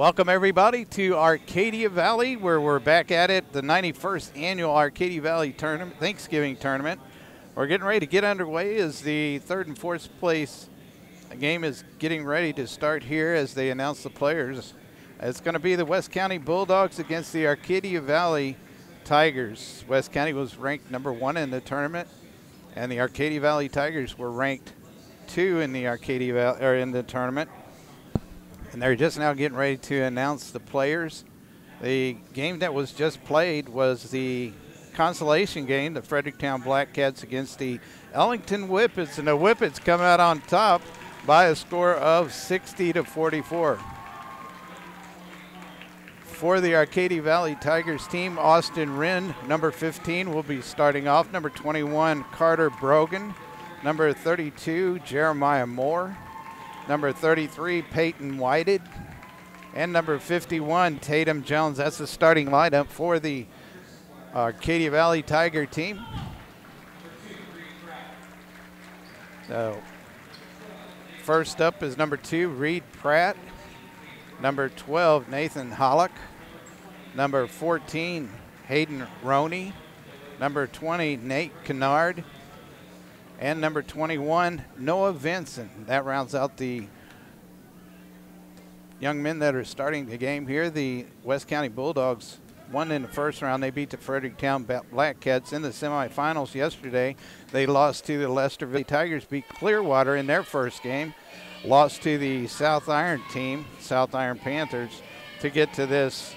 Welcome everybody to Arcadia Valley, where we're back at it, the 91st annual Arcadia Valley tournament, Thanksgiving tournament. We're getting ready to get underway as the third and fourth place game is getting ready to start here as they announce the players. It's going to be the West County Bulldogs against the Arcadia Valley Tigers. West County was ranked number 1 in the tournament, and the Arcadia Valley Tigers were ranked 2 in the in the tournament. And they're just now getting ready to announce the players. The game that was just played was the consolation game, the Fredericktown Black Cats against the Ellington Whippets, and the Whippets come out on top by a score of 60-44. For the Arcadia Valley Tigers team, Austin Wren, number 15, will be starting off. Number 21, Carter Brogan. Number 32, Jeremiah Moore. Number 33, Peyton Whited. And number 51, Tatum Jones. That's the starting lineup for the Arcadia Valley Tiger team. So, first up is number 2, Reed Pratt. Number 12, Nathan Hollick. Number 14, Hayden Roney. Number 20, Nate Kennard. And number 21, Noah Vincent. That rounds out the young men that are starting the game here. The West County Bulldogs won in the first round. They beat the Fredericktown Black Cats in the semifinals yesterday. They lost to the Lesterville Tigers, beat Clearwater in their first game. Lost to the South Iron team, South Iron Panthers, to get to this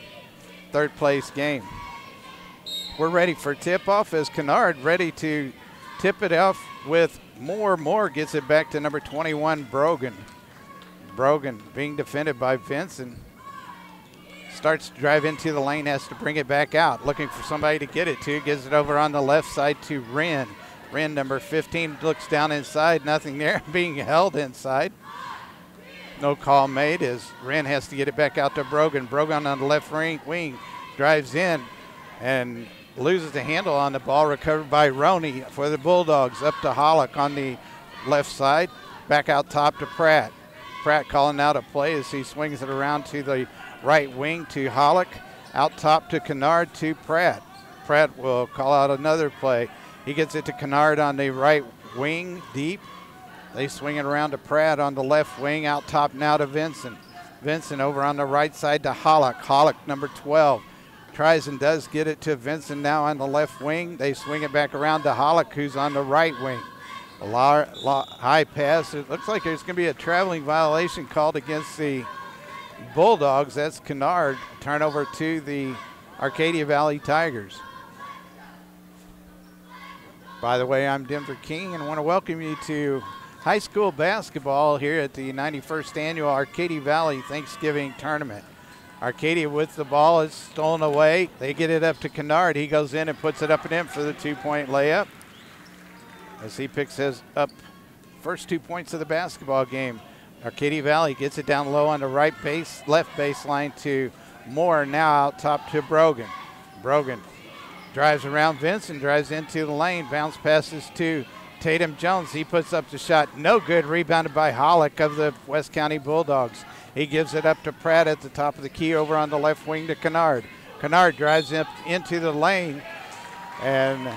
third place game. We're ready for tip-off as Kennard ready to tip it off with Moore. Moore gets it back to number 21, Brogan. Brogan being defended by Vincent. Starts to drive into the lane, has to bring it back out. Looking for somebody to get it to. Gives it over on the left side to Wren. Wren, number 15, looks down inside. Nothing there, being held inside. No call made as Wren has to get it back out to Brogan. Brogan on the left wing drives in and loses the handle on the ball, recovered by Roney for the Bulldogs. Up to Hollick on the left side. Back out top to Pratt. Pratt calling out a play as he swings it around to the right wing to Hollick. Out top to Kennard to Pratt. Pratt will call out another play. He gets it to Kennard on the right wing deep. They swing it around to Pratt on the left wing. Out top now to Vincent. Vincent over on the right side to Hollick. Hollick, number 12. Tries and does get it to Vincent now on the left wing. They swing it back around to Hollick, who's on the right wing. A high pass. It looks like there's going to be a traveling violation called against the Bulldogs. That's Kennard. Turnover to the Arcadia Valley Tigers. By the way, I'm Denver King and I want to welcome you to high school basketball here at the 91st annual Arcadia Valley Thanksgiving tournament. Arcadia with the ball is stolen away. They get it up to Kennard. He goes in and puts it up and in for the 2-point layup as he picks his up first 2 points of the basketball game. Arcadia Valley gets it down low on the left baseline to Moore. Now out top to Brogan. Brogan drives around Vincent, drives into the lane, bounce passes to Tatum Jones. He puts up the shot. No good. Rebounded by Hollick of the West County Bulldogs. He gives it up to Pratt at the top of the key over on the left wing to Kennard. Kennard drives up into the lane, and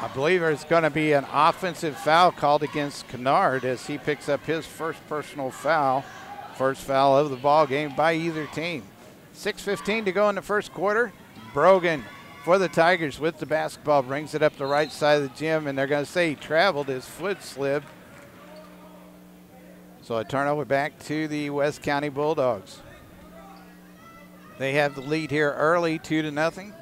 I believe there's going to be an offensive foul called against Kennard as he picks up his first personal foul. First foul of the ball game by either team. 6:15 to go in the first quarter. Brogan for the Tigers with the basketball brings it up the right side of the gym, and they're going to say he traveled, his foot slipped. So a turnover back to the West County Bulldogs. They have the lead here early, 2-0,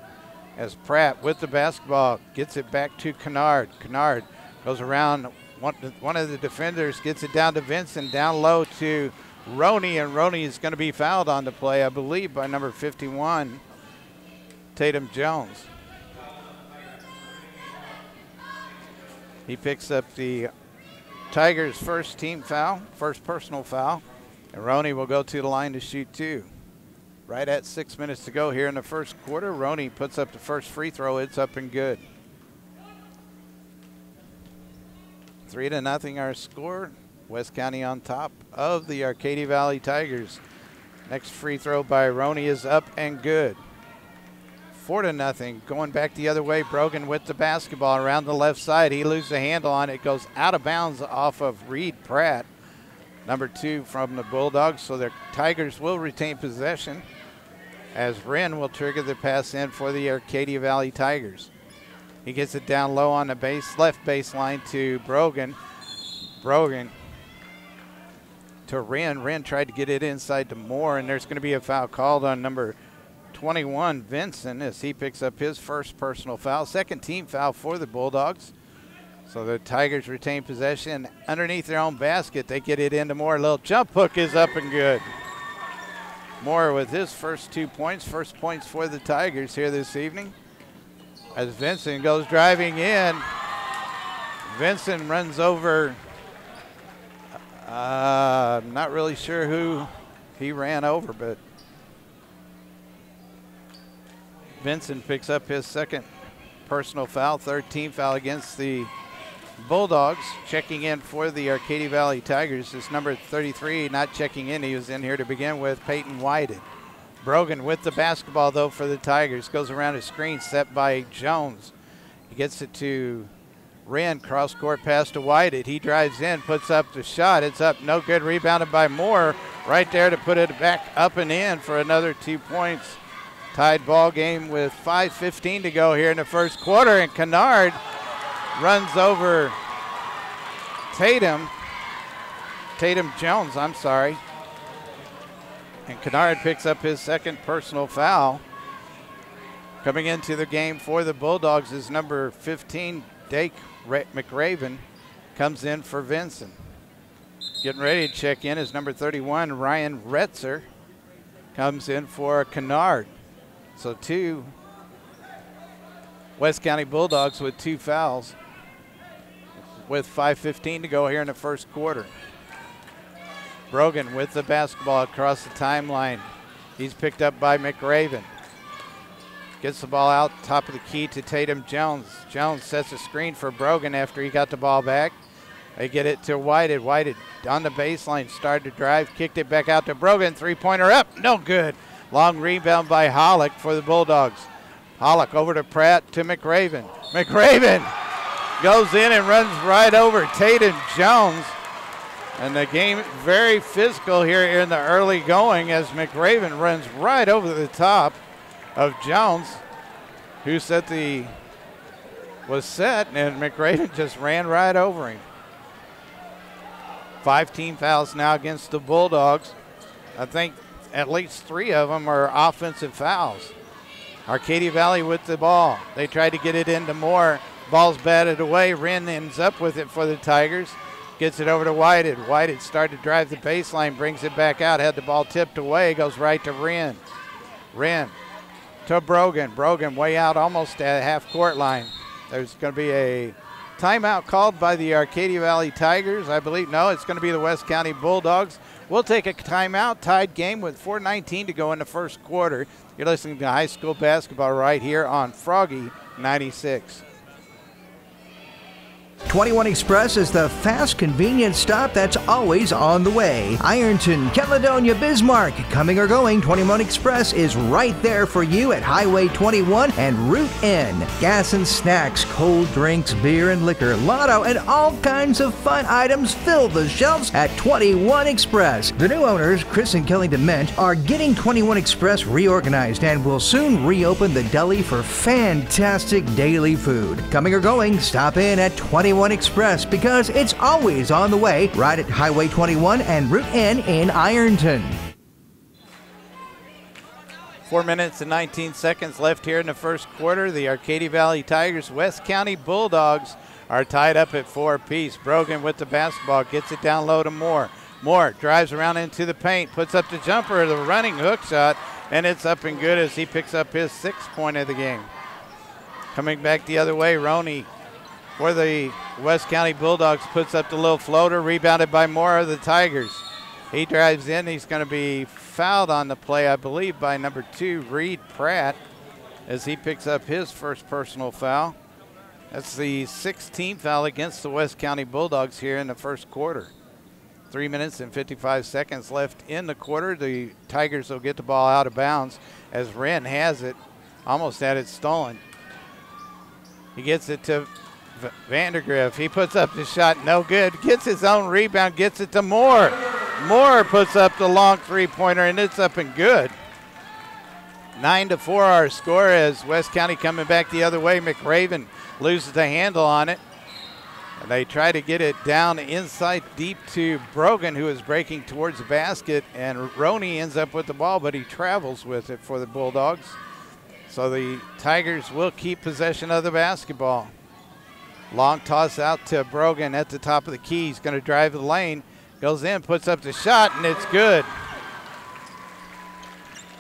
as Pratt with the basketball gets it back to Kennard. Kennard goes around one of the defenders, gets it down to Vincent, down low to Roney, and Roney is going to be fouled on the play, I believe, by number 51, Tatum Jones. He picks up the Tigers' first team foul, first personal foul, and Roney will go to the line to shoot 2. Right at 6 minutes to go here in the first quarter. Roney puts up the first free throw. It's up and good. 3-0 our score. West County on top of the Arcadia Valley Tigers. Next free throw by Roney is up and good. 4-0. Going back the other way, Brogan with the basketball around the left side. He loses the handle on it. It goes out of bounds off of Reed Pratt, number 2 from the Bulldogs. So the Tigers will retain possession as Wren will trigger the pass in for the Arcadia Valley Tigers. He gets it down low on the left baseline to Brogan. Brogan to Wren. Wren tried to get it inside to Moore, and there's going to be a foul called on number 21, Vincent, as he picks up his first personal foul. Second team foul for the Bulldogs. So the Tigers retain possession underneath their own basket. They get it into Moore. A little jump hook is up and good. Moore with his first 2 points. First points for the Tigers here this evening. As Vincent goes driving in. Vincent runs over. I'm not really sure who he ran over, but Vincent picks up his second personal foul, third team foul against the Bulldogs. Checking in for the Arcadia Valley Tigers is number 33, not checking in. He was in here to begin with, Peyton Whited. Brogan with the basketball, though, for the Tigers. Goes around a screen set by Jones. He gets it to Wren, cross-court pass to Whited. He drives in, puts up the shot. It's up, no good. Rebounded by Moore. Right there to put it back up and in for another 2 points. Tied ball game with 5:15 to go here in the first quarter, and Kennard runs over Tatum Jones, I'm sorry. And Kennard picks up his second personal foul. Coming into the game for the Bulldogs is number 15, Dake McRaven, comes in for Vincent. Getting ready to check in is number 31, Ryan Retzer, comes in for Kennard. So 2 West County Bulldogs with 2 fouls with 5:15 to go here in the first quarter. Brogan with the basketball across the timeline. He's picked up by McRaven. Gets the ball out top of the key to Tatum Jones. Jones sets a screen for Brogan after he got the ball back. They get it to Whited. Whited on the baseline, started to drive, kicked it back out to Brogan. Three-pointer up, no good. Long rebound by Hollick for the Bulldogs. Hollick over to Pratt to McRaven. McRaven goes in and runs right over Tatum Jones. And the game very physical here in the early going as McRaven runs right over the top of Jones, who was set, and McRaven just ran right over him. 5 team fouls now against the Bulldogs. I think at least 3 of them are offensive fouls. Arcadia Valley with the ball. They tried to get it into Moore. Ball's batted away. Wren ends up with it for the Tigers. Gets it over to Whited. Whited started to drive the baseline, brings it back out, had the ball tipped away, goes right to Wren. Wren to Brogan. Brogan way out almost at half-court line. There's going to be a timeout called by the Arcadia Valley Tigers. I believe, no, it's going to be the West County Bulldogs. We'll take a timeout, tied game with 4:19 to go in the first quarter. You're listening to high school basketball right here on Froggy 96. 21 Express is the fast, convenient stop that's always on the way. Ironton, Caledonia, Bismarck, coming or going, 21 Express is right there for you at Highway 21 and Route N. Gas and snacks, cold drinks, beer and liquor, lotto, and all kinds of fun items fill the shelves at 21 Express. The new owners, Chris and Kelly DeMent, are getting 21 Express reorganized and will soon reopen the deli for fantastic daily food. Coming or going, stop in at 21 Express because it's always on the way, right at Highway 21 and Route N in Ironton. 4 minutes and 19 seconds left here in the first quarter. The Arcadia Valley Tigers, West County Bulldogs are tied up at 4 apiece. Brogan with the basketball, gets it down low to Moore. Moore drives around into the paint, puts up the jumper, the running hook shot, and it's up and good as he picks up his 6th point of the game. Coming back the other way, Roney for the West County Bulldogs puts up the little floater, rebounded by Moore of the Tigers. He drives in. He's going to be fouled on the play, I believe, by number 2, Reed Pratt, as he picks up his first personal foul. That's the 6th team foul against the West County Bulldogs here in the first quarter. 3 minutes and 55 seconds left in the quarter. The Tigers will get the ball out of bounds as Wren has it, almost had it stolen. He gets it to Vandergriff. He puts up the shot, no good. Gets his own rebound, gets it to Moore. Moore puts up the long three-pointer, and it's up and good. 9-4 our score as West County coming back the other way. McRaven loses the handle on it. And they try to get it down inside deep to Brogan, who is breaking towards the basket, and Roney ends up with the ball, but he travels with it for the Bulldogs. So the Tigers will keep possession of the basketball. Long toss out to Brogan at the top of the key. He's going to drive the lane, goes in, puts up the shot, and it's good.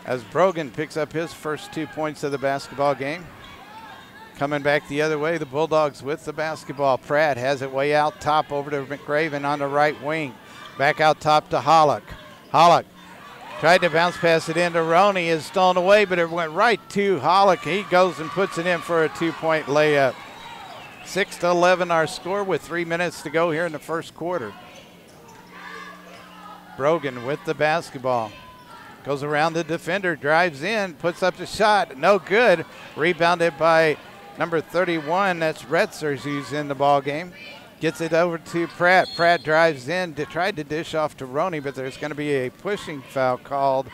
As Brogan picks up his first 2 points of the basketball game. Coming back the other way, the Bulldogs with the basketball. Pratt has it way out top over to McRaven on the right wing. Back out top to Hollick. Hollick tried to bounce pass it into Roney. Is stolen away, but it went right to Hollick. He goes and puts it in for a 2-point layup. 6-11 our score with 3 minutes to go here in the first quarter. Brogan with the basketball. Goes around the defender, drives in, puts up the shot. No good. Rebounded by number 31. That's Retzer, who's in the ball game. Gets it over to Pratt. Pratt drives in, tried to dish off to Roney, but there's going to be a pushing foul called,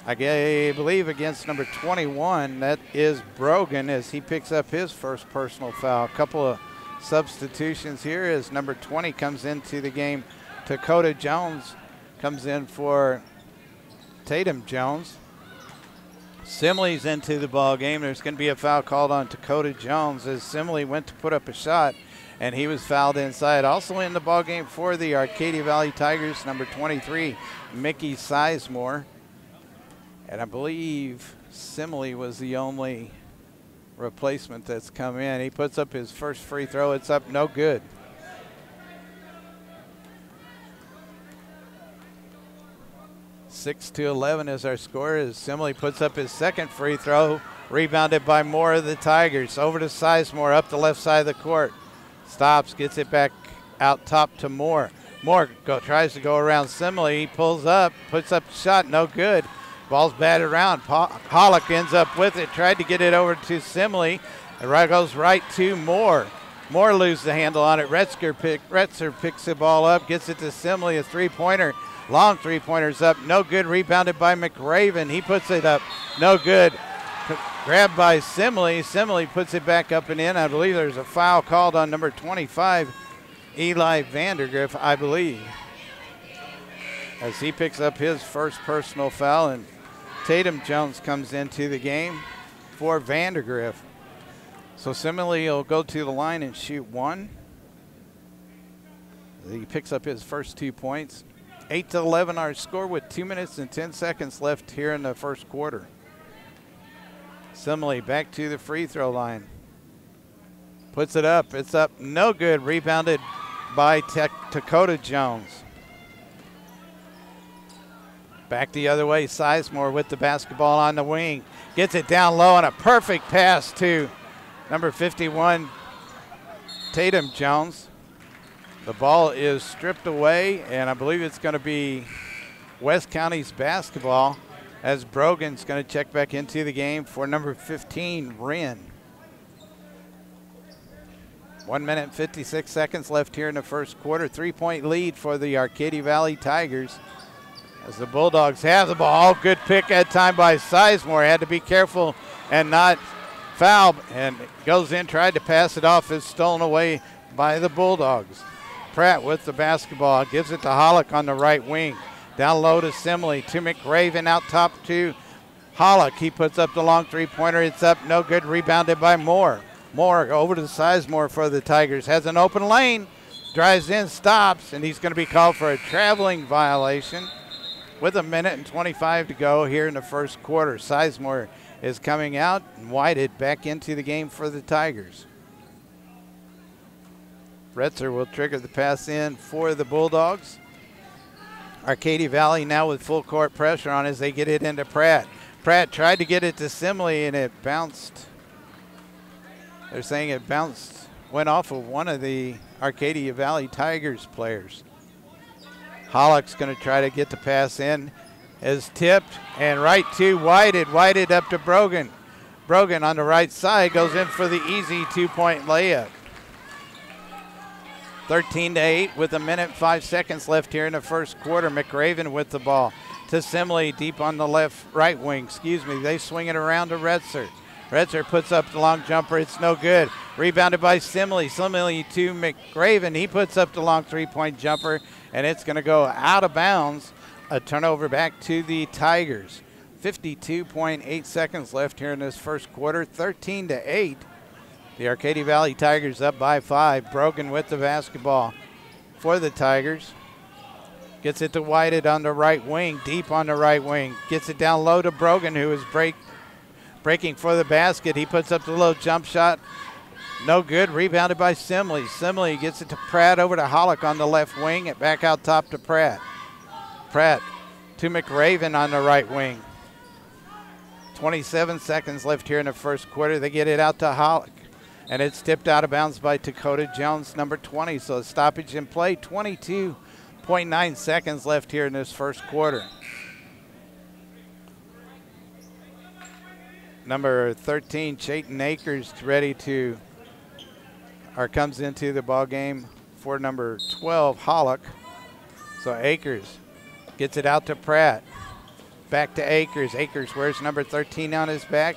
I believe, against number 21. That is Brogan as he picks up his first personal foul. A couple of substitutions here as number 20 comes into the game. Dakota Jones comes in for Tatum Jones. Simley's into the ball game. There's going to be a foul called on Dakota Jones as Simley went to put up a shot, and he was fouled inside. Also in the ball game for the Arcadia Valley Tigers, number 23, Mickey Sizemore. And I believe Simley was the only replacement that's come in. He puts up his first free throw. It's up, no good. 6-11 is our score as Simley puts up his second free throw. Rebounded by Moore of the Tigers. Over to Sizemore up the left side of the court. Stops, gets it back out top to Moore. Moore tries to go around Simley. He pulls up, puts up the shot, no good. Ball's batted around. Hollick ends up with it. Tried to get it over to Simley. It goes right to Moore. Moore loses the handle on it. Retzer picks the ball up, gets it to Simley, a three-pointer. Long three-pointer's up, no good. Rebounded by McRaven. He puts it up, no good. Grabbed by Simley. Simley puts it back up and in. I believe there's a foul called on number 25, Eli Vandergriff, I believe, as he picks up his first personal foul, and Tatum Jones comes into the game for Vandergriff. So Simley will go to the line and shoot one. He picks up his first 2 points. 8-11 our score with 2 minutes and 10 seconds left here in the first quarter. Simley back to the free throw line. Puts it up. It's up. No good. Rebounded by Dakota Jones. Back the other way. Sizemore with the basketball on the wing. Gets it down low on a perfect pass to number 51, Tatum Jones. The ball is stripped away, and I believe it's going to be West County's basketball as Brogan's going to check back into the game for number 15, Wren. 1 minute and 56 seconds left here in the first quarter. 3-point lead for the Arcadia Valley Tigers as the Bulldogs have the ball. Good pick that time by Sizemore. Had to be careful and not foul, and goes in, tried to pass it off. It's stolen away by the Bulldogs. Pratt with the basketball, gives it to Hollick on the right wing. Down low to Simley, to McRaven, out top to Hollick. He puts up the long three-pointer. It's up, no good. Rebounded by Moore. Moore over to Sizemore for the Tigers. Has an open lane, drives in, stops, and he's going to be called for a traveling violation with 1 minute and 25 to go here in the first quarter. Sizemore is coming out, and Whited back into the game for the Tigers. Retzer will trigger the pass in for the Bulldogs. Arcadia Valley now with full court pressure on as they get it into Pratt. Pratt tried to get it to Simley, and it bounced. They're saying it bounced went off of one of the Arcadia Valley Tigers players. Hollick's going to try to get the pass in. Is tipped and right to Whited. Whited up to Brogan. Brogan on the right side goes in for the easy 2-point layup. 13-8 with 1:05 left here in the first quarter. McRaven with the ball to Simley deep on the right wing. They swing it around to Retzer. Retzer puts up the long jumper. It's no good. Rebounded by Simley. Simley to McRaven. He puts up the long 3-point jumper, and it's going to go out of bounds. A turnover back to the Tigers. 52.8 seconds left here in this first quarter. 13-8. The Arcadia Valley Tigers up by 5. Brogan with the basketball for the Tigers. Gets it to Whited on the right wing, deep on the right wing. Gets it down low to Brogan, who is breaking for the basket. He puts up the low jump shot. No good. Rebounded by Simley. Simley gets it to Pratt over to Hollick on the left wing. And back out top to Pratt. Pratt to McRaven on the right wing. 27 seconds left here in the first quarter. They get it out to Hollick. And it's tipped out of bounds by Dakota Jones, number 20. So a stoppage in play. 22.9 seconds left here in this first quarter. Number 13, Chayton Akers, comes into the ball game for number 12, Hollick. So Akers gets it out to Pratt. Back to Akers. Akers wears number 13 on his back.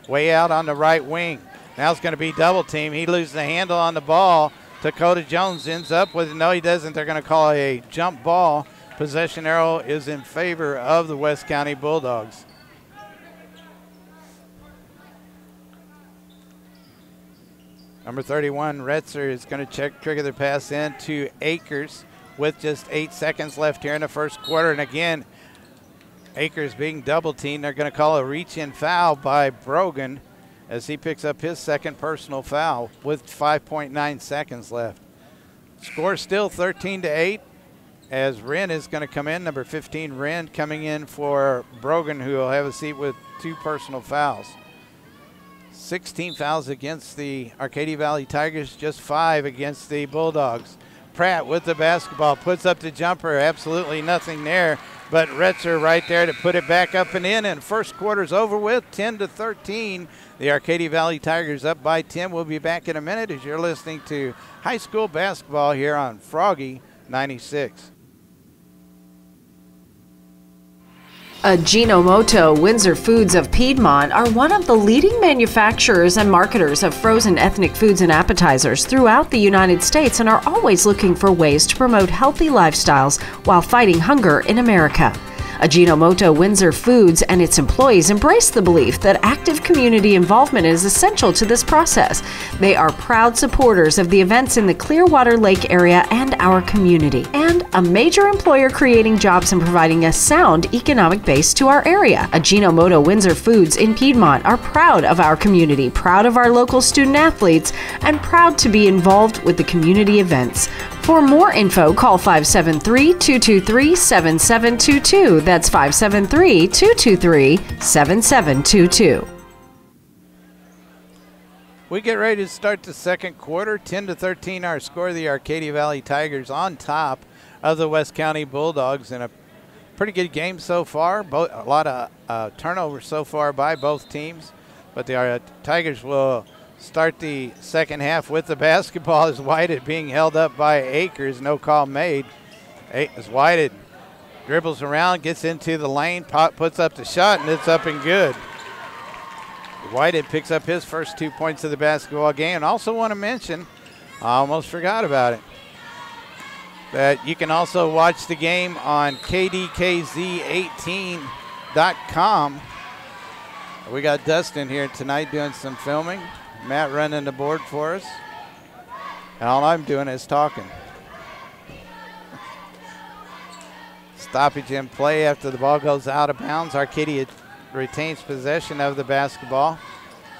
Way out on the right wing. Now it's going to be double team. He loses the handle on the ball. Dakota Jones ends up with, no he doesn't. They're going to call a jump ball. Possession arrow is in favor of the West County Bulldogs. Number 31, Retzer, is going to trigger the pass in to Akers with just 8 seconds left here in the first quarter. And again, Akers being double teamed. They're going to call a reach-in foul by Brogan as he picks up his second personal foul with 5.9 seconds left. Score still 13-8 as Wren is going to come in. Number 15, Wren, coming in for Brogan, who will have a seat with 2 personal fouls. 16 fouls against the Arcadia Valley Tigers, just 5 against the Bulldogs. Pratt with the basketball, puts up the jumper, absolutely nothing there, but Retzer right there to put it back up and in, and first quarter's over with, 10-13. The Arcadia Valley Tigers up by 10. We'll be back in a minute as you're listening to high school basketball here on Froggy 96. Ajinomoto Windsor Foods of Piedmont are one of the leading manufacturers and marketers of frozen ethnic foods and appetizers throughout the United States and are always looking for ways to promote healthy lifestyles while fighting hunger in America. Ajinomoto Windsor Foods and its employees embrace the belief that active community involvement is essential to this process. They are proud supporters of the events in the Clearwater Lake area and our community, and a major employer creating jobs and providing a sound economic base to our area. Ajinomoto Windsor Foods in Piedmont are proud of our community, proud of our local student athletes, and proud to be involved with the community events. For more info, call 573-223-7722. That's 573-223-7722. We get ready to start the second quarter. 10-13 our score. The Arcadia Valley Tigers on top of the West County Bulldogs in a pretty good game so far. A lot of turnovers so far by both teams. But the Tigers will start the second half with the basketball as Whited being held up by Akers. No call made. As Whited dribbles around, gets into the lane, puts up the shot, and it's up and good. Whited picks up his first 2 points of the basketball game. And also want to mention, I almost forgot about it, that you can also watch the game on KDKZ18.com. We got Dustin here tonight doing some filming. Matt running the board for us. And all I'm doing is talking. Stoppage in play after the ball goes out of bounds. Arcadia retains possession of the basketball.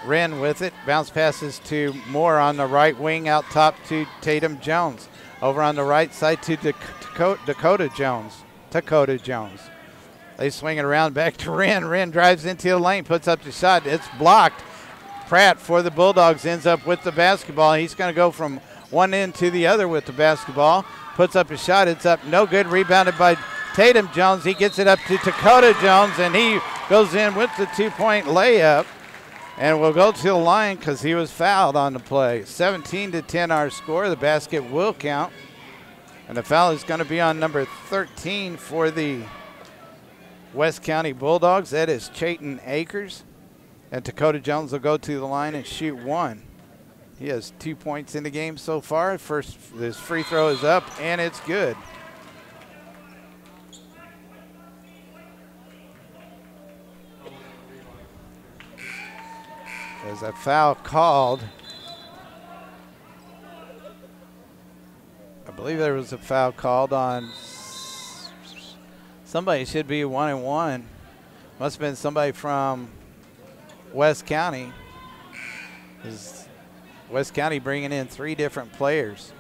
Wren with it. Bounce passes to Moore on the right wing, out top to Tatum Jones. Over on the right side to Dakota Jones. They swing it around back to Wren. Wren drives into the lane, puts up the shot. It's blocked. Pratt for the Bulldogs ends up with the basketball. He's going to go from one end to the other with the basketball. Puts up a shot. It's up. No good. Rebounded by Tatum Jones. He gets it up to Dakota Jones, and he goes in with the 2-point layup. And we'll go to the line because he was fouled on the play. 17-10 our score. The basket will count. And the foul is going to be on number 13 for the West County Bulldogs. That is Chayton Akers. And Dakota Jones will go to the line and shoot one. He has 2 points in the game so far. This free throw is up, and it's good. There's a foul called. I believe there was a foul called on somebody. Should be 1-1. Must have been somebody from West County. West County bringing in 3 different players.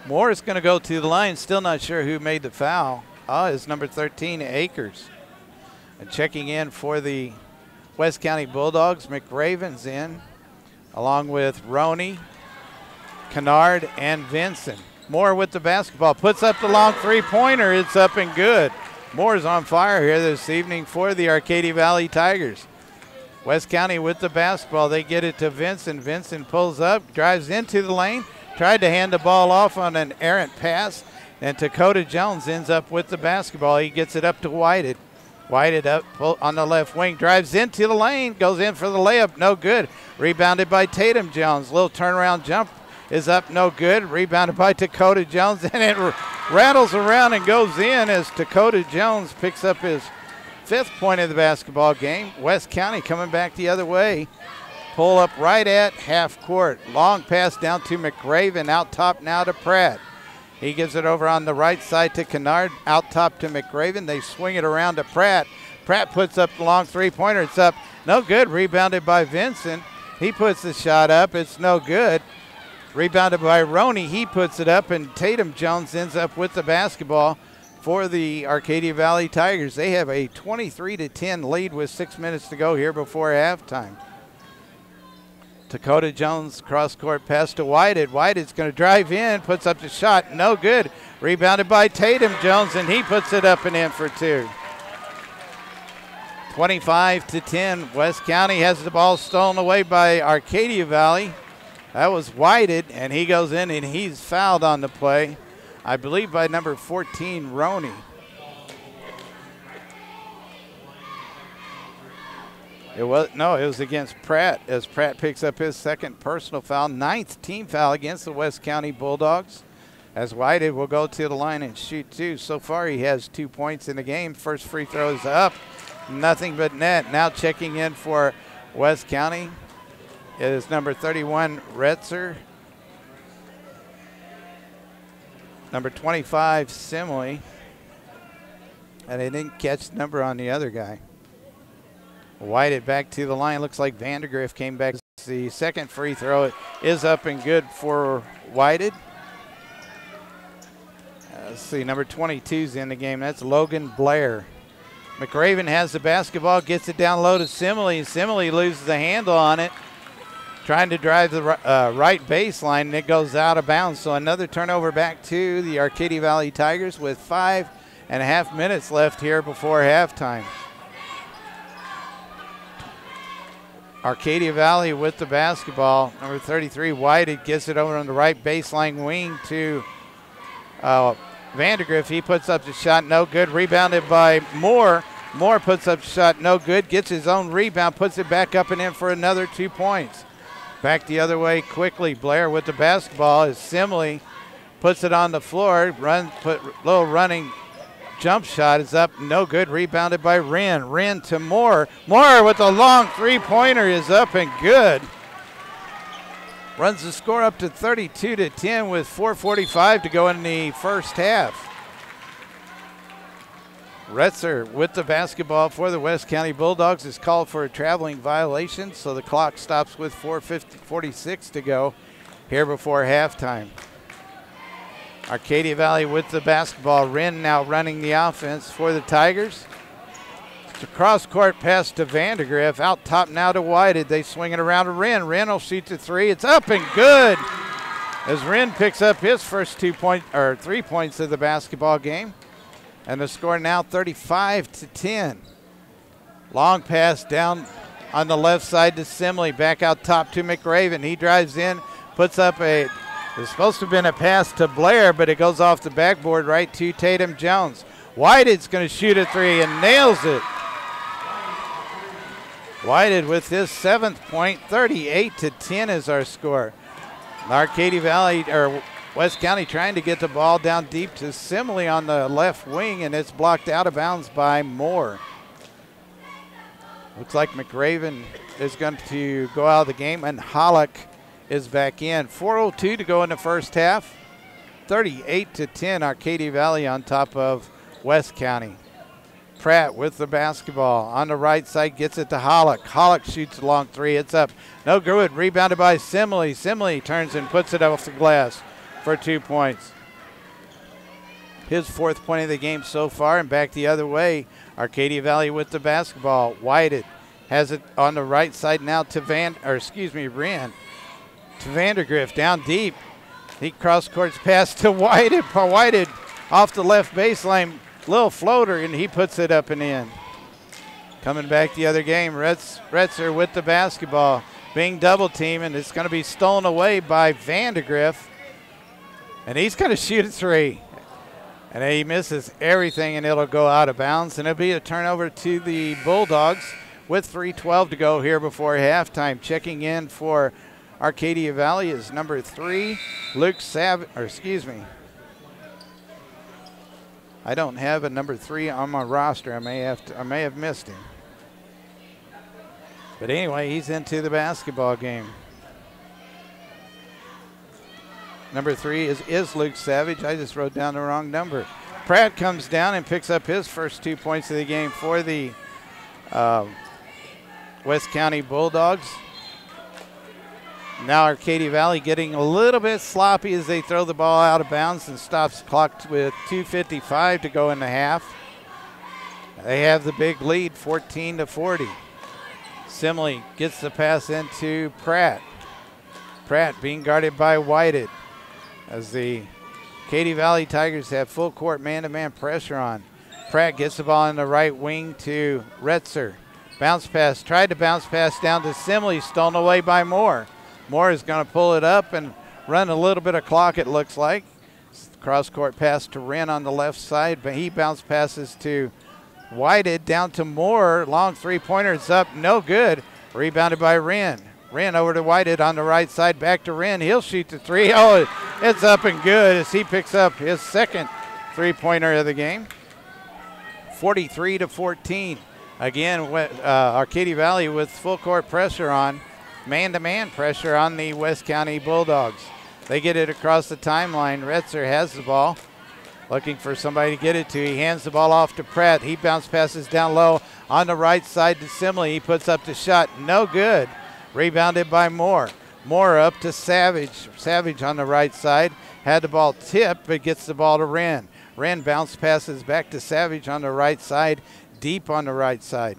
Moore is going to go to the line. Still not sure who made the foul. It's number 13, Akers. And checking in for the West County Bulldogs, McRaven's in, along with Roney, Kennard, and Vinson. Moore with the basketball. Puts up the long three-pointer. It's up and good. Moore's on fire here this evening for the Arcadia Valley Tigers. West County with the basketball. They get it to Vincent. Vincent pulls up, drives into the lane, tried to hand the ball off on an errant pass, and Dakota Jones ends up with the basketball. He gets it up to Whited. Whited up on the left wing, drives into the lane, goes in for the layup, no good. Rebounded by Tatum Jones. Little turnaround jump is up, no good. Rebounded by Dakota Jones, and it rattles around and goes in as Dakota Jones picks up his 5th point of the basketball game. West County coming back the other way. Pull up right at half court. Long pass down to McRaven. Out top now to Pratt. He gives it over on the right side to Kennard. Out top to McRaven. They swing it around to Pratt. Pratt puts up the long three-pointer. It's up. No good. Rebounded by Vincent. He puts the shot up. It's no good. Rebounded by Roney. He puts it up, and Tatum Jones ends up with the basketball for the Arcadia Valley Tigers. They have a 23-10 lead with 6 minutes to go here before halftime. Dakota Jones cross-court pass to Whited. Whited's going to drive in, puts up the shot, no good. Rebounded by Tatum Jones, and he puts it up and in for 2. 25-10. West County has the ball stolen away by Arcadia Valley. That was Whited, and he goes in and he's fouled on the play, I believe by number 14, Roney. It was against Pratt, as Pratt picks up his 2nd personal foul, 9th team foul against the West County Bulldogs. As Whited will go to the line and shoot 2. So far he has 2 points in the game. First free throw is up, nothing but net. Now checking in for West County is number 31, Retzer. Number 25, Simley. And they didn't catch the number on the other guy. Whited back to the line. Looks like Vandergriff came back. The 2nd free throw is up and good for Whited. Let's see, number 22's in the game. That's Logan Blair. McRaven has the basketball, gets it down low to Simley. Simley loses the handle on it, trying to drive the right baseline, and it goes out of bounds. So another turnover back to the Arcadia Valley Tigers with 5.5 minutes left here before halftime. Arcadia Valley with the basketball. Number 33, Whited, gets it over on the right baseline wing to Vandergriff. He puts up the shot, no good. Rebounded by Moore. Moore puts up the shot, no good. Gets his own rebound, puts it back up and in for another 2 points. Back the other way quickly. Blair with the basketball as Simley puts it on the floor. Little running jump shot is up, no good. Rebounded by Wren. Wren to Moore. Moore with a long three-pointer is up and good. Runs the score up to 32-10 with 4:45 to go in the first half. Retzer with the basketball for the West County Bulldogs is called for a traveling violation, so the clock stops with 4:46 to go here before halftime. Arcadia Valley with the basketball. Wren now running the offense for the Tigers. It's a cross-court pass to Vandergriff. Out top now to Whited. They swing it around to Wren. Wren will shoot the three. It's up and good as Wren picks up his first 3 points of the basketball game. And the score now 35-10. Long pass down on the left side to Simley. Back out top to McRaven. He drives in, puts up it was supposed to have been a pass to Blair, but it goes off the backboard right to Tatum Jones. Whited's going to shoot a three and nails it. Whited with his 7th point, 38-10 is our score. Arcadia Valley, or West County, trying to get the ball down deep to Simley on the left wing, and it's blocked out of bounds by Moore. Looks like McRaven is going to go out of the game, and Hollick is back in. 4:02 to go in the first half. 38-10, Arcadia Valley on top of West County. Pratt with the basketball on the right side, gets it to Hollick. Hollick shoots a long three. It's up. No good. Rebounded by Simley. Simley turns and puts it off the glass for 2 points. His 4th point of the game so far, and back the other way. Arcadia Valley with the basketball. Whited has it on the right side now to Wren. To Vandergriff down deep. He cross-courts pass to Whited. Whited off the left baseline. Little floater, and he puts it up and in. Coming back the other game, Retzer with the basketball. Being double-teamed, and it's going to be stolen away by Vandergriff. And he's going to shoot a three. And he misses everything, and it'll go out of bounds. And it'll be a turnover to the Bulldogs with 3:12 to go here before halftime. Checking in for Arcadia Valley is number 3, Luke Savage, I don't have a number 3 on my roster. I may have missed him. But anyway, he's into the basketball game. Number 3 is Luke Savage. I just wrote down the wrong number. Pratt comes down and picks up his first 2 points of the game for the West County Bulldogs. Now Arcadia Valley getting a little bit sloppy as they throw the ball out of bounds and stops the clock with 2:55 to go in the half. They have the big lead, 14-40. Simley gets the pass into Pratt. Pratt being guarded by Whited as the Arcadia Valley Tigers have full court man-to-man pressure on. Pratt gets the ball in the right wing to Retzer. Bounce pass, tried to bounce pass down to Simley, stolen away by Moore. Moore is going to pull it up and run a little bit of clock, it looks like. Cross-court pass to Wren on the left side, but he bounce passes to Whited down to Moore. Long three-pointer, it's up, no good. Rebounded by Wren. Wren over to Whited on the right side, back to Wren. He'll shoot the three. Oh, it's up and good as he picks up his second three-pointer of the game. 43-14. Again, Arcadia Valley with full court pressure on. Man-to-man pressure on the West County Bulldogs. They get it across the timeline. Retzer has the ball, looking for somebody to get it to. He hands the ball off to Pratt. He bounce passes down low on the right side to Simley. He puts up the shot, no good. Rebounded by Moore. Moore up to Savage. Savage on the right side. Had the ball tipped, but gets the ball to Wren. Wren bounce passes back to Savage on the right side, deep on the right side.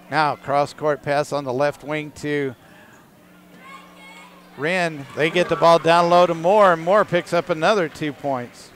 Now cross-court pass on the left wing to Wren. They get the ball down low to Moore, and Moore picks up another 2 points.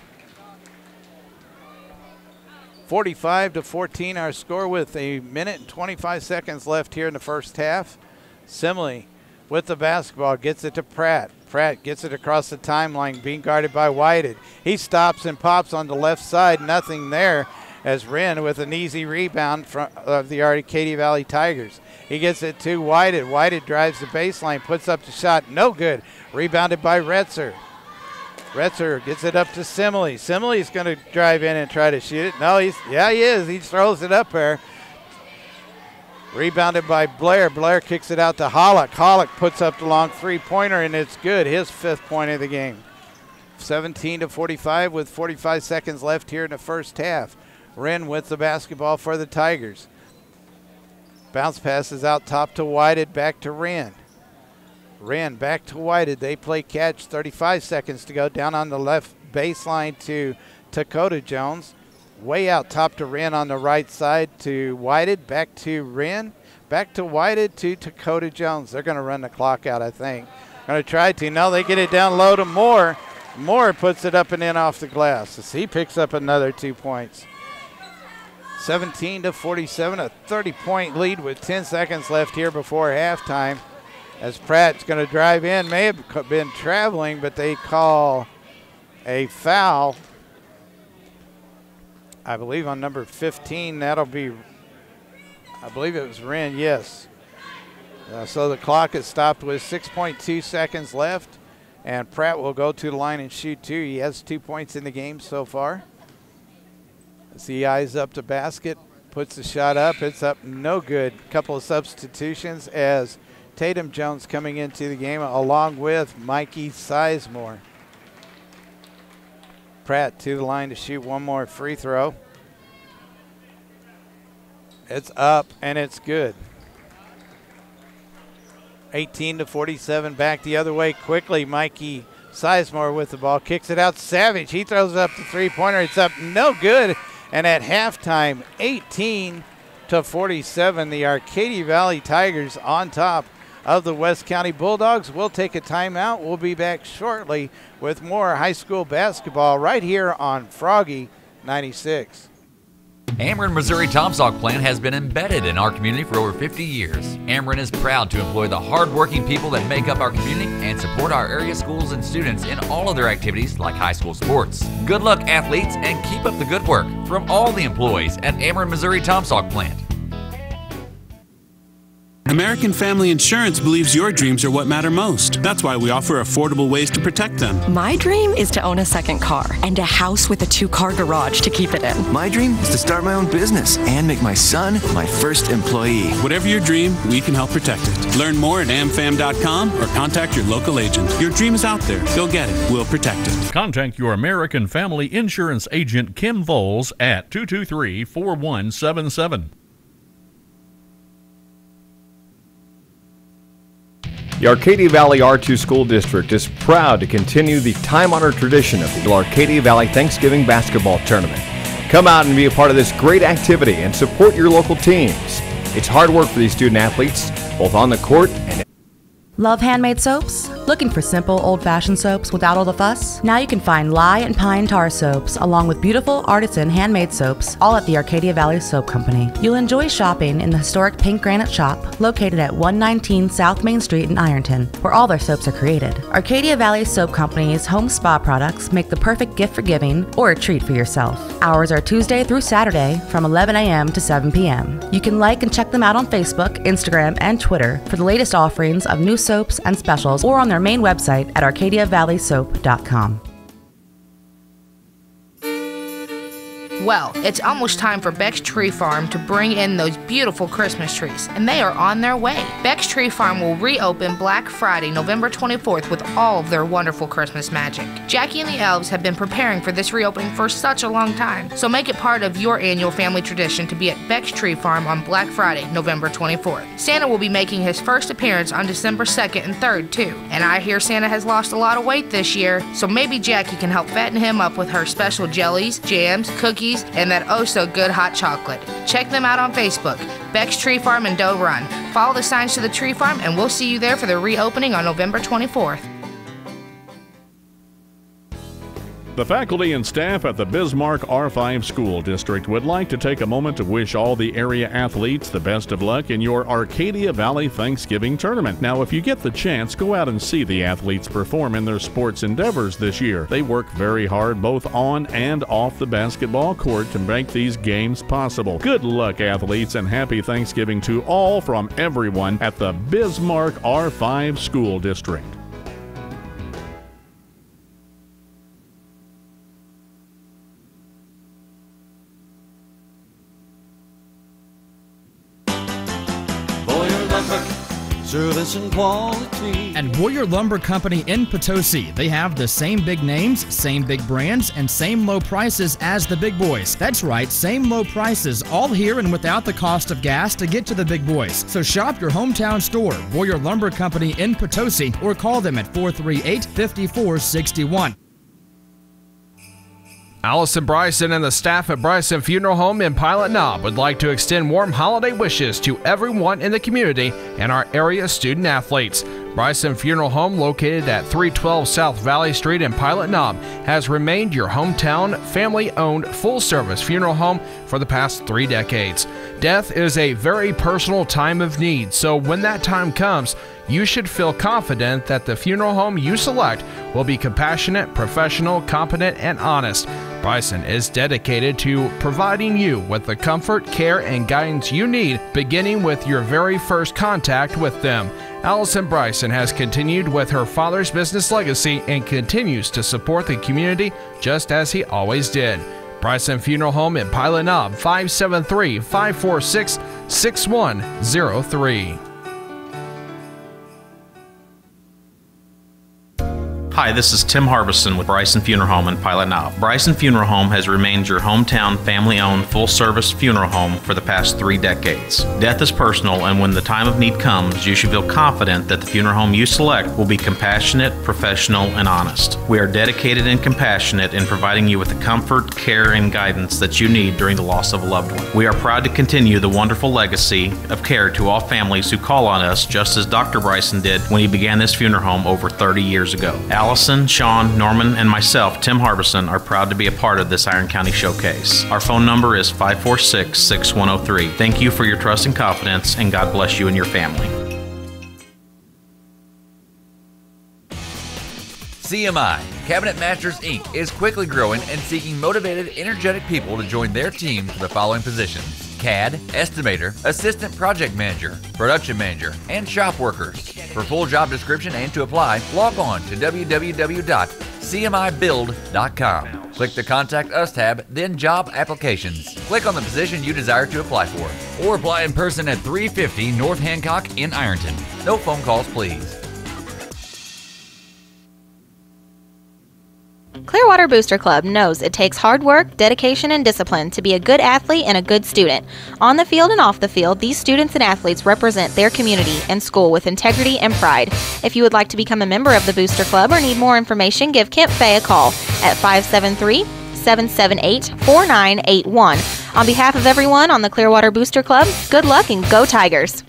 45-14 our score with 1:25 seconds left here in the first half. Simley with the basketball gets it to Pratt. Pratt gets it across the timeline, being guarded by Whited. He stops and pops on the left side, nothing there, as Wren with an easy rebound of the Arcadia Valley Tigers. He gets it to Whited. Whited drives the baseline, puts up the shot, no good. Rebounded by Retzer. Retzer gets it up to Simley. Simley's going to drive in and try to shoot it. No, he is. He throws it up there. Rebounded by Blair. Blair kicks it out to Hollick. Hollick puts up the long three-pointer, and it's good. His 5th point of the game. 17-45 with 45 seconds left here in the first half. Wren with the basketball for the Tigers. Bounce passes out top to Whited, back to Wren. Wren back to Whited. They play catch, 35 seconds to go. Down on the left baseline to Dakota Jones. way out top to Wren on the right side to Whited, back to Wren, back to Whited to Dakota Jones. They're going to run the clock out, I think. Going to try to. No, they get it down low to Moore. Moore puts it up and in off the glass as he picks up another 2 points. 17-47, a 30-point lead with 10 seconds left here before halftime. As Pratt's going to drive in, may have been traveling, but they call a foul, I believe, on number 15. That'll be, I believe it was Wren, yes. So the clock is stopped with 6.2 seconds left, and Pratt will go to the line and shoot two. He has 2 points in the game so far. As he eyes up the basket, puts the shot up. It's up, no good. Couple of substitutions as Tatum Jones coming into the game along with Mikey Sizemore. Pratt to the line to shoot one more free throw. It's up and it's good. 18-47, back the other way quickly. Mikey Sizemore with the ball, kicks it out. Savage, he throws up the three-pointer. It's up, no good. And at halftime, 18-47, the Arcadia Valley Tigers on top of the West County Bulldogs. We'll take a timeout. We'll be back shortly with more high school basketball right here on Froggy 96. Ameren Missouri Tomsawk plant has been embedded in our community for over 50 years. Ameren is proud to employ the hardworking people that make up our community and support our area schools and students in all of their activities like high school sports. Good luck, athletes, and keep up the good work from all the employees at Ameren Missouri Tomsawk plant. American Family Insurance believes your dreams are what matter most. That's why we offer affordable ways to protect them. My dream is to own a second car and a house with a 2-car garage to keep it in. My dream is to start my own business and make my son my first employee. Whatever your dream, we can help protect it. Learn more at amfam.com or contact your local agent. Your dream is out there. Go get it. We'll protect it. Contact your American Family Insurance agent, Kim Voles, at 223-4177. The Arcadia Valley R2 School District is proud to continue the time-honored tradition of the Arcadia Valley Thanksgiving Basketball Tournament. Come out and be a part of this great activity and support your local teams. It's hard work for these student athletes, both on the court and... Love handmade soaps? Looking for simple, old-fashioned soaps without all the fuss? Now you can find lye and pine tar soaps, along with beautiful artisan handmade soaps, all at the Arcadia Valley Soap Company. You'll enjoy shopping in the historic pink granite shop, located at 119 South Main Street in Ironton, where all their soaps are created. Arcadia Valley Soap Company's home spa products make the perfect gift for giving or a treat for yourself. Hours are Tuesday through Saturday from 11 a.m. to 7 p.m. You can like and check them out on Facebook, Instagram, and Twitter for the latest offerings of new soaps and specials, or on their main website at arcadiavalleysoap.com. Well, it's almost time for Beck's Tree Farm to bring in those beautiful Christmas trees, and they are on their way. Beck's Tree Farm will reopen Black Friday, November 24th with all of their wonderful Christmas magic. Jackie and the Elves have been preparing for this reopening for such a long time, so make it part of your annual family tradition to be at Beck's Tree Farm on Black Friday, November 24th. Santa will be making his first appearance on December 2nd and 3rd, too. And I hear Santa has lost a lot of weight this year, so maybe Jackie can help fatten him up with her special jellies, jams, cookies, and that oh-so-good hot chocolate. Check them out on Facebook, Beck's Tree Farm in Doe Run. Follow the signs to the tree farm, and we'll see you there for the reopening on November 24th. The faculty and staff at the Bismarck R5 School District would like to take a moment to wish all the area athletes the best of luck in your Arcadia Valley Thanksgiving Tournament. Now, if you get the chance, go out and see the athletes perform in their sports endeavors this year. They work very hard both on and off the basketball court to make these games possible. Good luck, athletes, and happy Thanksgiving to all from everyone at the Bismarck R5 School District. Service and quality. At Boyer Lumber Company in Potosi, they have the same big names, same big brands, and same low prices as the big boys. That's right, same low prices, all here and without the cost of gas to get to the big boys. So shop your hometown store, Boyer Lumber Company in Potosi, or call them at 438-5461. Allison Bryson and the staff at Bryson Funeral Home in Pilot Knob would like to extend warm holiday wishes to everyone in the community and our area student athletes. Bryson Funeral Home, located at 312 South Valley Street in Pilot Knob, has remained your hometown, family-owned, full-service funeral home for the past 3 decades. Death is a very personal time of need, so when that time comes, you should feel confident that the funeral home you select will be compassionate, professional, competent, and honest. Bryson is dedicated to providing you with the comfort, care, and guidance you need, beginning with your very first contact with them. Allison Bryson has continued with her father's business legacy and continues to support the community just as he always did. Bryson Funeral Home in Pilot Knob, 573-546-6103. Hi, this is Tim Harbison with Bryson Funeral Home in Pilot Knob. Bryson Funeral Home has remained your hometown, family-owned, full-service funeral home for the past 3 decades. Death is personal, and when the time of need comes, you should feel confident that the funeral home you select will be compassionate, professional, and honest. We are dedicated and compassionate in providing you with the comfort, care, and guidance that you need during the loss of a loved one. We are proud to continue the wonderful legacy of care to all families who call on us, just as Dr. Bryson did when he began this funeral home over 30 years ago. Allison, Sean, Norman, and myself, Tim Harbison, are proud to be a part of this Iron County Showcase. Our phone number is 546-6103. Thank you for your trust and confidence, and God bless you and your family. CMI, Cabinet Masters Inc. is quickly growing and seeking motivated, energetic people to join their team for the following positions: CAD, Estimator, Assistant Project Manager, Production Manager, and Shop Workers. For full job description and to apply, log on to www.cmibuild.com. Click the Contact Us tab, then Job Applications. Click on the position you desire to apply for, or apply in person at 350 North Hancock in Ironton. No phone calls, please. Clearwater Booster Club knows it takes hard work, dedication, and discipline to be a good athlete and a good student. On the field and off the field, these students and athletes represent their community and school with integrity and pride. If you would like to become a member of the Booster Club or need more information, give Kemp Fay a call at 573-778-4981. On behalf of everyone on the Clearwater Booster Club, good luck and go Tigers!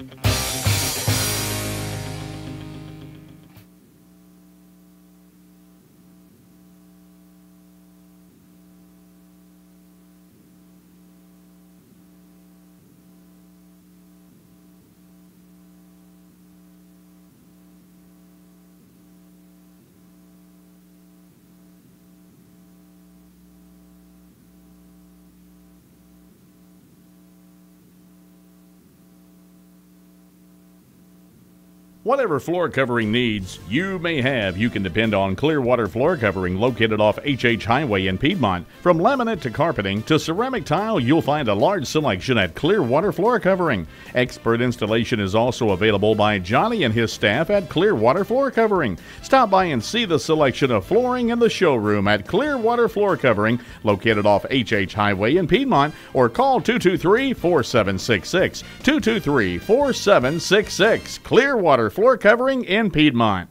Whatever floor covering needs you may have, you can depend on Clearwater Floor Covering, located off HH Highway in Piedmont. From laminate to carpeting to ceramic tile, you'll find a large selection at Clearwater Floor Covering. Expert installation is also available by Johnny and his staff at Clearwater Floor Covering. Stop by and see the selection of flooring in the showroom at Clearwater Floor Covering, located off HH Highway in Piedmont, or call 223-4766. 223-4766. Clearwater Floor Covering in Piedmont.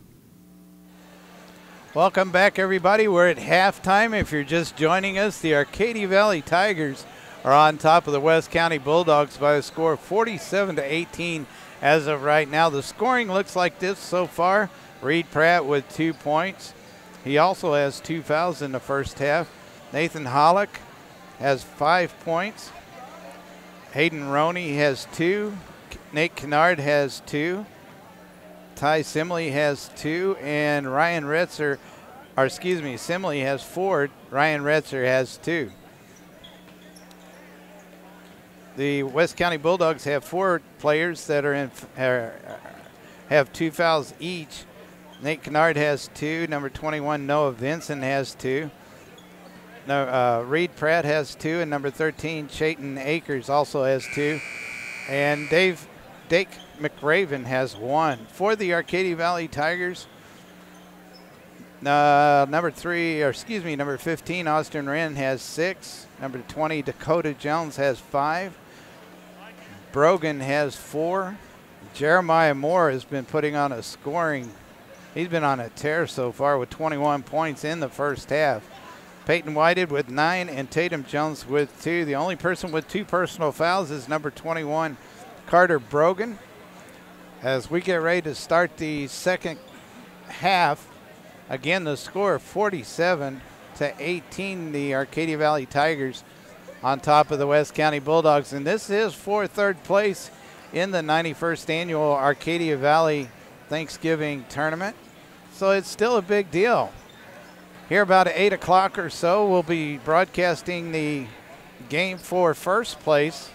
Welcome back, everybody. We're at halftime. If you're just joining us, the Arcadia Valley Tigers are on top of the West County Bulldogs by a score of 47-18 as of right now. The scoring looks like this so far. Reed Pratt with 2 points. He also has 2 fouls in the first half. Nathan Hollick has 5 points. Hayden Roney has 2. Nate Kennard has 2. Ty Simley has 2, and Ryan Retzer, or excuse me, Simley has 4. Ryan Retzer has 2. The West County Bulldogs have 4 players that are in have 2 fouls each. Nate Kennard has 2. Number 21, Noah Vinson, has 2. Reed Pratt has 2, and number 13, Chayton Akers, also has 2. And Dake McRaven has 1. For the Arcadia Valley Tigers, number 15, Austin Wren has 6. Number 20, Dakota Jones has 5. Brogan has 4. Jeremiah Moore has been putting on a scoring. He's been on a tear so far with 21 points in the first half. Peyton Whited with 9 and Tatum Jones with 2. The only person with 2 personal fouls is number 21, Carter Brogan. As we get ready to start the second half, again, the score 47-18, the Arcadia Valley Tigers on top of the West County Bulldogs. And this is for third place in the 91st annual Arcadia Valley Thanksgiving Tournament. So it's still a big deal. Here about at 8 o'clock or so, we'll be broadcasting the game for first place.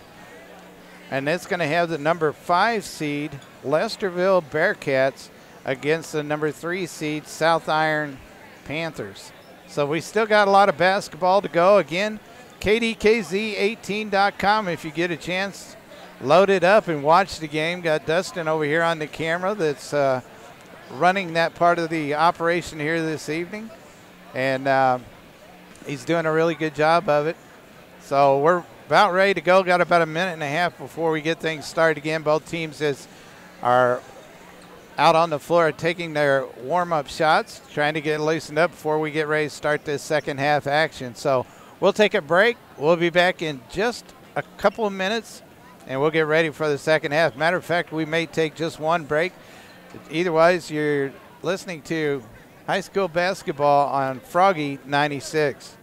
And it's going to have the number 5 seed, Lesterville Bearcats, against the number 3 seed, South Iron Panthers. So we still got a lot of basketball to go. Again, KDKZ18.com if you get a chance. Load it up and watch the game. Got Dustin over here on the camera that's running that part of the operation here this evening. And he's doing a really good job of it. So we're about ready to go. Got about a minute and a half before we get things started again. Both teams are out on the floor taking their warm-up shots, trying to get loosened up before we get ready to start this second half action. So we'll take a break. We'll be back in just a couple of minutes, and we'll get ready for the second half. Matter of fact, we may take just one break. Either wise, you're listening to high school basketball on Froggy 96.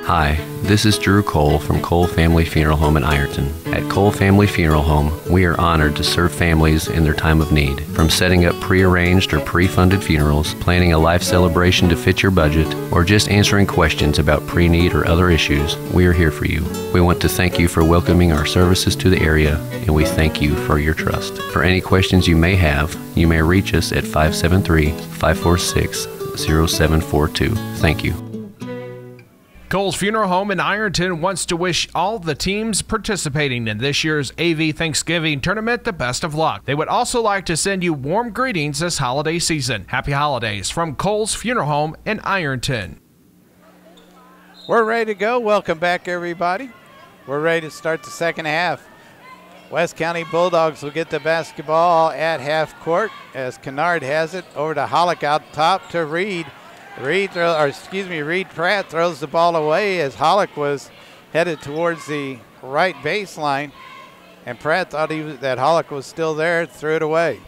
Hi, this is Drew Cole from Cole Family Funeral Home in Ironton. At Cole Family Funeral Home, we are honored to serve families in their time of need. From setting up pre-arranged or pre-funded funerals, planning a life celebration to fit your budget, or just answering questions about pre-need or other issues, we are here for you. We want to thank you for welcoming our services to the area, and we thank you for your trust. For any questions you may have, you may reach us at 573-546-0742. Thank you. Cole's Funeral Home in Ironton wants to wish all the teams participating in this year's AV Thanksgiving Tournament the best of luck. They would also like to send you warm greetings this holiday season. Happy holidays from Cole's Funeral Home in Ironton. We're ready to go. Welcome back, everybody. We're ready to start the second half. West County Bulldogs will get the basketball at half court as Kennard has it over to Hollick out top to Reed. Reed Pratt throws the ball away as Hollick was headed towards the right baseline, and Pratt thought that Hollick was still there, threw it away.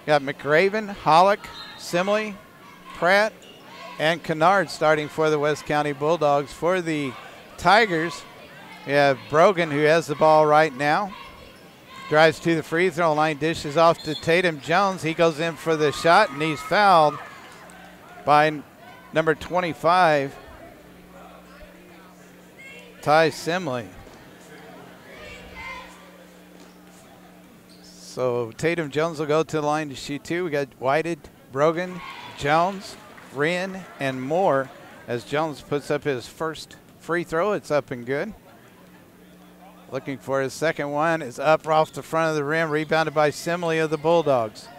Got McRaven, Hollick, Simley, Pratt, and Kennard starting for the West County Bulldogs. For the Tigers, we have Brogan, who has the ball right now. Drives to the free throw line, dishes off to Tatum Jones. He goes in for the shot, and he's fouled by number 25, Ty Simley. So Tatum Jones will go to the line to shoot 2. We got Whited, Brogan, Jones, Wren, and Moore as Jones puts up his first free throw. It's up and good. Looking for his second one. Is up off the front of the rim, rebounded by Simley of the Bulldogs.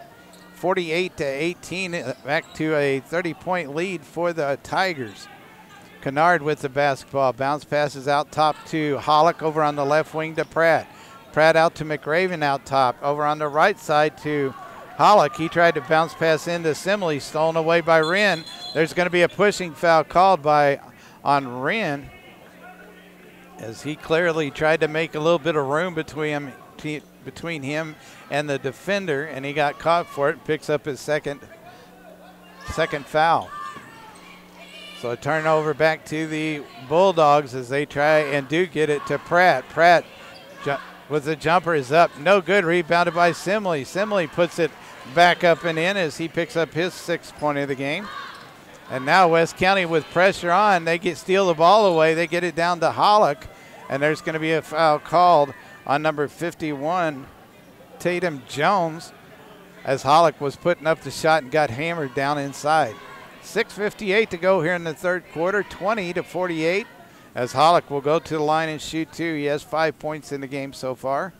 48-18, back to a 30-point lead for the Tigers. Kennard with the basketball. Bounce passes out top to Hollick over on the left wing to Pratt. Pratt out to McRaven out top. Over on the right side to Hollick. He tried to bounce pass into Simley, stolen away by Wren. There's going to be a pushing foul called on Wren as he clearly tried to make a little bit of room between him and the defender, and he got caught for it. Picks up his second foul. So a turnover back to the Bulldogs as they try and do get it to Pratt. Pratt with the jumper is up. No good. Rebounded by Simley. Simley puts it back up and in as he picks up his 6th point of the game. And now West County with pressure on. They steal the ball away. They get it down to Hollick, and there's going to be a foul called on number 51, Tatum Jones, as Hollick was putting up the shot and got hammered down inside. 6:58 to go here in the third quarter, 20-48, as Hollick will go to the line and shoot 2. He has 5 points in the game so far.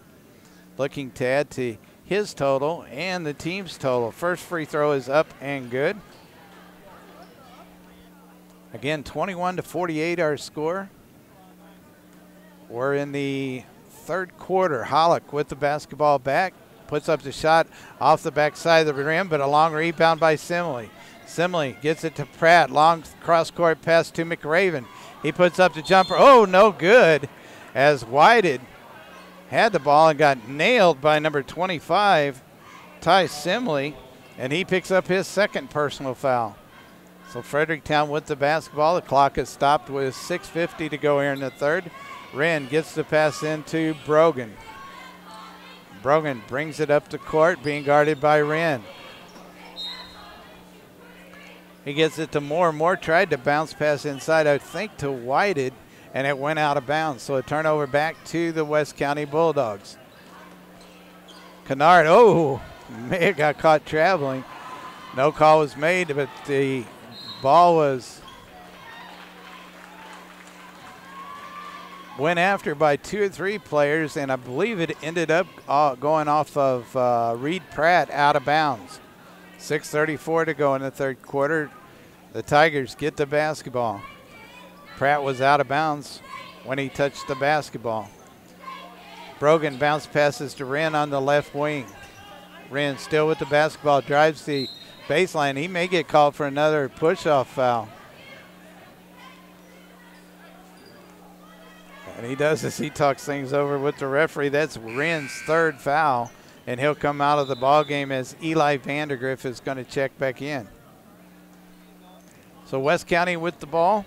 Looking to add to his total and the team's total. First free throw is up and good. Again, 21-48 our score. We're in the third quarter. Hollick with the basketball back, puts up the shot off the backside of the rim, but a long rebound by Simley. Simley gets it to Pratt. Long cross-court pass to McRaven. He puts up the jumper. Oh, no good. As Whited had the ball and got nailed by number 25, Ty Simley, and he picks up his second personal foul. So Fredericktown with the basketball. The clock is stopped with 6:50 to go here in the third. Wren gets the pass into Brogan. Brogan brings it up to court, being guarded by Wren. He gets it to Moore. Moore tried to bounce pass inside, I think, to Whited, and it went out of bounds. So a turnover back to the West County Bulldogs. Kennard, may have got caught traveling. No call was made, but the ball went after by 2 or 3 players, and I believe it ended up going off of Reed Pratt out of bounds. 6:34 to go in the third quarter. The Tigers get the basketball. Pratt was out of bounds when he touched the basketball. Brogan bounce passes to Wren on the left wing. Wren still with the basketball, drives the baseline. He may get called for another push-off foul. And he does as he talks things over with the referee. That's Wren's third foul, and he'll come out of the ball game as Eli Vandergriff is going to check back in. So West County with the ball.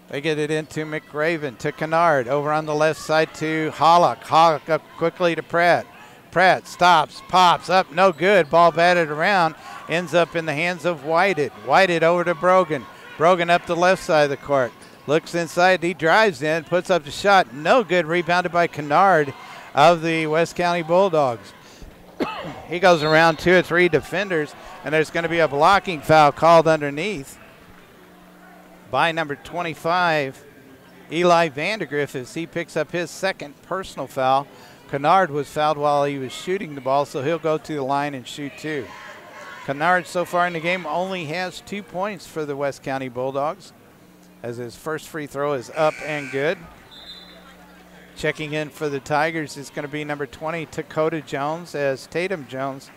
They get it into McRaven, to Kennard, over on the left side to Hollock. Hollock up quickly to Pratt. Pratt stops, pops up, no good. Ball batted around, ends up in the hands of Whited. Whited over to Brogan. Brogan up the left side of the court. Looks inside, he drives in, puts up the shot, no good. Rebounded by Kennard of the West County Bulldogs. He goes around 2 or 3 defenders, and there's going to be a blocking foul called underneath by number 25, Eli Vandergriff, as he picks up his second personal foul. Kennard was fouled while he was shooting the ball, so he'll go to the line and shoot 2. Kennard so far in the game only has 2 points for the West County Bulldogs, as his first free throw is up and good. Checking in for the Tigers is going to be number 20, Dakota Jones, as Tatum Jones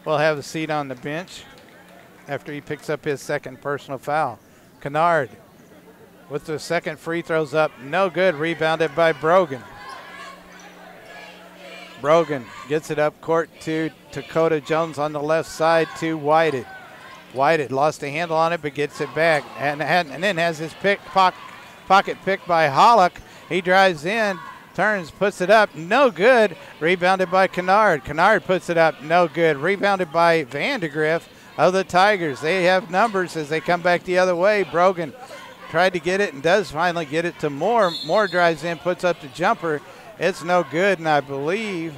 will have a seat on the bench after he picks up his second personal foul. Kennard with the second free throws up, no good. Rebounded by Brogan. Brogan gets it up court to Dakota Jones on the left side to Whited. Whited lost a handle on it but gets it back, and then has his pocket picked by Hollock. He drives in, turns, puts it up, no good. Rebounded by Kennard. Kennard puts it up, no good. Rebounded by Vandergriff of the Tigers. They have numbers as they come back the other way. Brogan tried to get it and does finally get it to Moore. Moore drives in, puts up the jumper. It's no good, and I believe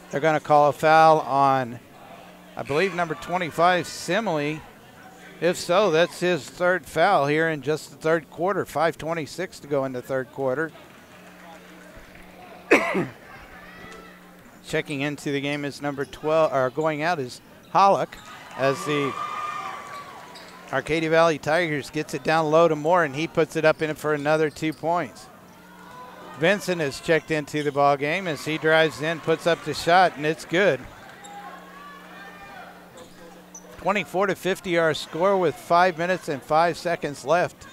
they're going to call a foul on, I believe, number 25, Simley. If so, that's his third foul here in just the third quarter. 5:26 to go in the third quarter. Checking into the game is number 12, or going out is Hollock, as the Arcadia Valley Tigers gets it down low to Moore, and he puts it up in it for another 2 points. Vincent is checked into the ball game as he drives in, puts up the shot, and it's good. 24-50 our score with 5 minutes and 5 seconds left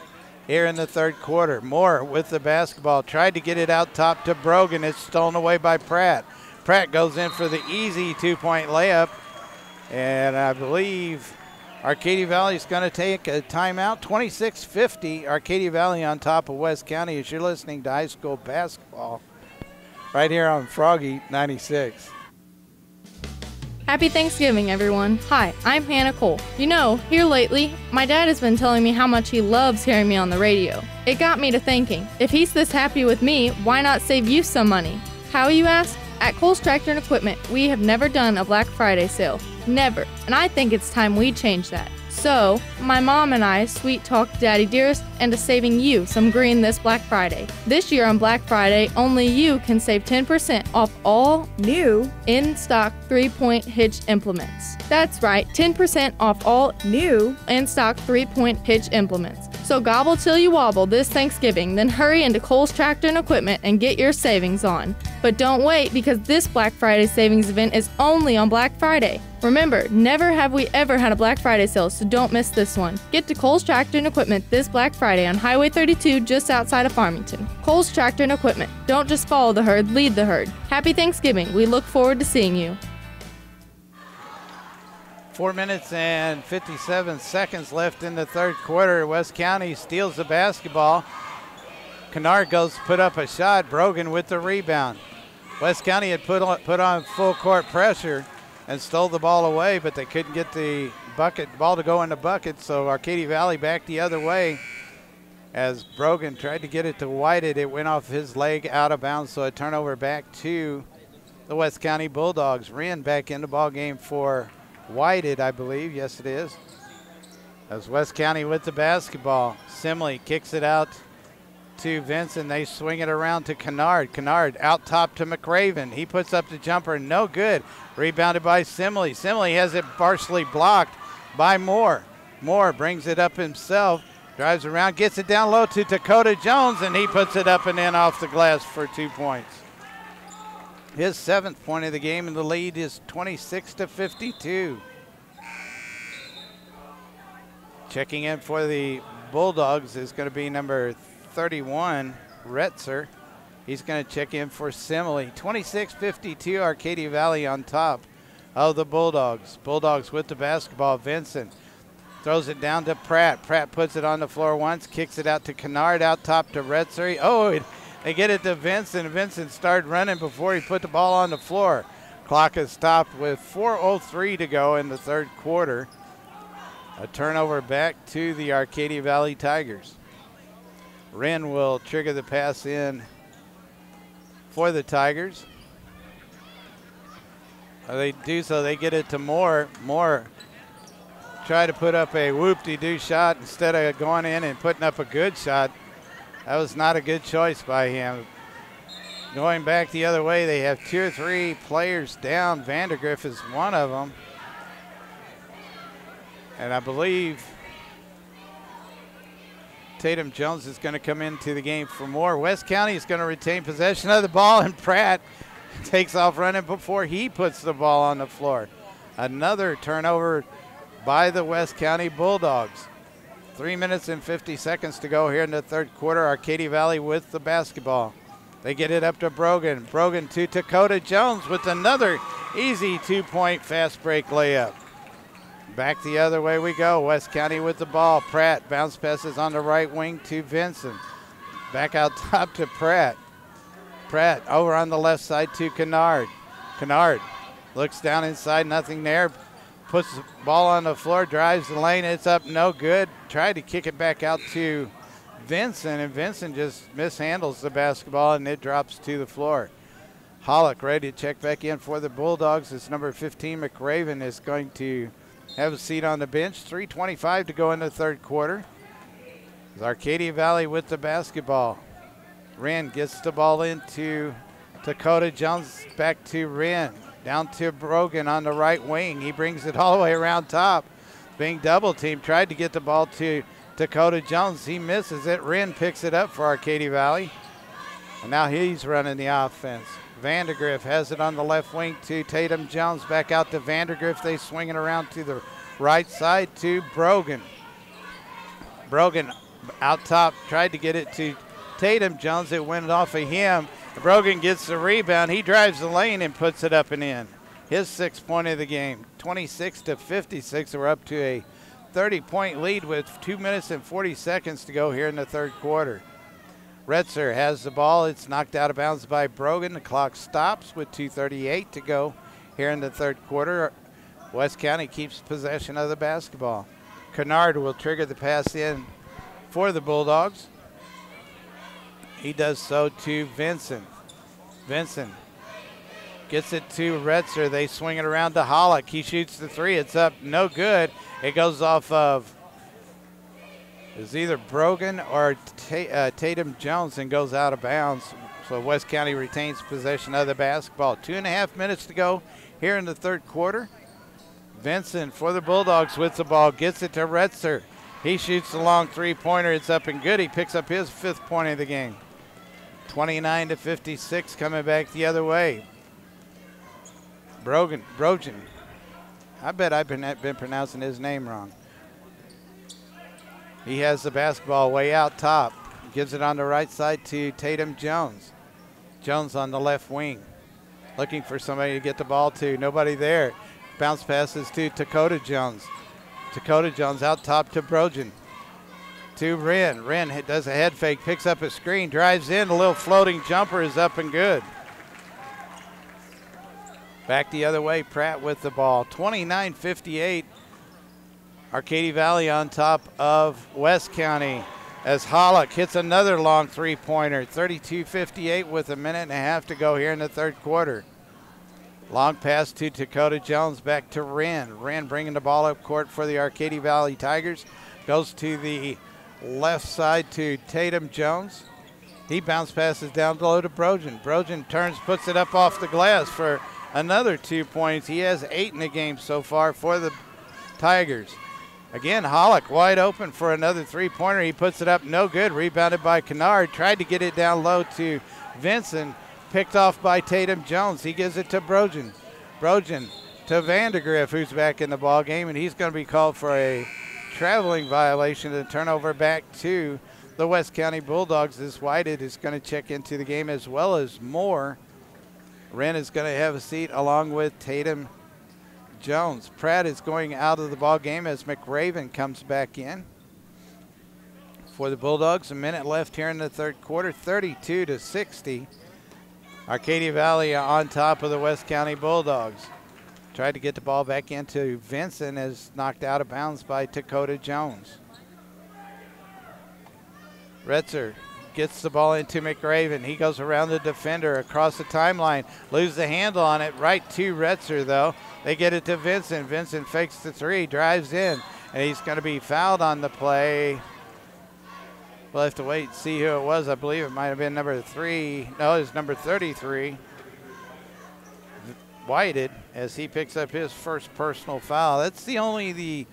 here in the third quarter. Moore with the basketball, tried to get it out top to Brogan. It's stolen away by Pratt. Pratt goes in for the easy 2-point layup, and I believe Arcadia Valley is going to take a timeout. 26-50, Arcadia Valley on top of West County as you're listening to high school basketball right here on Froggy 96. Happy Thanksgiving, everyone. Hi, I'm Hannah Cole. You know, here lately, my dad has been telling me how much he loves hearing me on the radio. It got me to thinking, if he's this happy with me, why not save you some money? How, you ask? At Cole's Tractor and Equipment, we have never done a Black Friday sale. Never. And I think it's time we change that. So, my mom and I sweet-talked Daddy Dearest into saving you some green this Black Friday. This year on Black Friday, only you can save 10% off all new in-stock 3-point hitch implements. That's right, 10% off all new in-stock 3-point hitch implements. So gobble till you wobble this Thanksgiving, then hurry into Kohl's Tractor and Equipment and get your savings on. But don't wait, because this Black Friday savings event is only on Black Friday. Remember, never have we ever had a Black Friday sale, so don't miss this one. Get to Kohl's Tractor and Equipment this Black Friday on Highway 32 just outside of Farmington. Kohl's Tractor and Equipment. Don't just follow the herd, lead the herd. Happy Thanksgiving. We look forward to seeing you. 4 minutes and 57 seconds left in the third quarter. West County steals the basketball. Kennard goes to put up a shot. Brogan with the rebound. West County had put on full court pressure and stole the ball away, but they couldn't get the ball to go in the bucket, so Arcadia Valley back the other way as Brogan tried to get it to Whited. It went off his leg out of bounds, so a turnover back to the West County Bulldogs. Wren back in the ball game for Whited, I believe. Yes, it is. As West County with the basketball. Simley kicks it out to Vincent. They swing it around to Kennard. Kennard out top to McRaven. He puts up the jumper. No good. Rebounded by Simley. Simley has it partially blocked by Moore. Moore brings it up himself. Drives around, gets it down low to Dakota Jones, and he puts it up and in off the glass for 2 points. His 7th point of the game, and the lead is 26-52. Checking in for the Bulldogs is going to be number 31, Retzer. He's going to check in for Simile. 26-52, Arcadia Valley on top of the Bulldogs. Bulldogs with the basketball. Vincent throws it down to Pratt. Pratt puts it on the floor once, kicks it out to Kennard, out top to Retzer. They get it to Vincent. Vincent started running before he put the ball on the floor. Clock is stopped with 4:03 to go in the third quarter. A turnover back to the Arcadia Valley Tigers. Wren will trigger the pass in for the Tigers. They do so. They get it to Moore. Moore try to put up a whoop-de-doo shot instead of going in and putting up a good shot. That was not a good choice by him. Going back the other way, they have 2 or 3 players down. Vandergriff is one of them. And I believe Tatum Jones is going to come into the game for more. West County is going to retain possession of the ball, and Pratt takes off running before he puts the ball on the floor. Another turnover by the West County Bulldogs. 3 minutes and 50 seconds to go here in the third quarter. Arcadia Valley with the basketball. They get it up to Brogan. Brogan to Dakota Jones with another easy 2-point fast break layup. Back the other way we go. West County with the ball. Pratt bounce passes on the right wing to Vincent. Back out top to Pratt. Pratt over on the left side to Kennard. Kennard looks down inside, nothing there. Puts the ball on the floor, drives the lane. It's up, no good. Tried to kick it back out to Vincent, and Vincent just mishandles the basketball, and it drops to the floor. Hollick ready to check back in for the Bulldogs. It's number 15, McRaven, is going to have a seat on the bench. 3:25 to go in the third quarter. It's Arcadia Valley with the basketball. Wren gets the ball into Dakota Jones, back to Wren. Down to Brogan on the right wing. He brings it all the way around top. Being double teamed, tried to get the ball to Dakota Jones. He misses it. Wren picks it up for Arcadia Valley. And now he's running the offense. Vandergriff has it on the left wing to Tatum Jones. Back out to Vandergriff. They swing it around to the right side to Brogan. Brogan out top, tried to get it to Tatum Jones. It went off of him. Brogan gets the rebound. He drives the lane and puts it up and in. His 6th point of the game. 26-56. We're up to a 30-point lead with 2 minutes and 40 seconds to go here in the third quarter. Retzer has the ball. It's knocked out of bounds by Brogan. The clock stops with 2:38 to go here in the third quarter. West County keeps possession of the basketball. Kennard will trigger the pass in for the Bulldogs. He does so to Vincent. Vincent gets it to Retzer. They swing it around to Hollick. He shoots the 3. It's up, no good. It goes off of, it's either Brogan or Tatum Jones and goes out of bounds. So West County retains possession of the basketball. 2.5 minutes to go here in the third quarter. Vincent for the Bulldogs with the ball. Gets it to Retzer. He shoots the long three-pointer. It's up and good. He picks up his 5th point of the game. 29-56 coming back the other way. Brogan. I bet I've been pronouncing his name wrong. He has the basketball way out top. Gives it on the right side to Tatum Jones. Jones on the left wing. Looking for somebody to get the ball to. Nobody there. Bounce passes to Dakota Jones. Dakota Jones out top to Brogan. To Wren. Wren does a head fake, picks up a screen, drives in. A little floating jumper is up and good. Back the other way, Pratt with the ball. 29-58. Arcadia Valley on top of West County as Hollick hits another long three-pointer. 32-58 with a minute and a half to go here in the third quarter. Long pass to Dakota Jones, back to Wren. Wren bringing the ball up court for the Arcadia Valley Tigers. Goes to the left side to Tatum Jones. He bounce passes down below to Brogan. Brogan turns, puts it up off the glass for another 2 points. He has 8 in the game so far for the Tigers. Again, Hollick wide open for another three-pointer. He puts it up, no good. Rebounded by Kennard. Tried to get it down low to Vincent. Picked off by Tatum Jones. He gives it to Brogan. Brogan to Vandergriff, who's back in the ball game, and he's going to be called for a traveling violation and turnover back to the West County Bulldogs. This Whited is going to check into the game as well as Moore. Wren is going to have a seat along with Tatum Jones. Pratt is going out of the ball game as McRaven comes back in. For the Bulldogs, a minute left here in the third quarter, 32-60. Arcadia Valley on top of the West County Bulldogs. Tried to get the ball back into Vincent, as knocked out of bounds by Dakota Jones. Retzer gets the ball into McRaven. He goes around the defender across the timeline. Loses the handle on it. Right to Retzer, though. They get it to Vincent. Vincent fakes the three, drives in, and he's going to be fouled on the play. We'll have to wait and see who it was. I believe it might have been number 3. No, it's number 33. Whited, as he picks up his first personal foul. That's the 5th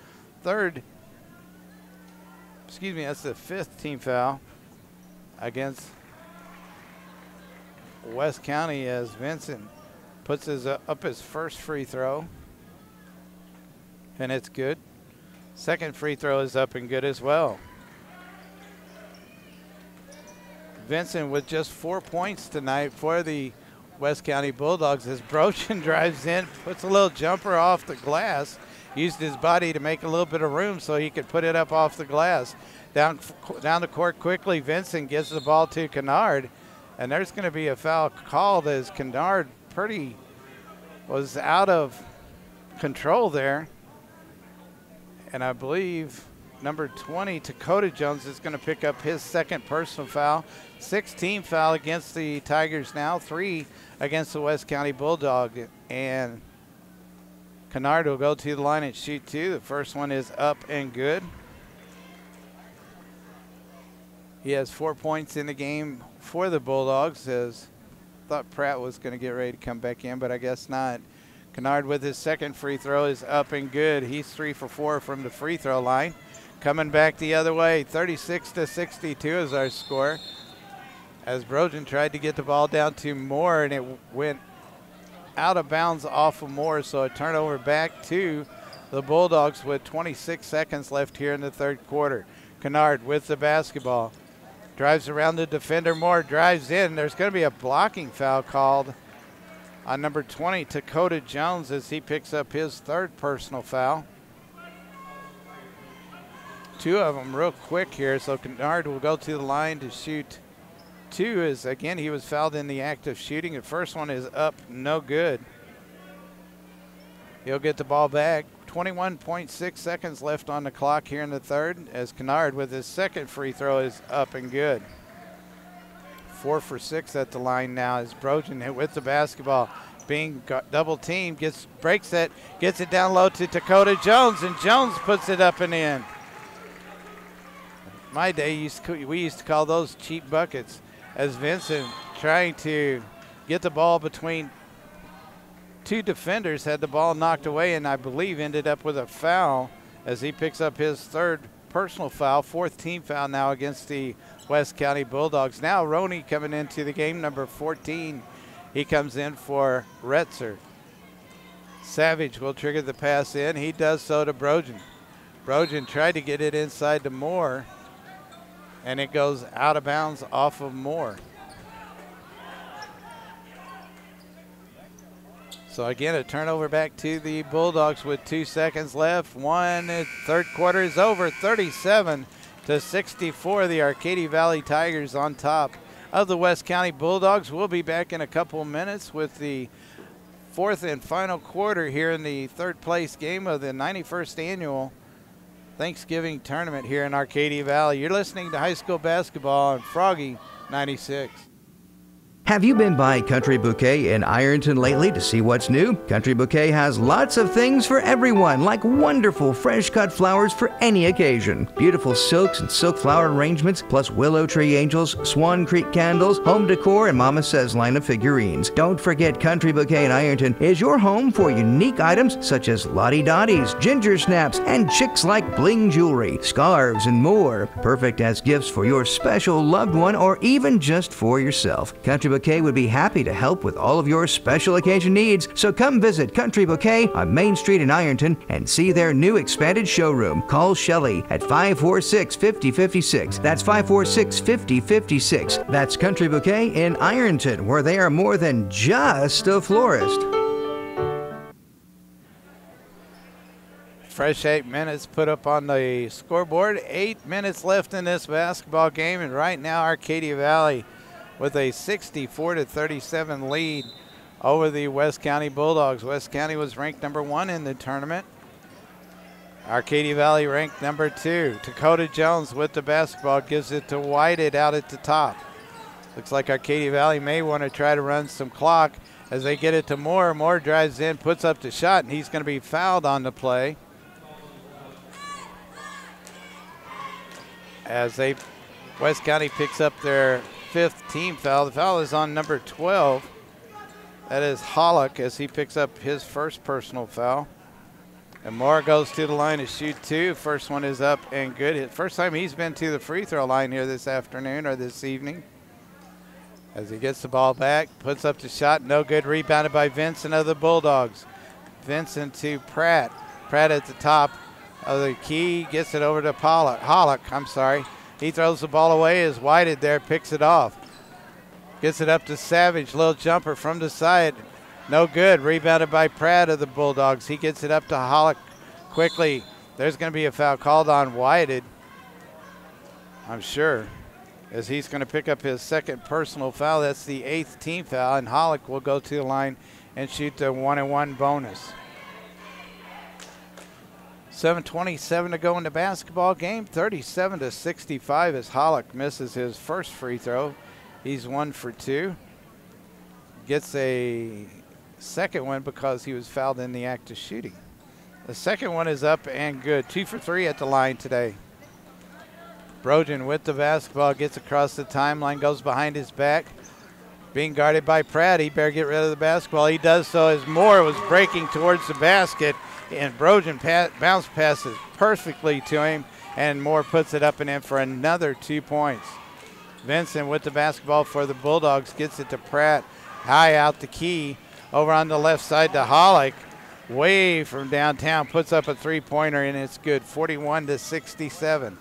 team foul against West County, as Vincent puts up his first free throw. And it's good. Second free throw is up and good as well. Vincent with just 4 points tonight for the West County Bulldogs as Brogan drives in, puts a little jumper off the glass, used his body to make a little bit of room so he could put it up off the glass. Down the court quickly, Vincent gives the ball to Kennard, and there's going to be a foul called as Kennard was out of control there. And I believe number 20, Dakota Jones, is going to pick up his second personal foul. 6-team foul against the Tigers now, 3 against the West County Bulldog. And Kennard will go to the line and shoot 2. The first one is up and good. He has 4 points in the game for the Bulldogs, as thought Pratt was going to get ready to come back in, but I guess not. Kennard with his second free throw is up and good. He's 3 for 4 from the free throw line. Coming back the other way, 36-62 is our score. As Brogan tried to get the ball down to Moore, and it went out of bounds off of Moore, so a turnover back to the Bulldogs with 26 seconds left here in the third quarter. Kennard with the basketball. Drives around the defender. Moore drives in. There's going to be a blocking foul called on number 20, Dakota Jones, as he picks up his third personal foul. 2 of them real quick here, so Kennard will go to the line to shoot 2, as again he was fouled in the act of shooting. The first one is up, no good. He'll get the ball back. 21.6 seconds left on the clock here in the third, as Kennard with his second free throw is up and good. 4 for 6 at the line now as Brogan with the basketball, being double teamed, breaks it, gets it down low to Dakota Jones, and Jones puts it up and in. My day, we used to call those cheap buckets, as Vincent, trying to get the ball between 2 defenders, had the ball knocked away, and I believe ended up with a foul as he picks up his third personal foul, 4th team foul now against the West County Bulldogs. Now Roney coming into the game, number 14. He comes in for Retzer. Savage will trigger the pass in. He does so to Brogan. Brogan tried to get it inside to Moore, and it goes out of bounds off of Moore. So again, a turnover back to the Bulldogs with 2 seconds left. Third quarter is over, 37-64. The Arcadia Valley Tigers on top of the West County Bulldogs. We'll be back in a couple minutes with the 4th and final quarter here in the 3rd place game of the 91st annual Thanksgiving tournament here in Arcadia Valley. You're listening to high school basketball on Froggy 96. Have you been by Country Bouquet in Ironton lately to see what's new? Country Bouquet has lots of things for everyone, like wonderful fresh-cut flowers for any occasion, beautiful silks and silk flower arrangements, plus willow tree angels, Swan Creek candles, home decor, and Mama Says line of figurines. Don't forget Country Bouquet in Ironton is your home for unique items such as Lottie Dotties, ginger snaps, and chicks-like bling jewelry, scarves, and more. Perfect as gifts for your special loved one or even just for yourself. Country Bouquet would be happy to help with all of your special occasion needs, so come visit Country Bouquet on Main Street in Ironton and see their new expanded showroom. Call Shelley at 546-5056. That's 546-5056. That's Country Bouquet in Ironton, where they are more than just a florist. Fresh 8 minutes put up on the scoreboard. 8 minutes left in this basketball game, and right now Arcadia Valley with a 64-37 lead over the West County Bulldogs. West County was ranked number 1 in the tournament. Arcadia Valley ranked number 2. Dakota Jones with the basketball gives it to Whited out at the top. Looks like Arcadia Valley may want to try to run some clock as they get it to Moore. Moore drives in, puts up the shot, and he's going to be fouled on the play. As West County picks up their 5th team foul. The foul is on number 12. That is Hollick as he picks up his first personal foul. And Moore goes to the line to shoot 2. First one is up and good. First time he's been to the free throw line here this afternoon or this evening. As he gets the ball back, puts up the shot, no good. Rebounded by Vincent of the Bulldogs. Vincent to Pratt. Pratt at the top of the key, gets it over to Hollick. He throws the ball away as Whited there picks it off. Gets it up to Savage. Little jumper from the side. No good. Rebounded by Pratt of the Bulldogs. He gets it up to Hollick quickly. There's going to be a foul called on Whited, I'm sure, as he's going to pick up his 2nd personal foul. That's the 8th team foul, and Hollick will go to the line and shoot the 1-and-1 bonus. 7:27 to go in the basketball game. 37-65 as Hollick misses his first free throw. He's 1 for 2. Gets a second one because he was fouled in the act of shooting. The second one is up and good. 2 for 3 at the line today. Brogan with the basketball, gets across the timeline, goes behind his back. Being guarded by Pratt. He better get rid of the basketball. He does so as Moore was breaking towards the basket. And Brogan bounce passes perfectly to him, and Moore puts it up and in for another 2 points. Vincent with the basketball for the Bulldogs, gets it to Pratt. High out the key, over on the left side to Hollick. Way from downtown, puts up a 3-pointer, and it's good, 41-67.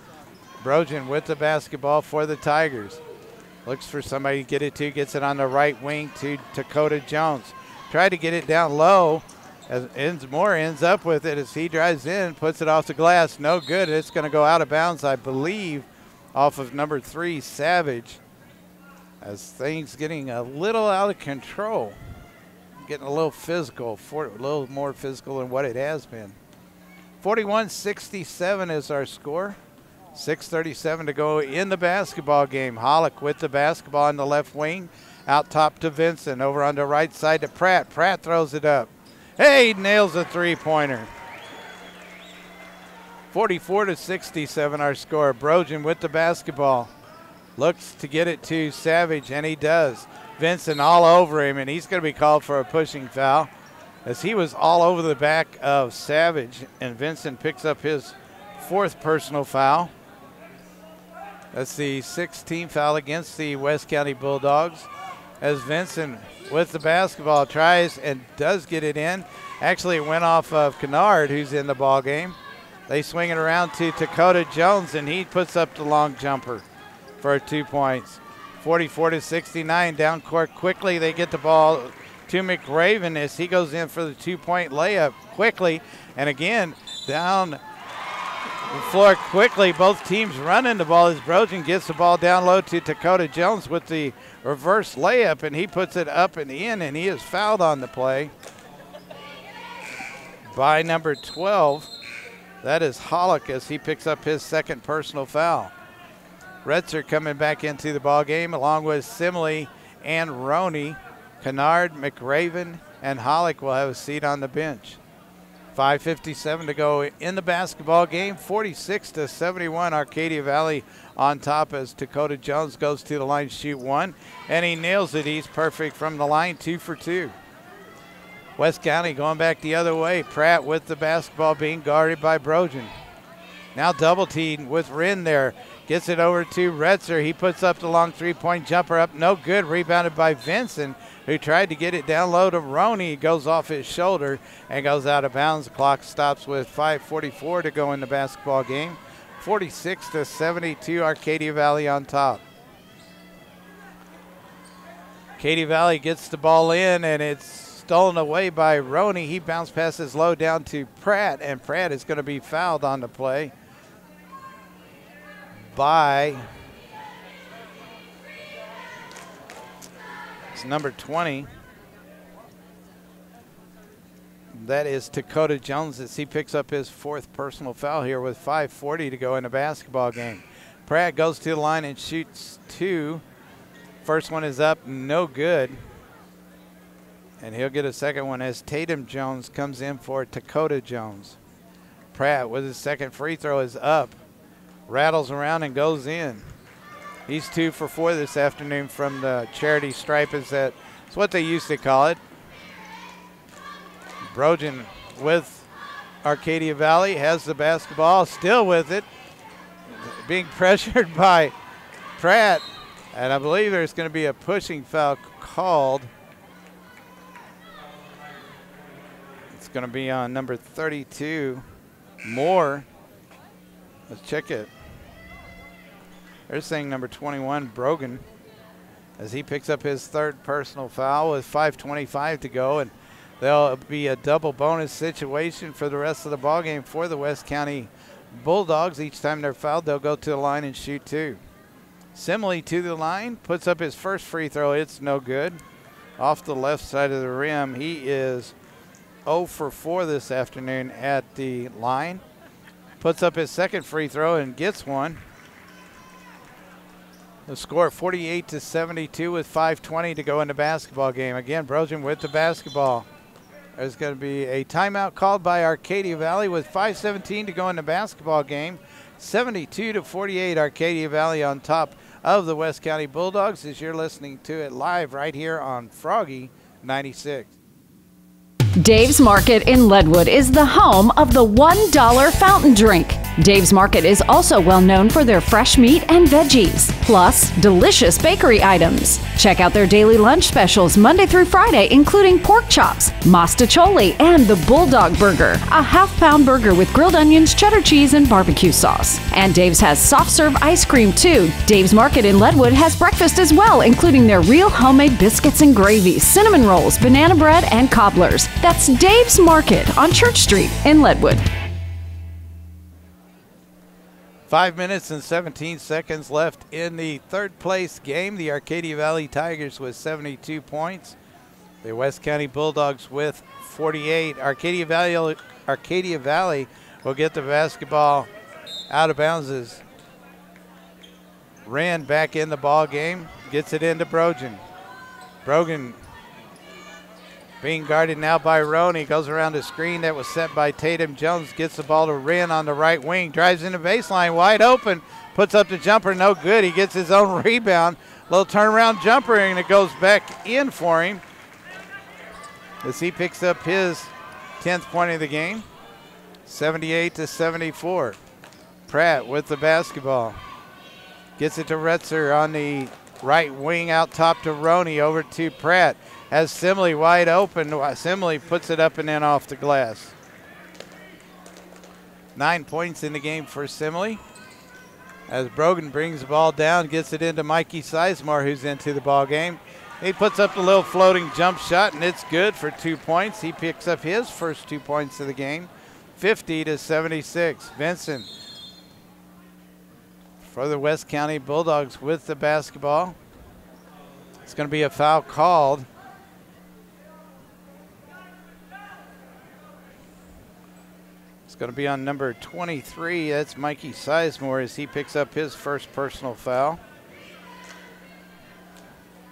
Brogan with the basketball for the Tigers. Looks for somebody to get it to, gets it on the right wing to Dakota Jones. Tried to get it down low. As Moore ends up with it as he drives in, puts it off the glass. No good. It's going to go out of bounds, I believe, off of number 3, Savage. As things getting a little out of control. Getting a little physical, a little more physical than what it has been. 41-67 is our score. 6:37 to go in the basketball game. Hollick with the basketball on the left wing. Out top to Vincent. Over on the right side to Pratt. Pratt throws it up. Hey, he nails a 3-pointer. 44-67 our score. Brogan with the basketball. Looks to get it to Savage, and he does. Vincent all over him, and he's going to be called for a pushing foul as he was all over the back of Savage, and Vincent picks up his 4th personal foul. That's the 16th foul against the West County Bulldogs. As Vincent with the basketball tries and does get it in. Actually, it went off of Kennard, who's in the ball game. They swing it around to Dakota Jones, and he puts up the long jumper for 2 points. 44-69, down court quickly. They get the ball to McRaven as he goes in for the 2-point layup quickly. And again, down the floor quickly. Both teams running the ball as Brogan gets the ball down low to Dakota Jones with the reverse layup, and he puts it up and in, and he is fouled on the play by number 12. That is Hollick as he picks up his 2nd personal foul. Retzer coming back into the ball game along with Simley and Roney. Kennard, McRaven, and Hollick will have a seat on the bench. 5:57 to go in the basketball game. 46-71, Arcadia Valley on top as Dakota Jones goes to the line to shoot 1, and he nails it. He's perfect from the line, 2 for 2. West County going back the other way. Pratt with the basketball being guarded by Brogan. Now double teamed with Wren there. Gets it over to Retzer. He puts up the long 3-point jumper up. No good. Rebounded by Vincent, who tried to get it down low to Roney. He goes off his shoulder and goes out of bounds. The clock stops with 5:44 to go in the basketball game. 46-72, Arcadia Valley on top. Arcadia Valley gets the ball in, and it's stolen away by Roney. He bounce passes low down to Pratt, and Pratt is going to be fouled on the play by number 20. That is Dakota Jones as he picks up his 4th personal foul here with 5:40 to go in the basketball game. Pratt goes to the line and shoots 2. First one is up, no good. And he'll get a second one as Tatum Jones comes in for Dakota Jones. Pratt with his 2nd free throw is up. Rattles around and goes in. He's 2 for 4 this afternoon from the charity stripe, that's what they used to call it. Brogan with Arcadia Valley has the basketball, still with it. Being pressured by Pratt, and I believe there's going to be a pushing foul called. It's going to be on number 32, Moore. Let's check it. They're saying number 21, Brogan, as he picks up his 3rd personal foul with 5:25 to go, and there'll be a double bonus situation for the rest of the ball game for the West County Bulldogs. Each time they're fouled, they'll go to the line and shoot 2. Simley to the line, puts up his 1st free throw. It's no good. Off the left side of the rim, he is 0 for 4 this afternoon at the line. Puts up his 2nd free throw and gets one. The score 48-72 with 5:20 to go in the basketball game. Again, Brogan with the basketball. There's going to be a timeout called by Arcadia Valley with 5:17 to go in the basketball game. 72-48, Arcadia Valley on top of the West County Bulldogs as you're listening to it live right here on Froggy 96. Dave's Market in Leadwood is the home of the $1 fountain drink. Dave's Market is also well known for their fresh meat and veggies, plus delicious bakery items. Check out their daily lunch specials Monday through Friday, including pork chops, mostaccioli, and the Bulldog Burger, a half-pound burger with grilled onions, cheddar cheese, and barbecue sauce. And Dave's has soft-serve ice cream, too. Dave's Market in Leadwood has breakfast as well, including their real homemade biscuits and gravy, cinnamon rolls, banana bread, and cobblers. That's Dave's Market on Church Street in Leadwood. 5 minutes and 17 seconds left in the 3rd place game. The Arcadia Valley Tigers with 72 points. The West County Bulldogs with 48. Arcadia Valley will get the basketball out of bounds as Wren back in the ball game. Gets it into Brogan. Brogan being guarded now by Roney. Goes around the screen that was set by Tatum Jones. Gets the ball to Wren on the right wing. Drives in the baseline, wide open. Puts up the jumper, no good. He gets his own rebound. Little turnaround jumper, and it goes back in for him as he picks up his 10th point of the game. 78-74. Pratt with the basketball. Gets it to Retzer on the right wing out top to Roney. Over to Pratt. Has Simley wide open. Simley puts it up and in off the glass. 9 points in the game for Simley. As Brogan brings the ball down, gets it into Mikey Sizemore, who's into the ball game. He puts up the little floating jump shot, and it's good for 2 points. He picks up his first 2 points of the game, 50-76. Vincent for the West County Bulldogs with the basketball. It's going to be a foul called. It's going to be on number 23. That's Mikey Sizemore as he picks up his first personal foul.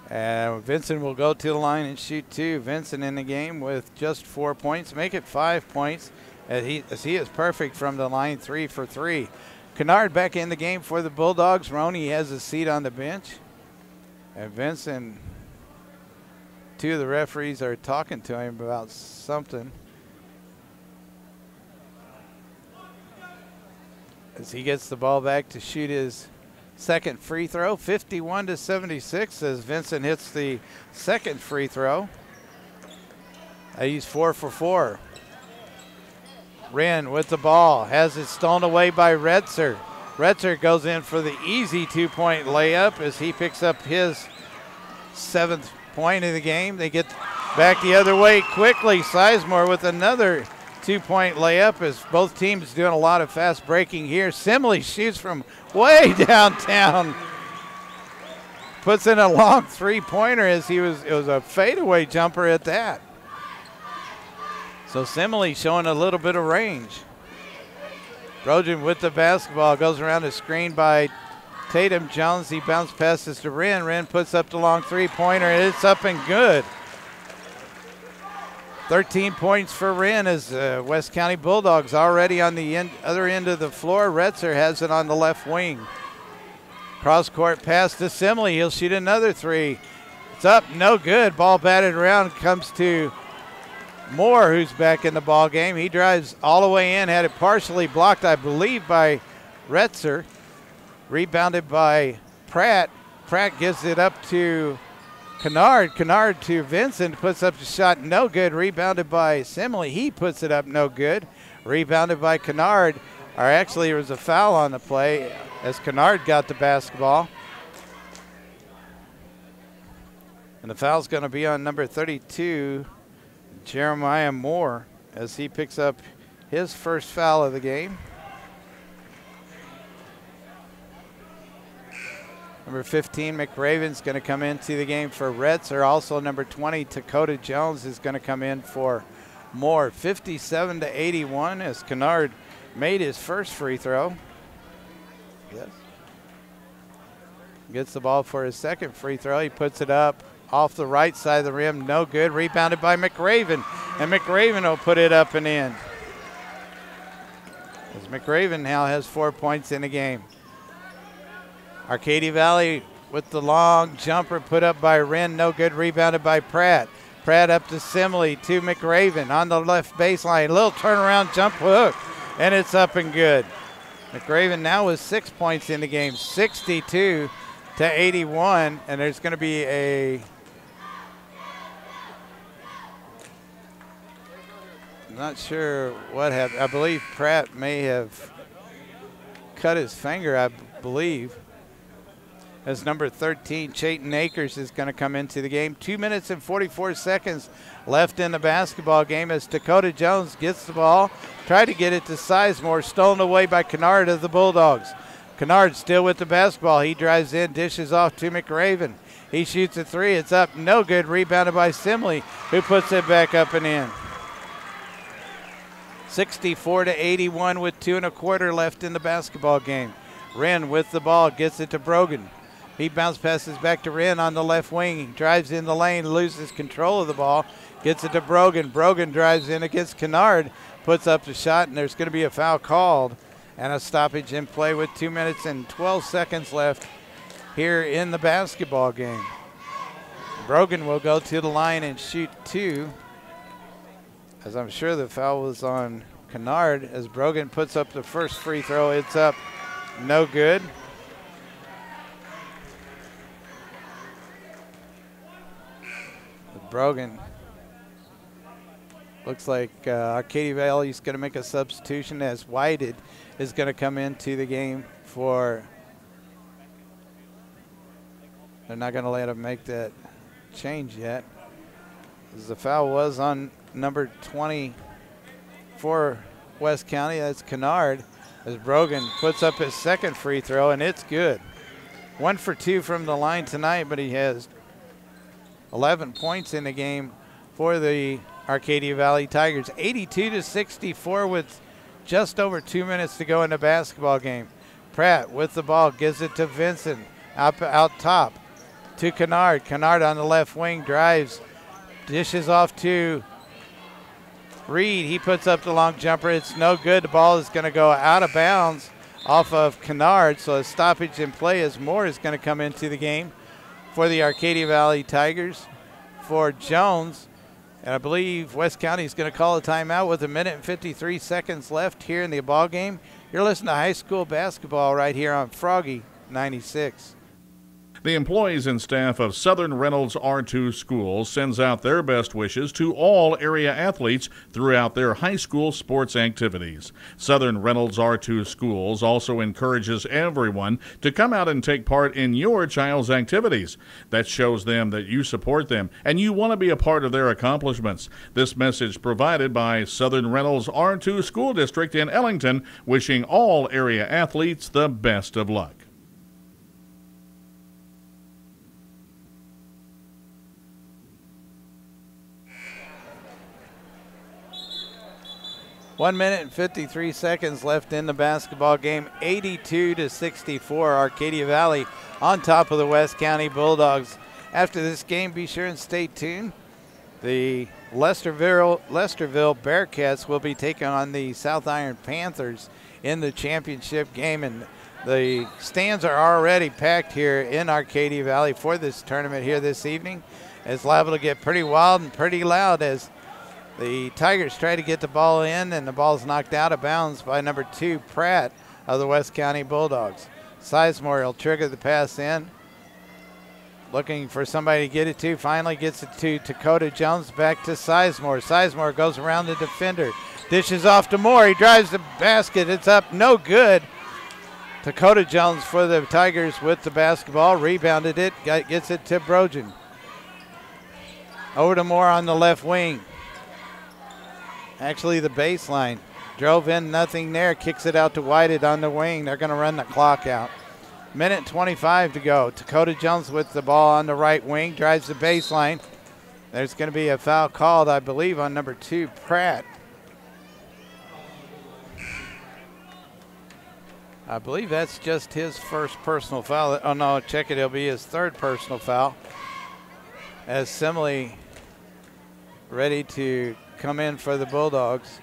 And Vincent will go to the line and shoot 2. Vincent in the game with just 4 points. Make it 5 points as he is perfect from the line, 3 for 3. Kennard back in the game for the Bulldogs. Roney has a seat on the bench. And Vincent, 2 of the referees are talking to him about something. As he gets the ball back to shoot his second free throw, 51-76 as Vincent hits the second free throw. He's 4 for 4. Wren with the ball, has it stolen away by Retzer. Retzer goes in for the easy 2-point layup as he picks up his 7th point of the game. They get back the other way quickly. Sizemore with another 2-point layup as both teams doing a lot of fast breaking here. Simley shoots from way downtown. Puts in a long 3-pointer as it was a fadeaway jumper at that. So Simley showing a little bit of range. Brogan with the basketball, goes around the screen by Tatum Jones. He bounce passes to Wren. Wren puts up the long 3-pointer and it's up and good. 13 points for Wren as West County Bulldogs already on the other end of the floor. Retzer has it on the left wing. Cross court pass to Simley. He'll shoot another 3. It's up, no good. Ball batted around, comes to Moore, who's back in the ball game. He drives all the way in, had it partially blocked, I believe, by Retzer. Rebounded by Pratt. Pratt gives it up to Kennard. Kennard to Vincent, puts up the shot, no good. Rebounded by Simley. He puts it up, no good. Rebounded by Kennard. Or actually, there was a foul on the play as Kennard got the basketball. And the foul's going to be on number 32, Jeremiah Moore, as he picks up his first foul of the game. Number 15, McRaven's going to come into the game for Retzer. Also number 20, Dakota Jones, is going to come in for Moore. 57-81 as Kennard made his first free throw. Yes. Gets the ball for his second free throw. He puts it up off the right side of the rim, no good. Rebounded by McRaven, and McRaven will put it up and in. As McRaven now has 4 points in the game. Arcadia Valley with the long jumper put up by Wren, no good. Rebounded by Pratt. Pratt up to Simley, to McRaven on the left baseline. Little turnaround jump hook, and it's up and good. McRaven now with 6 points in the game, 62-81, and there's going to be a not sure what happened. I believe Pratt may have cut his finger, I believe. As number 13, Chayton Akers, is going to come into the game. 2 minutes and 44 seconds left in the basketball game as Dakota Jones gets the ball. Tried to get it to Sizemore, stolen away by Kennard of the Bulldogs. Kennard still with the basketball. He drives in, dishes off to McRaven. He shoots a 3. It's up, no good. Rebounded by Simley, who puts it back up and in. 64-81 with 2 1/4 left in the basketball game. Wren with the ball, gets it to Brogan. He bounce passes back to Wren on the left wing. He drives in the lane, loses control of the ball, gets it to Brogan. Brogan drives in against Kennard, puts up the shot, and there's going to be a foul called and a stoppage in play with 2 minutes and 12 seconds left here in the basketball game. Brogan will go to the line and shoot 2, as I'm sure the foul was on Kennard, as Brogan puts up the first free throw. It's up no good. Brogan looks like Arcadia Valley is going to make a substitution as Whited is going to come into the game for. They're not going to let him make that change yet. As the foul was on number 20 for West County. That's Kennard. As Brogan puts up his second free throw, and it's good. 1 for 2 from the line tonight, but he has 11 points in the game for the Arcadia Valley Tigers. 82-64 with just over 2 minutes to go in the basketball game. Pratt with the ball gives it to Vincent out top to Kennard. Kennard on the left wing drives, dishes off to Reed. He puts up the long jumper. It's no good. The ball is going to go out of bounds off of Kennard. So a stoppage in play as Moore is going to come into the game for the Arcadia Valley Tigers for Jones. And I believe West County is going to call a timeout with 1 minute and 53 seconds left here in the ball game. You're listening to high school basketball right here on Froggy 96. The employees and staff of Southern Reynolds R2 Schools sends out their best wishes to all area athletes throughout their high school sports activities. Southern Reynolds R2 Schools also encourages everyone to come out and take part in your child's activities. That shows them that you support them and you want to be a part of their accomplishments. This message provided by Southern Reynolds R2 School District in Ellington, wishing all area athletes the best of luck. One minute and 53 seconds left in the basketball game. 82-64, Arcadia Valley on top of the West County Bulldogs. After this game, be sure and stay tuned. The Lesterville Bearcats will be taking on the South Iron Panthers in the championship game, and the stands are already packed here in Arcadia Valley for this tournament here this evening. It's liable to get pretty wild and pretty loud as the Tigers try to get the ball in, and the ball's knocked out of bounds by number 2, Pratt of the West County Bulldogs. Sizemore will trigger the pass in. Looking for somebody to get it to. Finally gets it to Dakota Jones. Back to Sizemore. Sizemore goes around the defender. Dishes off to Moore. He drives the basket. It's up. No good. Dakota Jones for the Tigers with the basketball. Rebounded it. Gets it to Brogan. Over to Moore on the left wing. Actually, the baseline. Drove in, nothing there. Kicks it out to Whited on the wing. They're going to run the clock out. 1:25 to go. Dakota Jones with the ball on the right wing. Drives the baseline. There's going to be a foul called, I believe, on number 2, Pratt. I believe that's just his first personal foul. Oh, no, check it. It'll be his third personal foul. As Simile ready to come in for the Bulldogs.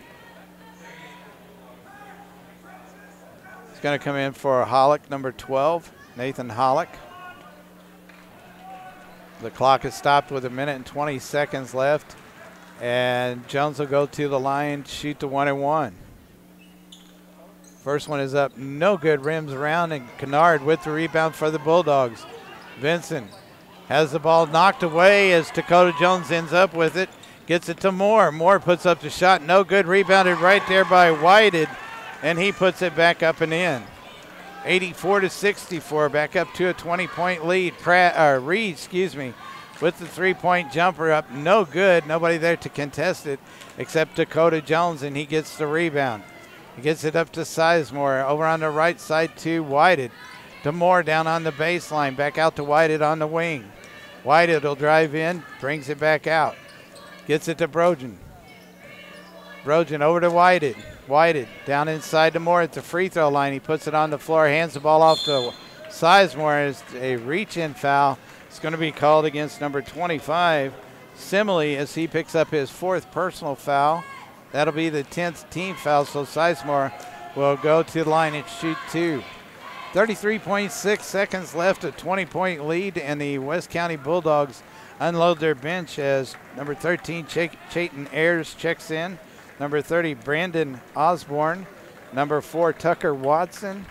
He's going to come in for Hollick, number 12, Nathan Hollick. The clock is stopped with 1 minute and 20 seconds left, and Jones will go to the line, shoot the 1-and-1. First one is up, no good, rims around, and Kennard with the rebound for the Bulldogs. Vincent has the ball knocked away as Dakota Jones ends up with it. Gets it to Moore. Moore puts up the shot. No good. Rebounded right there by Whited, and he puts it back up and in. 84-64. Back up to a 20-point lead. Reed, with the three-point jumper up. No good. Nobody there to contest it except Dakota Jones, and he gets the rebound. He gets it up to Sizemore. Over on the right side to Whited. To Moore down on the baseline. Back out to Whited on the wing. Whited will drive in. Brings it back out. Gets it to Brogan. Brogan over to Whited. Whited down inside to Moore at the free throw line. He puts it on the floor, hands the ball off to Sizemore. It's a reach-in foul. It's going to be called against number 25, Simile, as he picks up his 4th personal foul. That'll be the 10th team foul, so Sizemore will go to the line and shoot 2. 33.6 seconds left, a 20-point lead, and the West County Bulldogs unload their bench as number 13, Chayton Ayers, checks in. Number 30, Brandon Osborne. Number 4, Tucker Watson.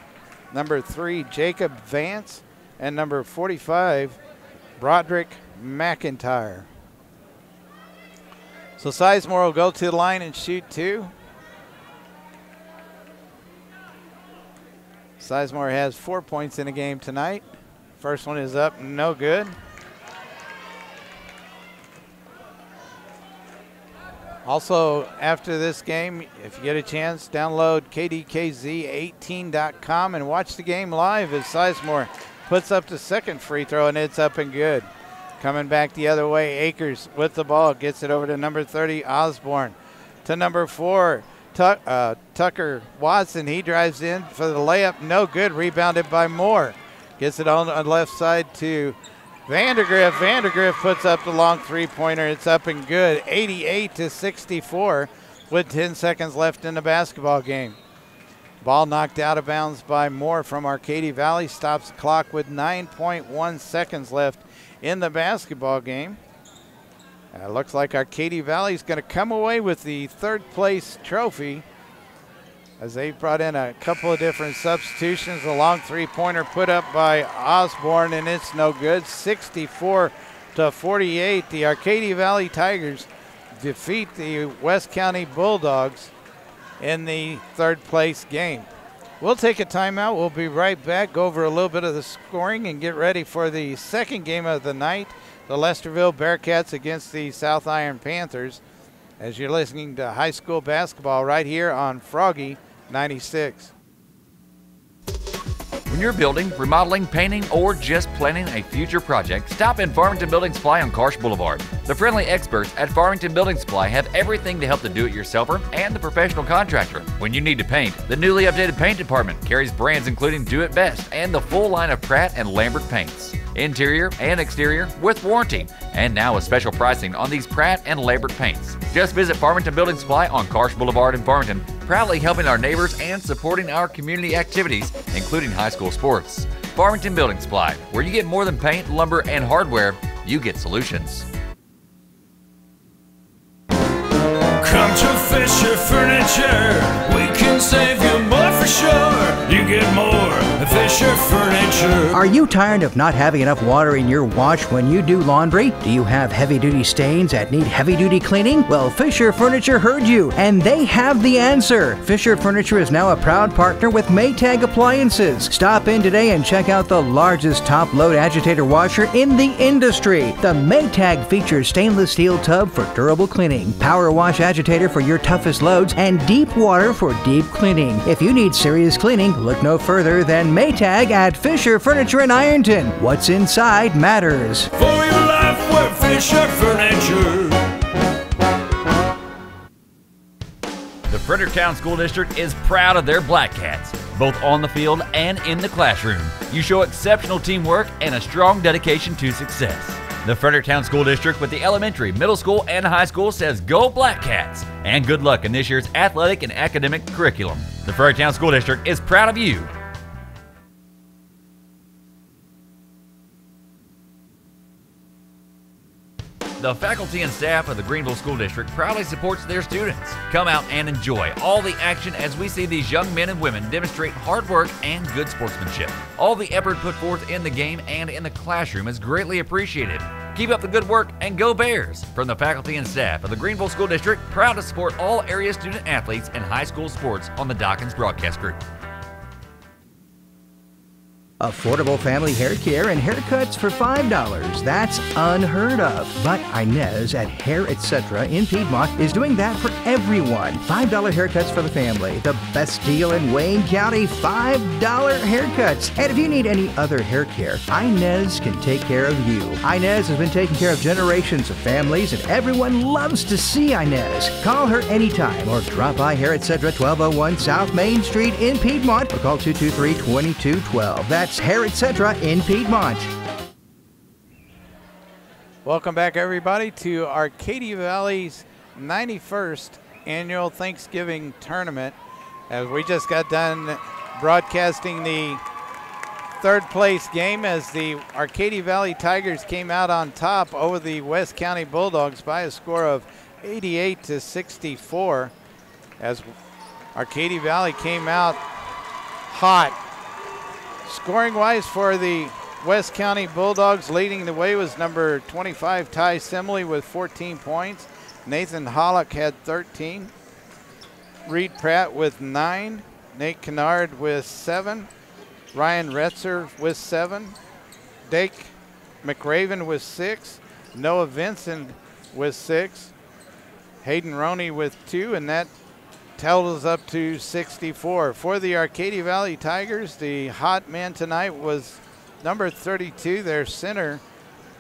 number 3, Jacob Vance, and number 45, Broderick McIntyre. So Sizemore will go to the line and shoot 2. Sizemore has 4 points in the game tonight. First one is up, no good. Also, after this game, if you get a chance, download KDKZ18.com and watch the game live as Sizemore puts up the second free throw, and it's up and good. Coming back the other way, Akers with the ball, gets it over to number 30, Osborne. To number 4, Tucker Watson. He drives in for the layup, no good, rebounded by Moore. Gets it on the left side to Vandergriff. Vandergriff puts up the long three-pointer. It's up and good, 88-64 with 10 seconds left in the basketball game. Ball knocked out of bounds by Moore from Arcadia Valley. Stops the clock with 9.1 seconds left in the basketball game. Looks like Arcadia Valley is going to come away with the third place trophy as they brought in a couple of different substitutions. A long three-pointer put up by Osborne, and it's no good. 64-48. The Arcadia Valley Tigers defeat the West County Bulldogs in the third place game. We'll take a timeout. We'll be right back, go over a little bit of the scoring and get ready for the second game of the night, the Lesterville Bearcats against the South Iron Panthers, as you're listening to high school basketball right here on Froggy 96. When you're building, remodeling, painting, or just planning a future project, stop in Farmington Building Supply on Karsh Boulevard. The friendly experts at Farmington Building Supply have everything to help the do-it-yourselfer and the professional contractor. When you need to paint, the newly updated paint department carries brands including Do It Best and the full line of Pratt and Lambert paints. Interior and exterior with warranty, and now with special pricing on these Pratt and Lambert paints. Just visit Farmington Building Supply on Karsh Boulevard in Farmington, proudly helping our neighbors and supporting our community activities, including high school sports. Farmington Building Supply, where you get more than paint, lumber, and hardware, you get solutions. Come to Fisher Furniture, we can save you more for sure. You get more at Fisher Furniture. Are you tired of not having enough water in your wash when you do laundry? Do you have heavy-duty stains that need heavy-duty cleaning? Well, Fisher Furniture heard you, and they have the answer. Fisher Furniture is now a proud partner with Maytag Appliances. Stop in today and check out the largest top-load agitator washer in the industry. The Maytag features stainless steel tub for durable cleaning, power wash agitator for your toughest loads, and deep water for deep cleaning. If you need serious cleaning, look no further than Maytag at Fisher Furniture in Ironton. What's inside matters. For your life, we're Fisher Furniture. The Fredericktown School District is proud of their Black Cats, both on the field and in the classroom. You show exceptional teamwork and a strong dedication to success. The Fredericktown School District with the elementary, middle school, and high school says go Black Cats, and good luck in this year's athletic and academic curriculum. The Fredericktown School District is proud of you. The faculty and staff of the Greenville School District proudly supports their students. Come out and enjoy all the action as we see these young men and women demonstrate hard work and good sportsmanship. All the effort put forth in the game and in the classroom is greatly appreciated. Keep up the good work and go Bears! From the faculty and staff of the Greenville School District, proud to support all area student athletes and high school sports on the Dawkins Broadcast Group. Affordable family hair care and haircuts for $5. That's unheard of. But Inez at Hair Etc. in Piedmont is doing that for everyone. $5 haircuts for the family. The best deal in Wayne County, $5 haircuts. And if you need any other hair care, Inez can take care of you. Inez has been taking care of generations of families, and everyone loves to see Inez. Call her anytime or drop by Hair Etc. 1201 South Main Street in Piedmont or call 223-2212. That's Hair Etc. in Piedmont. Welcome back, everybody, to Arcadia Valley's 91st Annual Thanksgiving Tournament. As we just got done broadcasting the third place game as the Arcadia Valley Tigers came out on top over the West County Bulldogs by a score of 88-64. As Arcadia Valley came out hot Scoring-wise for the West County Bulldogs, leading the way was number 25, Ty Simley, with 14 points. Nathan Hollick had 13. Reed Pratt with 9. Nate Kennard with 7. Ryan Retzer with 7. Dake McRaven with 6. Noah Vincent with 6. Hayden Roney with 2, and that totals up to 64. For the Arcadia Valley Tigers, the hot man tonight was number 32, their center,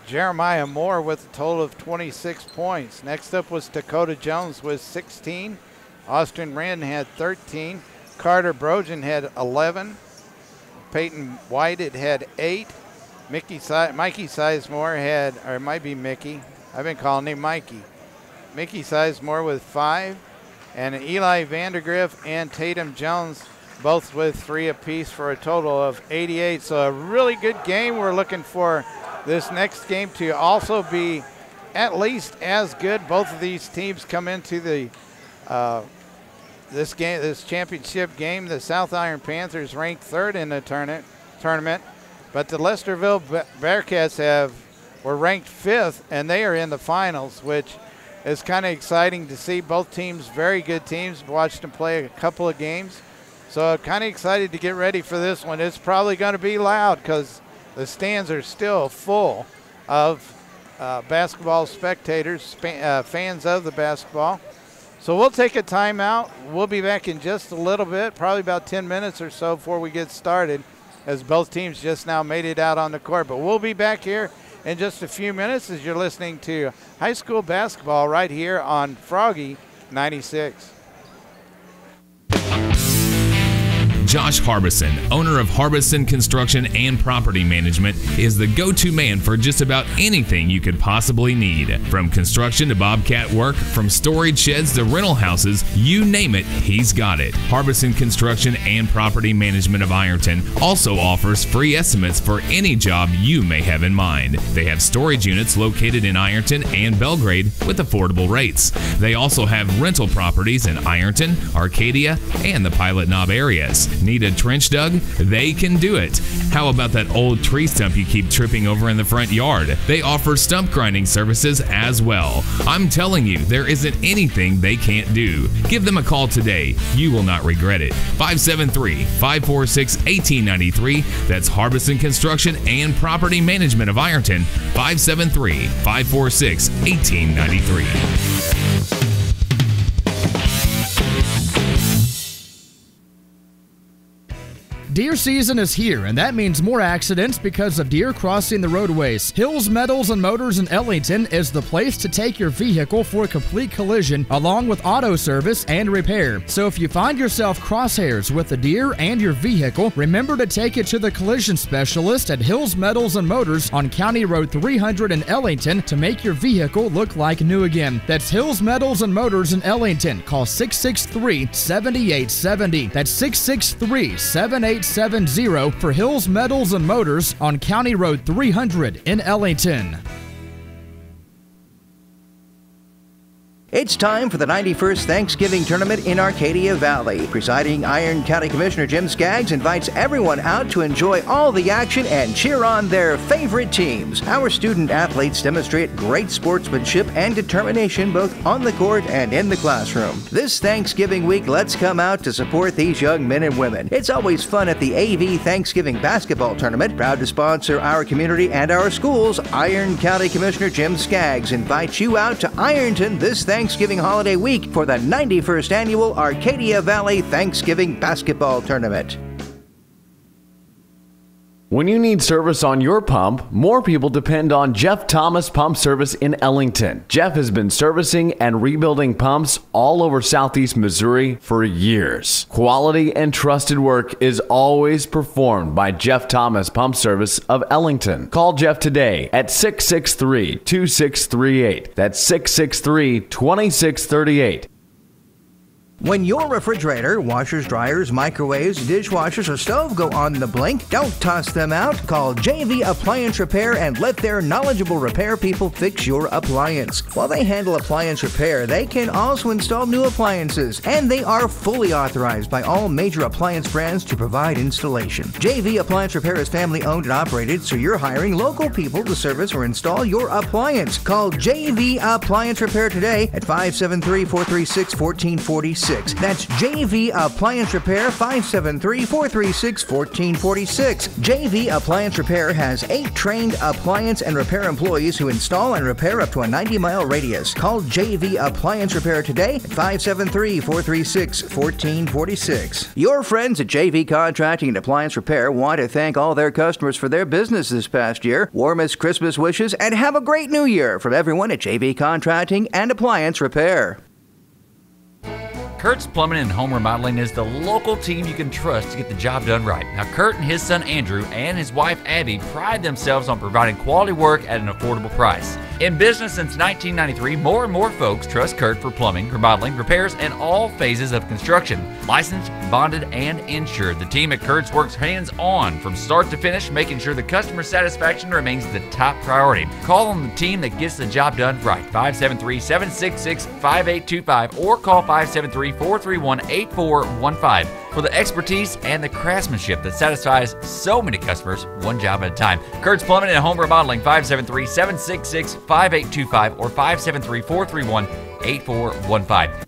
Jeremiah Moore, with a total of 26 points. Next up was Dakota Jones with 16. Austin Wren had 13. Carter Brogan had 11. Peyton White had 8. Mikey Sizemore had, or it might be Mickey. I've been calling him Mikey. Mickey Sizemore with 5. And Eli Vandergriff and Tatum Jones both with 3 apiece for a total of 88. So a really good game. We're looking for this next game to also be at least as good. Both of these teams come into the this championship game. The South Iron Panthers ranked 3rd in the tournament, but the Lesterville Bearcats were ranked 5th, and they are in the finals, which is kind of exciting to see. Both teams, very good teams. Watched them play a couple of games. So kind of excited to get ready for this one. It's probably going to be loud because the stands are still full of basketball spectators, fans of the basketball. So we'll take a timeout. We'll be back in just a little bit, probably about 10 minutes or so before we get started, as both teams just now made it out on the court. But we'll be back here in just a few minutes as you're listening to high school basketball right here on Froggy 96. Josh Harbison, owner of Harbison Construction and Property Management, is the go-to man for just about anything you could possibly need. From construction to bobcat work, from storage sheds to rental houses, you name it, he's got it. Harbison Construction and Property Management of Ironton also offers free estimates for any job you may have in mind. They have storage units located in Ironton and Belgrade with affordable rates. They also have rental properties in Ironton, Arcadia, and the Pilot Knob areas. Need a trench dug? They can do it. How about that old tree stump you keep tripping over in the front yard? They offer stump grinding services as well. I'm telling you, there isn't anything they can't do. Give them a call today. You will not regret it. 573-546-1893. That's Harbison Construction and Property Management of Ironton. 573-546-1893. Deer season is here, and that means more accidents because of deer crossing the roadways. Hills Metals and Motors in Ellington is the place to take your vehicle for a complete collision, along with auto service and repair. So if you find yourself crosshairs with a deer and your vehicle, remember to take it to the collision specialist at Hills Metals and Motors on County Road 300 in Ellington to make your vehicle look like new again. That's Hills Metals and Motors in Ellington. Call 663-7870. That's 663-7870 for Hills Metals and Motors on County Road 300 in Ellington. It's time for the 91st Thanksgiving Tournament in Arcadia Valley. Presiding Iron County Commissioner Jim Skaggs invites everyone out to enjoy all the action and cheer on their favorite teams. Our student athletes demonstrate great sportsmanship and determination both on the court and in the classroom. This Thanksgiving week, let's come out to support these young men and women. It's always fun at the AV Thanksgiving Basketball Tournament. Proud to sponsor our community and our schools, Iron County Commissioner Jim Skaggs invites you out to Ironton this Thanksgiving holiday week for the 91st Annual Arcadia Valley Thanksgiving Basketball Tournament. When you need service on your pump, more people depend on Jeff Thomas Pump Service in Ellington. Jeff has been servicing and rebuilding pumps all over southeast Missouri for years. Quality and trusted work is always performed by Jeff Thomas Pump Service of Ellington. Call Jeff today at 663-2638. That's 663-2638. When your refrigerator, washers, dryers, microwaves, dishwashers, or stove go on the blink, don't toss them out. Call JV Appliance Repair and let their knowledgeable repair people fix your appliance. While they handle appliance repair, they can also install new appliances, and they are fully authorized by all major appliance brands to provide installation. JV Appliance Repair is family owned and operated, so you're hiring local people to service or install your appliance. Call JV Appliance Repair today at 573-436-1446. That's JV Appliance Repair, 573-436-1446. JV Appliance Repair has 8 trained appliance and repair employees who install and repair up to a 90-mile radius. Call JV Appliance Repair today at 573-436-1446. Your friends at JV Contracting and Appliance Repair want to thank all their customers for their business this past year. Warmest Christmas wishes and have a great new year from everyone at JV Contracting and Appliance Repair. Kurt's Plumbing and Home Remodeling is the local team you can trust to get the job done right. Now, Kurt and his son Andrew and his wife Abby pride themselves on providing quality work at an affordable price. In business since 1993, more and more folks trust Kurt for plumbing, remodeling, repairs, and all phases of construction. Licensed, bonded, and insured, the team at Kurt's works hands-on from start to finish, making sure the customer satisfaction remains the top priority. Call on the team that gets the job done right, 573-766-5825, or call 573-431-8415 for the expertise and the craftsmanship that satisfies so many customers one job at a time. Kurt's Plumbing and Home Remodeling, 573-766-5825 or 573-431-8415.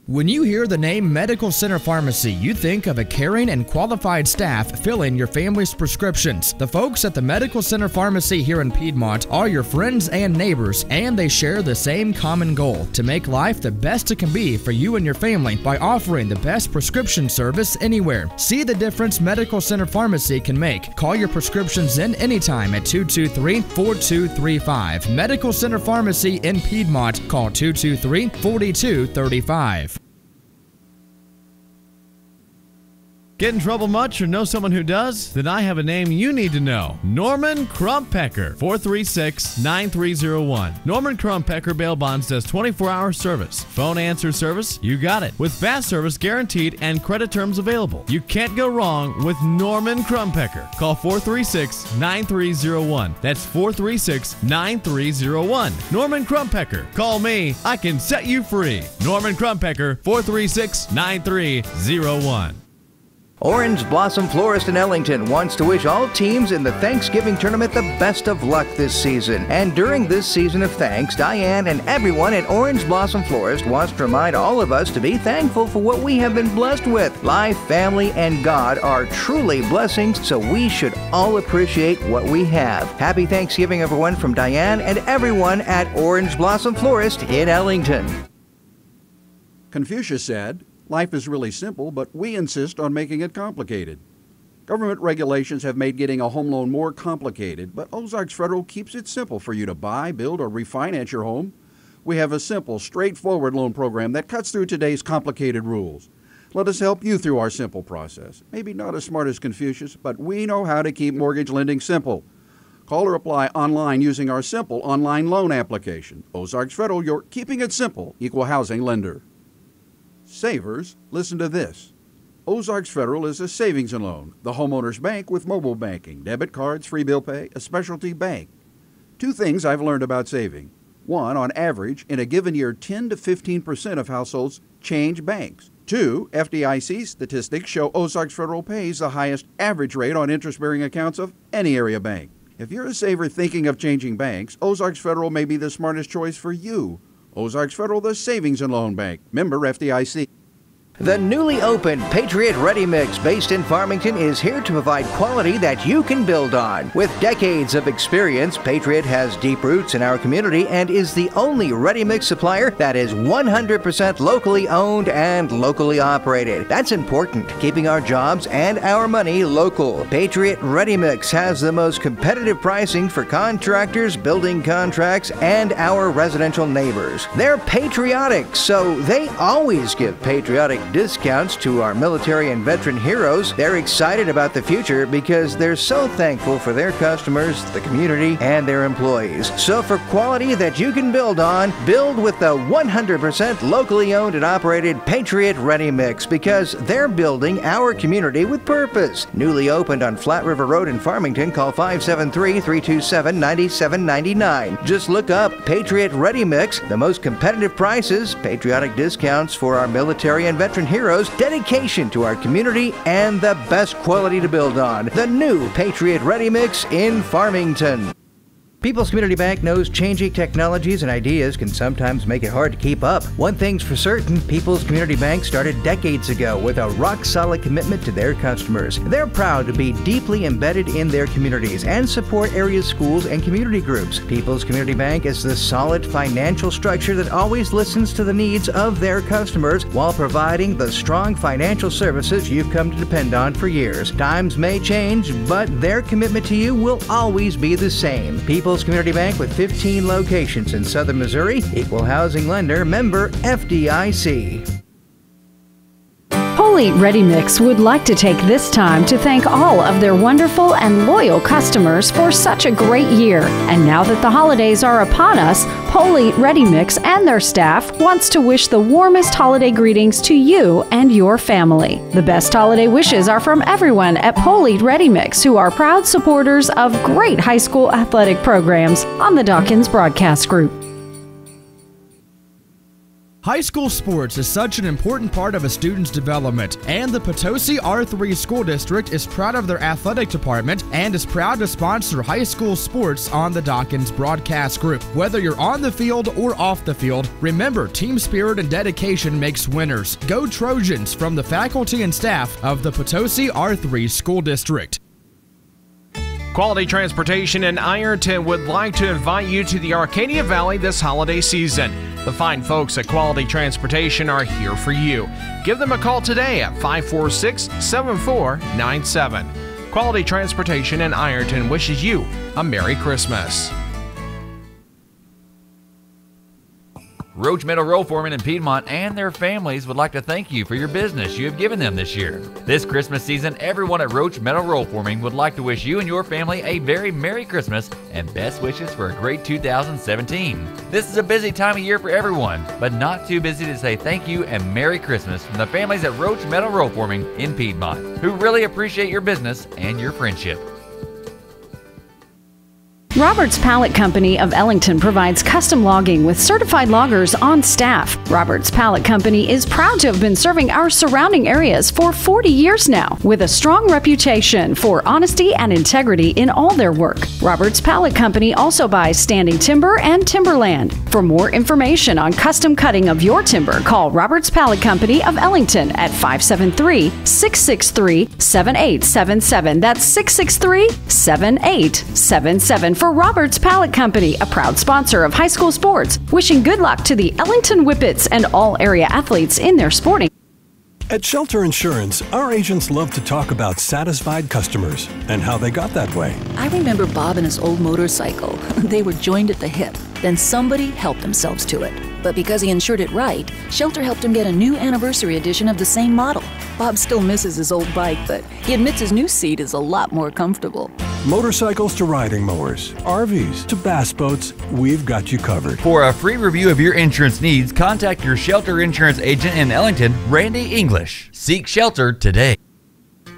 When you hear the name Medical Center Pharmacy, you think of a caring and qualified staff filling your family's prescriptions. The folks at the Medical Center Pharmacy here in Piedmont are your friends and neighbors, and they share the same common goal: to make life the best it can be for you and your family by offering the best prescription service anywhere. See the difference Medical Center Pharmacy can make. Call your prescriptions in anytime at 223-4235. Medical Center Pharmacy in Piedmont. Call 223-4235. Get in trouble much or know someone who does? Then I have a name you need to know. Norman Krumpecker, 436-9301. Norman Krumpecker Bail Bonds does 24-hour service. Phone answer service, you got it. With fast service guaranteed and credit terms available. You can't go wrong with Norman Krumpecker. Call 436-9301. That's 436-9301. Norman Krumpecker. Call me, I can set you free. Norman Krumpecker, 436-9301. Orange Blossom Florist in Ellington wants to wish all teams in the Thanksgiving tournament the best of luck this season. And during this season of thanks, Diane and everyone at Orange Blossom Florist wants to remind all of us to be thankful for what we have been blessed with. Life, family, and God are truly blessings, so we should all appreciate what we have. Happy Thanksgiving, everyone, from Diane and everyone at Orange Blossom Florist in Ellington. Confucius said, "Life is really simple, but we insist on making it complicated." Government regulations have made getting a home loan more complicated, but Ozarks Federal keeps it simple for you to buy, build, or refinance your home. We have a simple, straightforward loan program that cuts through today's complicated rules. Let us help you through our simple process. Maybe not as smart as Confucius, but we know how to keep mortgage lending simple. Call or apply online using our simple online loan application. Ozarks Federal, your keeping it simple, equal housing lender. Savers, listen to this. Ozarks Federal is a savings and loan, the homeowner's bank with mobile banking, debit cards, free bill pay, a specialty bank. 2 things I've learned about saving. 1, on average, in a given year, 10 to 15% of households change banks. 2, FDIC statistics show Ozarks Federal pays the highest average rate on interest-bearing accounts of any area bank. If you're a saver thinking of changing banks, Ozarks Federal may be the smartest choice for you. Ozarks Federal, the savings and loan bank. Member FDIC. The newly opened Patriot Ready Mix, based in Farmington, is here to provide quality that you can build on. With decades of experience, Patriot has deep roots in our community and is the only ready mix supplier that is 100% locally owned and locally operated. That's important, keeping our jobs and our money local. Patriot Ready Mix has the most competitive pricing for contractors, building contracts, and our residential neighbors. They're patriotic, so they always give patriotic discounts to our military and veteran heroes. They're excited about the future because they're so thankful for their customers, the community, and their employees. So for quality that you can build on, build with the 100% locally owned and operated Patriot Ready Mix, because they're building our community with purpose. Newly opened on Flat River Road in Farmington. Call 573-327-9799. Just look up Patriot Ready Mix. The most competitive prices, patriotic discounts for our military and veteran heroes, dedication to our community, and the best quality to build on. The new Patriot Ready Mix in Farmington. People's Community Bank knows changing technologies and ideas can sometimes make it hard to keep up. One thing's for certain, People's Community Bank started decades ago with a rock-solid commitment to their customers. They're proud to be deeply embedded in their communities and support area schools and community groups. People's Community Bank is the solid financial structure that always listens to the needs of their customers while providing the strong financial services you've come to depend on for years. Times may change, but their commitment to you will always be the same. People's Community Bank with 15 locations in southern Missouri, equal housing lender, member FDIC. Polite Ready Mix would like to take this time to thank all of their wonderful and loyal customers for such a great year. And now that the holidays are upon us, Polite Ready Mix and their staff wants to wish the warmest holiday greetings to you and your family. The best holiday wishes are from everyone at Polite Ready Mix, who are proud supporters of great high school athletic programs on the Dawkins Broadcast Group. High school sports is such an important part of a student's development, and the Potosi R3 School District is proud of their athletic department and is proud to sponsor high school sports on the Dawkins Broadcast Group. Whether you're on the field or off the field, remember, team spirit and dedication makes winners. Go Trojans from the faculty and staff of the Potosi R3 School District. Quality Transportation in Ironton would like to invite you to the Arcadia Valley this holiday season. The fine folks at Quality Transportation are here for you. Give them a call today at 546-7497. Quality Transportation in Ironton wishes you a Merry Christmas. Roach Metal Roll Foreman in Piedmont and their families would like to thank you for your business you have given them this year. This Christmas season, everyone at Roach Metal Roll Forming would like to wish you and your family a very Merry Christmas and best wishes for a great 2017. This is a busy time of year for everyone, but not too busy to say thank you and Merry Christmas from the families at Roach Metal Roll Forming in Piedmont, who really appreciate your business and your friendship. Roberts Pallet Company of Ellington provides custom logging with certified loggers on staff. Roberts Pallet Company is proud to have been serving our surrounding areas for 40 years now, with a strong reputation for honesty and integrity in all their work. Roberts Pallet Company also buys standing timber and timberland. For more information on custom cutting of your timber, call Roberts Pallet Company of Ellington at 573-663-7877. That's 663-7877. For Roberts Pallet Company, a proud sponsor of high school sports, wishing good luck to the Ellington Whippets and all area athletes in their sporting. At Shelter Insurance, our agents love to talk about satisfied customers and how they got that way. I remember Bob and his old motorcycle. They were joined at the hip. Then somebody helped themselves to it. But because he insured it right, Shelter helped him get a new anniversary edition of the same model. Bob still misses his old bike, but he admits his new seat is a lot more comfortable. Motorcycles to riding mowers, RVs to bass boats, we've got you covered. For a free review of your insurance needs, contact your Shelter Insurance agent in Ellington, Randy English. Seek Shelter today.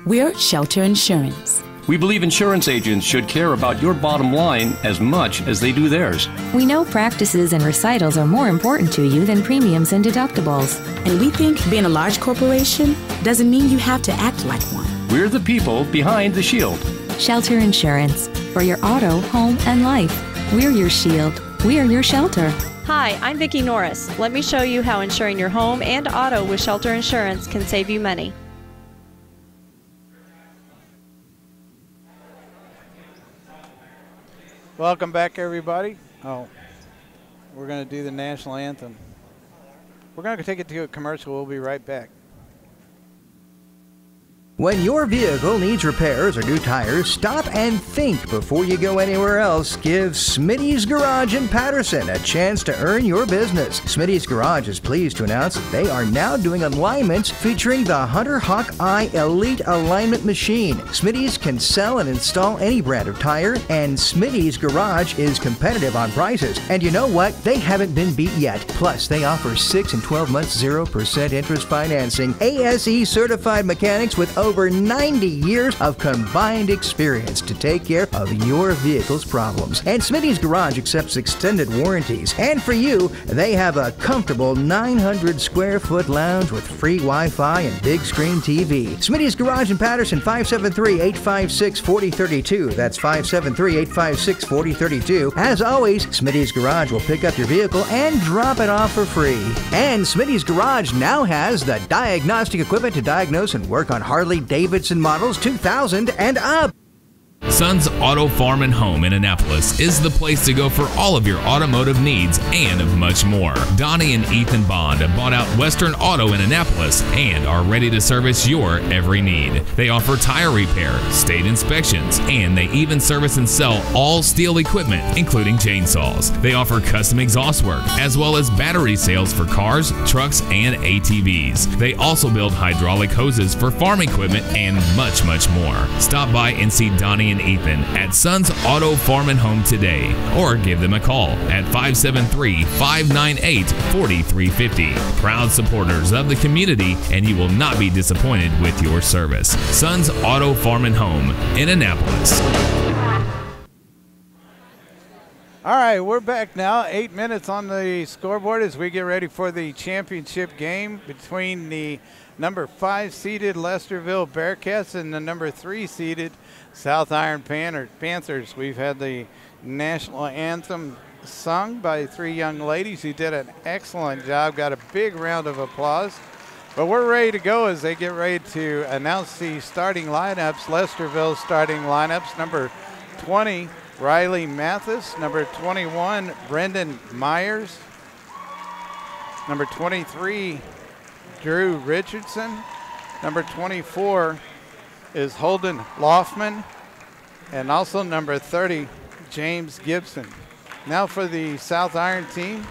We're Shelter Insurance. We believe insurance agents should care about your bottom line as much as they do theirs. We know practices and recitals are more important to you than premiums and deductibles. And we think being a large corporation doesn't mean you have to act like one. We're the people behind the shield. Shelter Insurance. For your auto, home, and life. We're your shield. We're your shelter. Hi, I'm Vicki Norris. Let me show you how insuring your home and auto with Shelter Insurance can save you money. Welcome back, everybody. Oh, we're going to do the national anthem. We're going to take it to a commercial. We'll be right back. When your vehicle needs repairs or new tires, stop and think before you go anywhere else. Give Smitty's Garage in Patterson a chance to earn your business. Smitty's Garage is pleased to announce that they are now doing alignments featuring the Hunter Hawkeye Elite Alignment Machine. Smitty's can sell and install any brand of tire, and Smitty's Garage is competitive on prices. And you know what? They haven't been beat yet. Plus, they offer 6 and 12 months 0% interest financing. ASE certified mechanics with over 90 years of combined experience to take care of your vehicle's problems. And Smitty's Garage accepts extended warranties. And for you, they have a comfortable 900 square foot lounge with free Wi-Fi and big screen TV. Smitty's Garage in Patterson, 573-856-4032. That's 573-856-4032. As always, Smitty's Garage will pick up your vehicle and drop it off for free. And Smitty's Garage now has the diagnostic equipment to diagnose and work on Harley-Davidson models 2000 and up. Sons Auto Farm and Home in Annapolis is the place to go for all of your automotive needs and much more. Donnie and Ethan Bond have bought out Western Auto in Annapolis and are ready to service your every need. They offer tire repair, state inspections, and they even service and sell all steel equipment, including chainsaws. They offer custom exhaust work, as well as battery sales for cars, trucks, and ATVs. They also build hydraulic hoses for farm equipment and much, much more. Stop by and see Donnie and Ethan at Sons Auto Farm and Home today, or give them a call at 573-598-4350. Proud supporters of the community, and you will not be disappointed with your service. Sons Auto Farm and Home in Annapolis. All right, we're back now. 8 minutes on the scoreboard as we get ready for the championship game between the number 5 seeded Lesterville Bearcats and the number 3 seeded South Iron Panthers. We've had the national anthem sung by 3 young ladies who did an excellent job. Got a big round of applause. But we're ready to go as they get ready to announce the starting lineups. Lesterville's starting lineups: number 20, Riley Mathis; number 21, Brendan Myers; number 23, Drew Richardson; number 24 is Holden Loftman; and also number 30, James Gibson. Now for the South Iron team.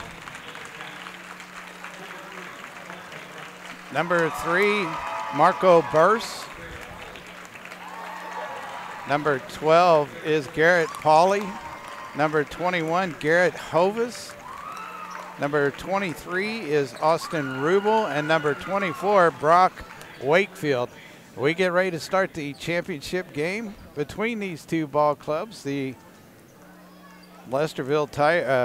Number 3, Marco Burse. Number 12 is Garrett Pauley. Number 21, Garrett Hovis. Number 23 is Austin Rubel. And number 24, Brock Wakefield. We get ready to start the championship game between these two ball clubs. The Lesterville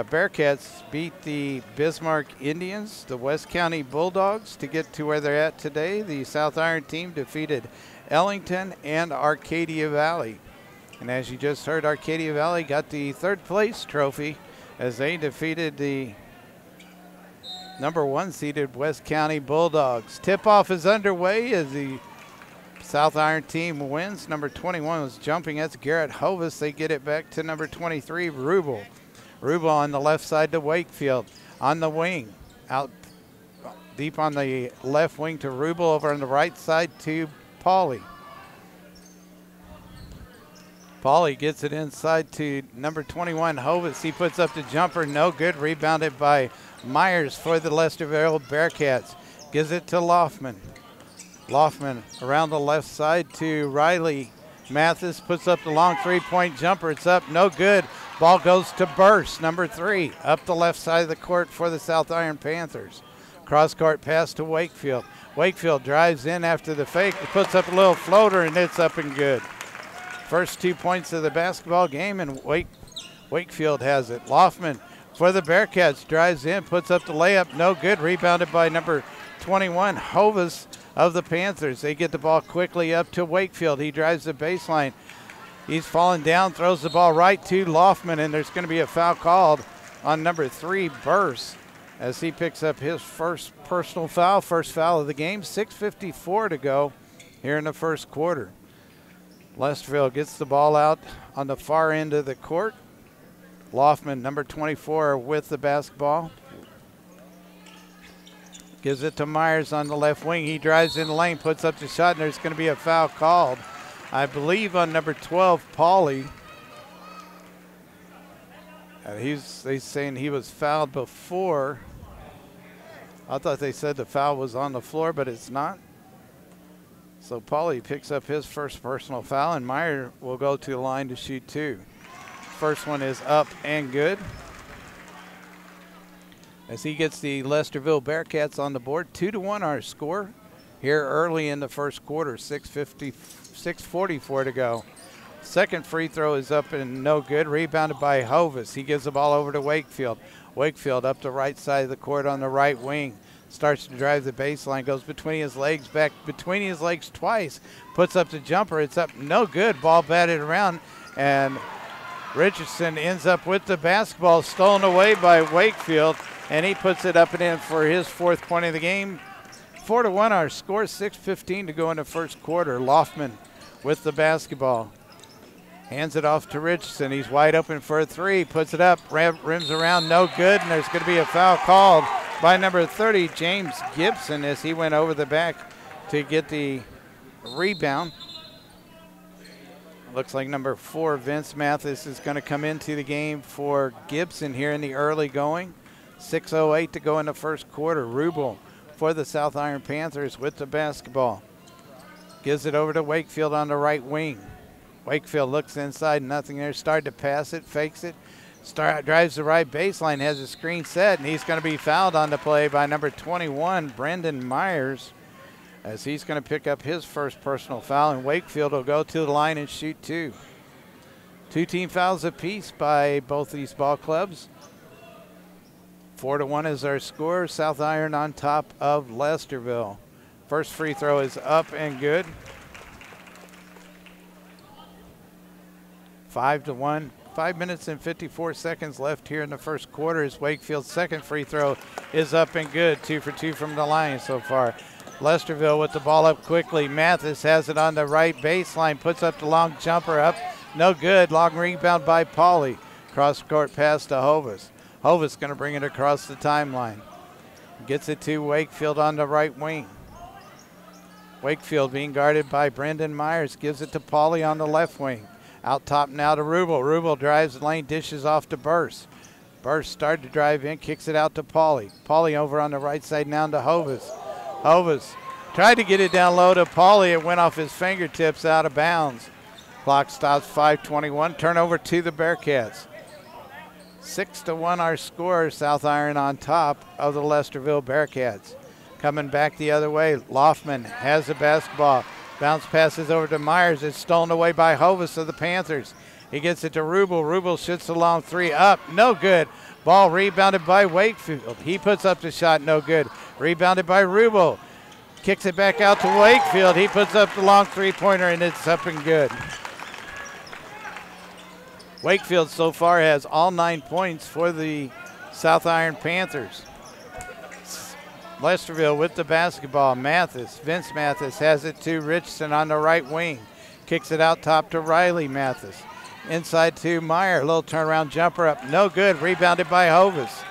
Bearcats beat the Bismarck Indians, the West County Bulldogs, to get to where they're at today. The South Iron team defeated Ellington and Arcadia Valley. And as you just heard, Arcadia Valley got the 3rd place trophy as they defeated the number 1 seeded West County Bulldogs. Tip-off is underway as the South Iron team wins. Number 21 was jumping. That's Garrett Hovis. They get it back to number 23, Rubel. Rubel on the left side to Wakefield. On the wing, out deep on the left wing to Rubel. Over on the right side to Pauley. Pauley gets it inside to number 21, Hovis. He puts up the jumper. No good. Rebounded by Myers for the Lesterville Bearcats. Gives it to Loftman. Loftman around the left side to Riley Mathis. Puts up the long 3-point jumper. It's up. No good. Ball goes to Burse, number 3. Up the left side of the court for the South Iron Panthers. Cross-court pass to Wakefield. Wakefield drives in after the fake. Puts up a little floater, and it's up and good. First 2 points of the basketball game, and Wakefield has it. Loftman for the Bearcats drives in, puts up the layup. No good. Rebounded by number 21, Hovis of the Panthers. They get the ball quickly up to Wakefield. He drives the baseline. He's falling down, throws the ball right to Loftman, and there's going to be a foul called on number 3, Burse, as he picks up his first personal foul, first foul of the game. 6:54 to go here in the first quarter. Lesterville gets the ball out on the far end of the court. Loftman, number 24, with the basketball. Gives it to Myers on the left wing. He drives in the lane, puts up the shot, and there's going to be a foul called, I believe, on number 12, Pauly. And they saying he was fouled before. I thought they said the foul was on the floor, but it's not. So Pauly picks up his first personal foul, and Meyer will go to the line to shoot 2. First one is up and good. As he gets the Lesterville Bearcats on the board, 2-1 our score here early in the first quarter. 6:44 to go. Second free throw is up and no good. Rebounded by Hovis. He gives the ball over to Wakefield. Wakefield up the right side of the court on the right wing. Starts to drive the baseline, goes between his legs, back between his legs twice. Puts up the jumper. It's up, no good. Ball batted around, and Richardson ends up with the basketball stolen away by Wakefield, and he puts it up and in for his 4th point of the game. 4-1 our score, 6:15 to go in the first quarter. Loftman with the basketball. Hands it off to Richardson. He's wide open for a 3. Puts it up, rims around, no good, and there's going to be a foul called by number 30, James Gibson, as he went over the back to get the rebound. Looks like number 4, Vince Mathis, is going to come into the game for Gibson here in the early going. 6:08 to go in the first quarter. Rubel for the South Iron Panthers with the basketball. Gives it over to Wakefield on the right wing. Wakefield looks inside, nothing there. Started to pass it, fakes it. Drives the right baseline, has a screen set, and he's going to be fouled on the play by number 21, Brendan Myers, as he's going to pick up his first personal foul, and Wakefield will go to the line and shoot 2. 2 team fouls apiece by both these ball clubs. 4-1 is our score. South Iron on top of Lesterville. First free throw is up and good. 5-1. 5 minutes and 54 seconds left here in the first quarter as Wakefield's second free throw is up and good. 2 for 2 from the line so far. Lesterville with the ball up quickly. Mathis has it on the right baseline, puts up the long jumper up. No good. Long rebound by Pauly. Cross court pass to Hovis. Hovis going to bring it across the timeline. Gets it to Wakefield on the right wing. Wakefield being guarded by Brendan Myers. Gives it to Pauly on the left wing. Out top now to Rubel. Rubel drives the lane, dishes off to Burst. Burst started to drive in, kicks it out to Pauly. Pauly over on the right side now to Hovis. Hovis tried to get it down low to Pauly. It went off his fingertips out of bounds. Clock stops, 5:21. Turnover to the Bearcats. 6-1 our score. South Iron on top of the Lesterville Bearcats. Coming back the other way, Loftman has the basketball. Bounce passes over to Myers. It's stolen away by Hovis of the Panthers. He gets it to Rubel. Rubel shoots a long 3 up. No good. Ball rebounded by Wakefield. He puts up the shot. No good. Rebounded by Rubel. Kicks it back out to Wakefield. He puts up the long 3-pointer, and it's up and good. Wakefield so far has all 9 points for the South Iron Panthers. Lesterville with the basketball. Mathis, Vince Mathis has it to Richardson on the right wing. Kicks it out top to Riley Mathis. Inside to Meyer. Little turnaround jumper up. No good. Rebounded by Hovis.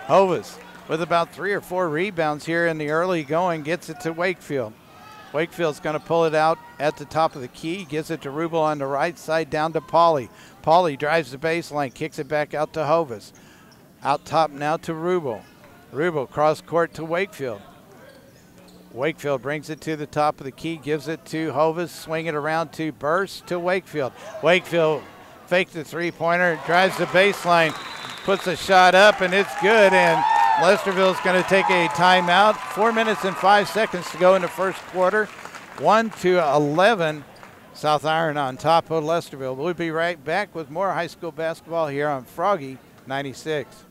Hovis with about 3 or 4 rebounds here in the early going. Gets it to Wakefield. Wakefield's going to pull it out at the top of the key. Gives it to Rubel on the right side down to Pauly. Pauly drives the baseline. Kicks it back out to Hovis. Out top now to Rubel. Rubel cross court to Wakefield. Wakefield brings it to the top of the key, gives it to Hovis, swing it around to Burst to Wakefield. Wakefield fakes the 3-pointer, drives the baseline, puts a shot up, and it's good. And Lesterville's going to take a timeout. 4 minutes and 5 seconds to go in the first quarter. 1-11. South Iron on top of Lesterville. We'll be right back with more high school basketball here on Froggy 96.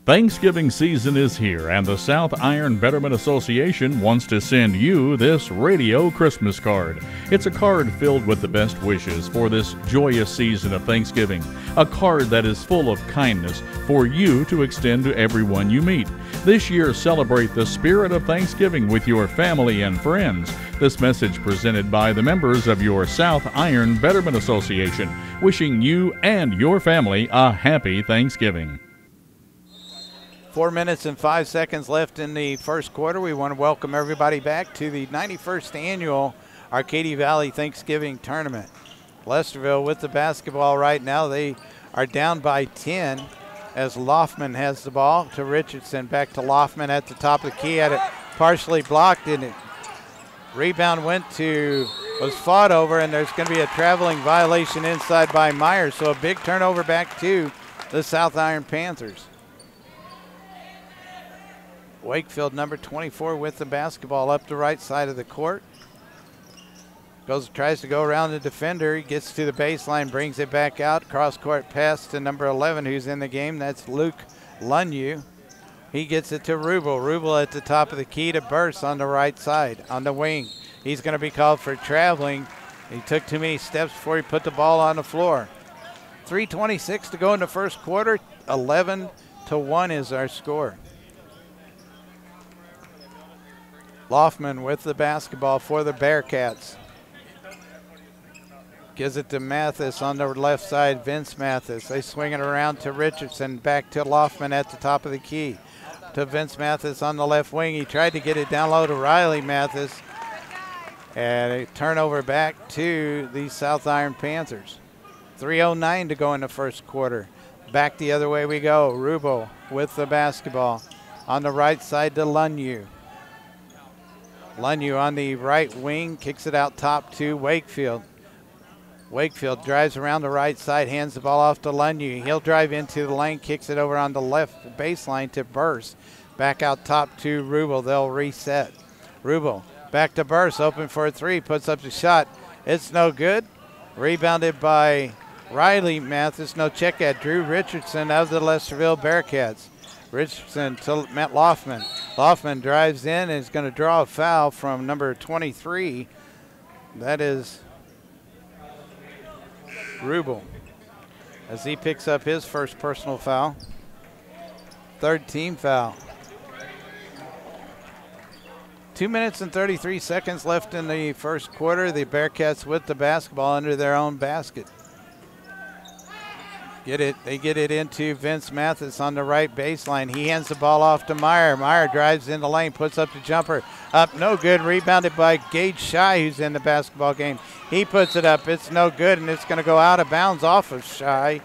Thanksgiving season is here, and the South Iron Betterment Association wants to send you this radio Christmas card. It's a card filled with the best wishes for this joyous season of Thanksgiving. A card that is full of kindness for you to extend to everyone you meet. This year, celebrate the spirit of Thanksgiving with your family and friends. This message presented by the members of your South Iron Betterment Association, wishing you and your family a happy Thanksgiving. 4 minutes and 5 seconds left in the first quarter. We want to welcome everybody back to the 91st annual Arcadia Valley Thanksgiving Tournament. Lesterville with the basketball right now. They are down by 10 as Loftman has the ball to Richardson. Back to Loftman at the top of the key. Had it partially blocked, and it rebound was fought over, and there's going to be a traveling violation inside by Myers. So a big turnover back to the South Iron Panthers. Wakefield, number 24, with the basketball up the right side of the court. Tries to go around the defender. He gets to the baseline, brings it back out. Cross-court pass to number 11, who's in the game. That's Luke Lunyu. He gets it to Rubel. Rubel at the top of the key to Burse on the right side, on the wing. He's going to be called for traveling. He took too many steps before he put the ball on the floor. 3:26 to go in the first quarter. 11-1 is our score. Loftman with the basketball for the Bearcats. Gives it to Mathis on the left side, Vince Mathis. They swing it around to Richardson, back to Loftman at the top of the key. To Vince Mathis on the left wing. He tried to get it down low to Riley Mathis. And a turnover back to the South Iron Panthers. 3:09 to go in the first quarter. Back the other way we go. Rubel with the basketball on the right side to Lunyu. Lunyu on the right wing, kicks it out top to Wakefield. Wakefield drives around the right side, hands the ball off to Lunyu. He'll drive into the lane, kicks it over on the left baseline to Burse. Back out top to Rubel. They'll reset. Rubel back to Burse, open for a three, puts up the shot. It's no good. Rebounded by Riley Mathis. No check at Drew Richardson of the Lesterville Bearcats. Richardson to Matt Loftman. Loftman drives in and is going to draw a foul from number 23. That is Rubel, as he picks up his first personal foul. Third team foul. 2 minutes and 33 seconds left in the first quarter. The Bearcats with the basketball under their own basket. They get it into Vince Mathis on the right baseline. He hands the ball off to Meyer. Meyer drives in the lane, puts up the jumper. Up, no good. Rebounded by Gage Shy, who's in the basketball game. He puts it up. It's no good, and it's going to go out of bounds off of Shy.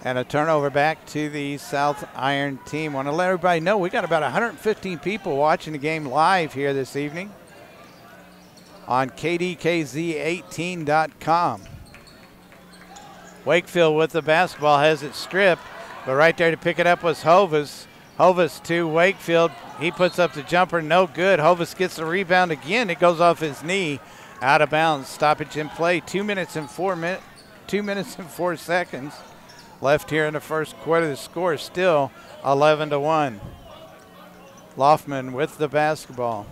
And a turnover back to the South Iron team. Want to let everybody know we got about 115 people watching the game live here this evening on KDKZ18.com. Wakefield with the basketball, has it stripped, but right there to pick it up was Hovis. Hovis to Wakefield. He puts up the jumper, no good. Hovis gets the rebound again. It goes off his knee, out of bounds. Stoppage in play. 2 minutes and 4 seconds left here in the first quarter. The score is still 11-1. Loftman with the basketball.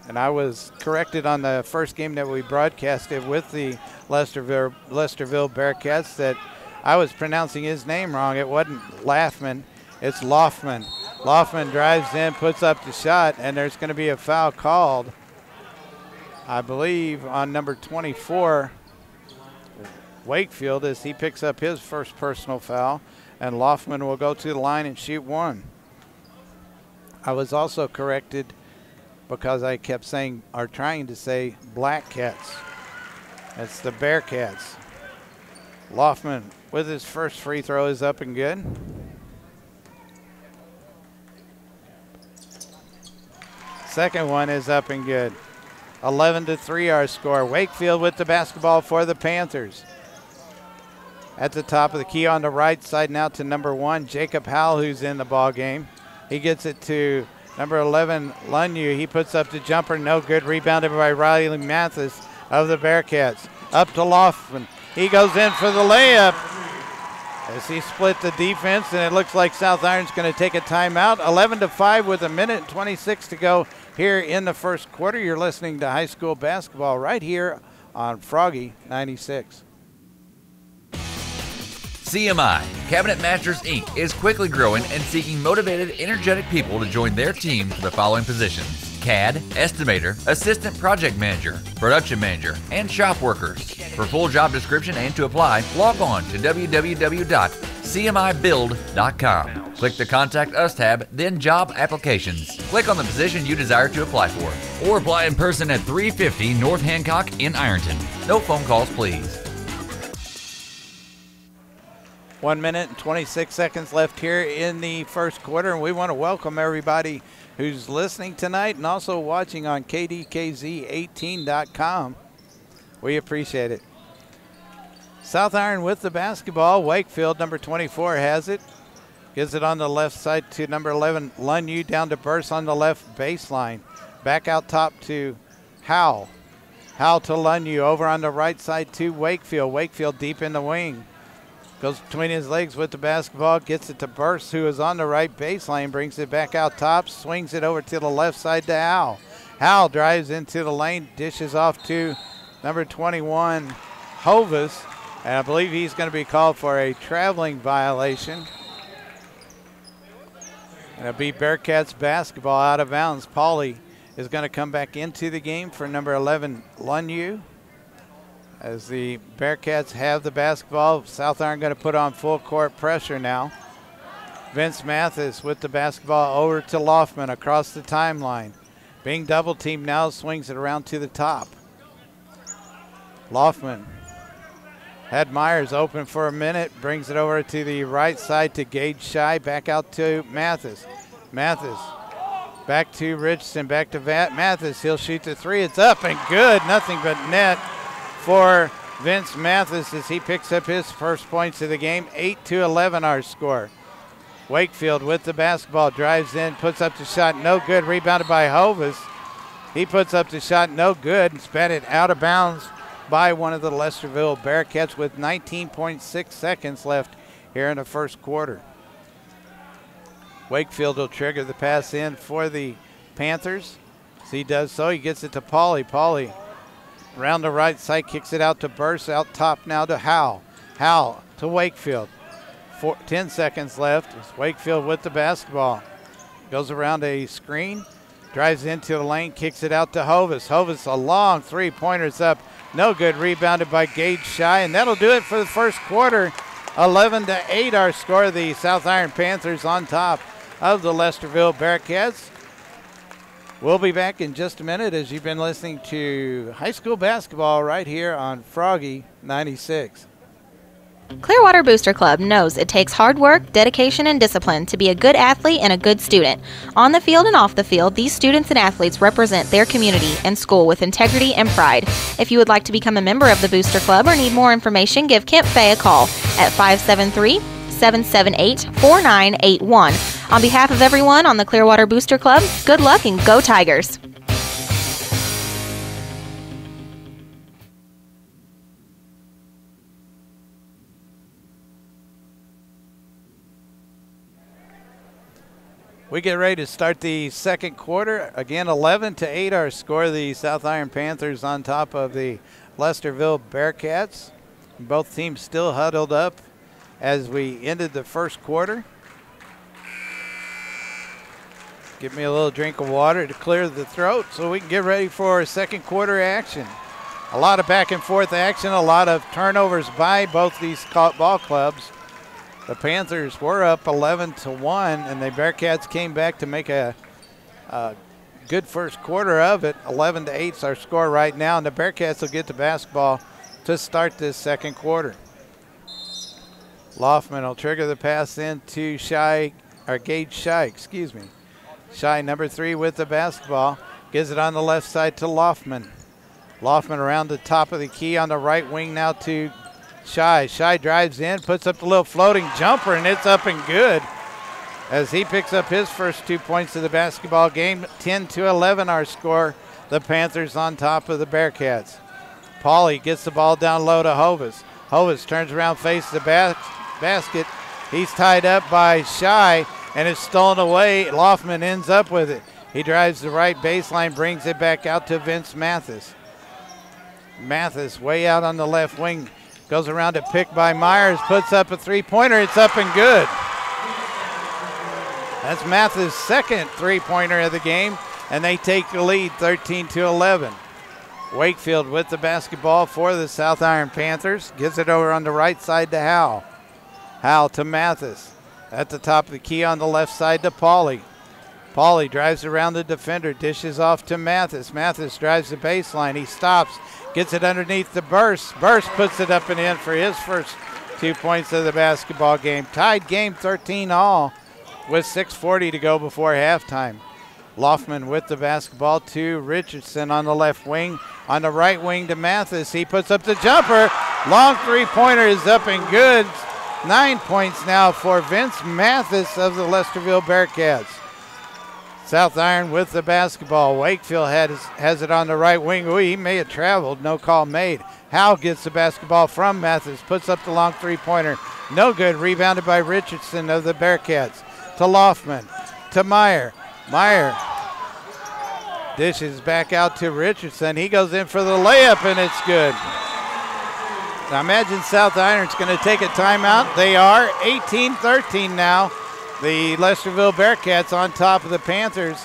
And I was corrected on the first game that we broadcasted with the Lesterville Bearcats that I was pronouncing his name wrong. It wasn't Laffman, it's Loftman. Loftman drives in, puts up the shot, and there's going to be a foul called, I believe, on number 24, Wakefield, as he picks up his first personal foul, and Loftman will go to the line and shoot one. I was also corrected because I kept saying, or trying to say, Black Cats. It's the Bearcats. Loftman with his first free throw is up and good. Second one is up and good. 11-3 our score. Wakefield with the basketball for the Panthers. At the top of the key on the right side now to number 1, Jacob Howell, who's in the ball game. He gets it to number 11, Lunyu. He puts up the jumper, no good. Rebounded by Riley Mathis of the Bearcats. Up to Loftman. He goes in for the layup. as he split the defense, and it looks like South Iron's going to take a timeout. 11-5 with 1:26 to go here in the first quarter. You're listening to high school basketball right here on Froggy 96. CMI, Cabinet Masters Inc. is quickly growing and seeking motivated, energetic people to join their team for the following positions: CAD, Estimator, Assistant Project Manager, Production Manager, and Shop Workers. For full job description and to apply, log on to www.cmibuild.com. Click the Contact Us tab, then Job Applications. Click on the position you desire to apply for, or apply in person at 350 North Hancock in Ironton. No phone calls, please. 1:26 left here in the first quarter, and we want to welcome everybody who's listening tonight and also watching on KDKZ18.com. We appreciate it. South Iron with the basketball. Wakefield, number 24, has it. Gives it on the left side to number 11, Lunyu, down to Burse on the left baseline. Back out top to Howell. Howell to Lunyu, over on the right side to Wakefield. Wakefield deep in the wing. Goes between his legs with the basketball, gets it to Burse, who is on the right baseline, brings it back out top, swings it over to the left side to Howell. Howell drives into the lane, dishes off to number 21, Hovis, and I believe he's going to be called for a traveling violation. And it'll be Bearcats basketball out of bounds. Pauly is going to come back into the game for number 11, Lunyu. As the Bearcats have the basketball, South Iron going to put on full court pressure now. Vince Mathis with the basketball over to Loftman across the timeline. Being double teamed now, swings it around to the top. Loftman had Myers open for a minute, brings it over to the right side to Gage Shy, back out to Mathis. Mathis back to Richardson, back to Mathis. He'll shoot the three. It's up and good. Nothing but net for Vince Mathis as he picks up his first points of the game. 8-11 our score. Wakefield with the basketball, drives in, puts up the shot, no good. Rebounded by Hovis. He puts up the shot, no good, and spat it out of bounds by one of the Lesterville Bearcats with 19.6 seconds left here in the first quarter. Wakefield will trigger the pass in for the Panthers. As he does so, he gets it to Pauly. Pauly around the right side, kicks it out to Burse, out top now to Howell. Howell to Wakefield. 10 seconds left. It's Wakefield with the basketball. Goes around a screen, drives into the lane, kicks it out to Hovis. Hovis, a long three-pointer's up. No good, rebounded by Gage Shy, and that'll do it for the first quarter. 11-8 our score. The South Iron Panthers on top of the Lesterville Bearcats. We'll be back in just a minute as you've been listening to high school basketball right here on Froggy 96. Clearwater Booster Club knows it takes hard work, dedication, and discipline to be a good athlete and a good student. On the field and off the field, these students and athletes represent their community and school with integrity and pride. If you would like to become a member of the Booster Club or need more information, give Kemp Fay a call at 573-778-4981. On behalf of everyone on the Clearwater Booster Club, good luck and go Tigers! We get ready to start the second quarter. Again, 11-8 our score. The South Iron Panthers on top of the Lesterville Bearcats. Both teams still huddled up as we ended the first quarter. Give me a little drink of water to clear the throat so we can get ready for second quarter action. A lot of back and forth action, a lot of turnovers by both these ball clubs. The Panthers were up 11-1, and the Bearcats came back to make a good first quarter of it. 11-8 is our score right now, and the Bearcats will get the basketball to start this second quarter. Loftman will trigger the pass in to Gage Shy, Shy, number 3, with the basketball. Gives it on the left side to Loftman. Loftman around the top of the key on the right wing now to Shy. Shy drives in, puts up the little floating jumper, and it's up and good as he picks up his first 2 points of the basketball game. 10-11 our score. The Panthers on top of the Bearcats. Pauly gets the ball down low to Hovis. Hovis turns around, faces the basket. He's tied up by Shy, and it's stolen away. Loftman ends up with it. He drives the right baseline, brings it back out to Vince Mathis. Mathis way out on the left wing. Goes around a pick by Myers, puts up a three-pointer. It's up and good. That's Mathis' second three-pointer of the game, and they take the lead 13-11. Wakefield with the basketball for the South Iron Panthers. Gives it over on the right side to Howell. Howell to Mathis. At the top of the key on the left side to Pauly. Pauly drives around the defender, dishes off to Mathis. Mathis drives the baseline. He stops, gets it underneath the Burst. Burst puts it up and in for his first 2 points of the basketball game. Tied game 13-all with 6:40 to go before halftime. Loftman with the basketball to Richardson on the left wing. On the right wing to Mathis. He puts up the jumper. Long three-pointer is up and good. 9 points now for Vince Mathis of the Lesterville Bearcats. South Iron with the basketball. Wakefield has it on the right wing. Ooh, he may have traveled. No call made. Howe gets the basketball from Mathis. Puts up the long three-pointer. No good. Rebounded by Richardson of the Bearcats. To Loftman. To Meyer. Meyer dishes back out to Richardson. He goes in for the layup, and it's good. I imagine South Iron's going to take a timeout. They are 18-13 now. The Lesterville Bearcats on top of the Panthers.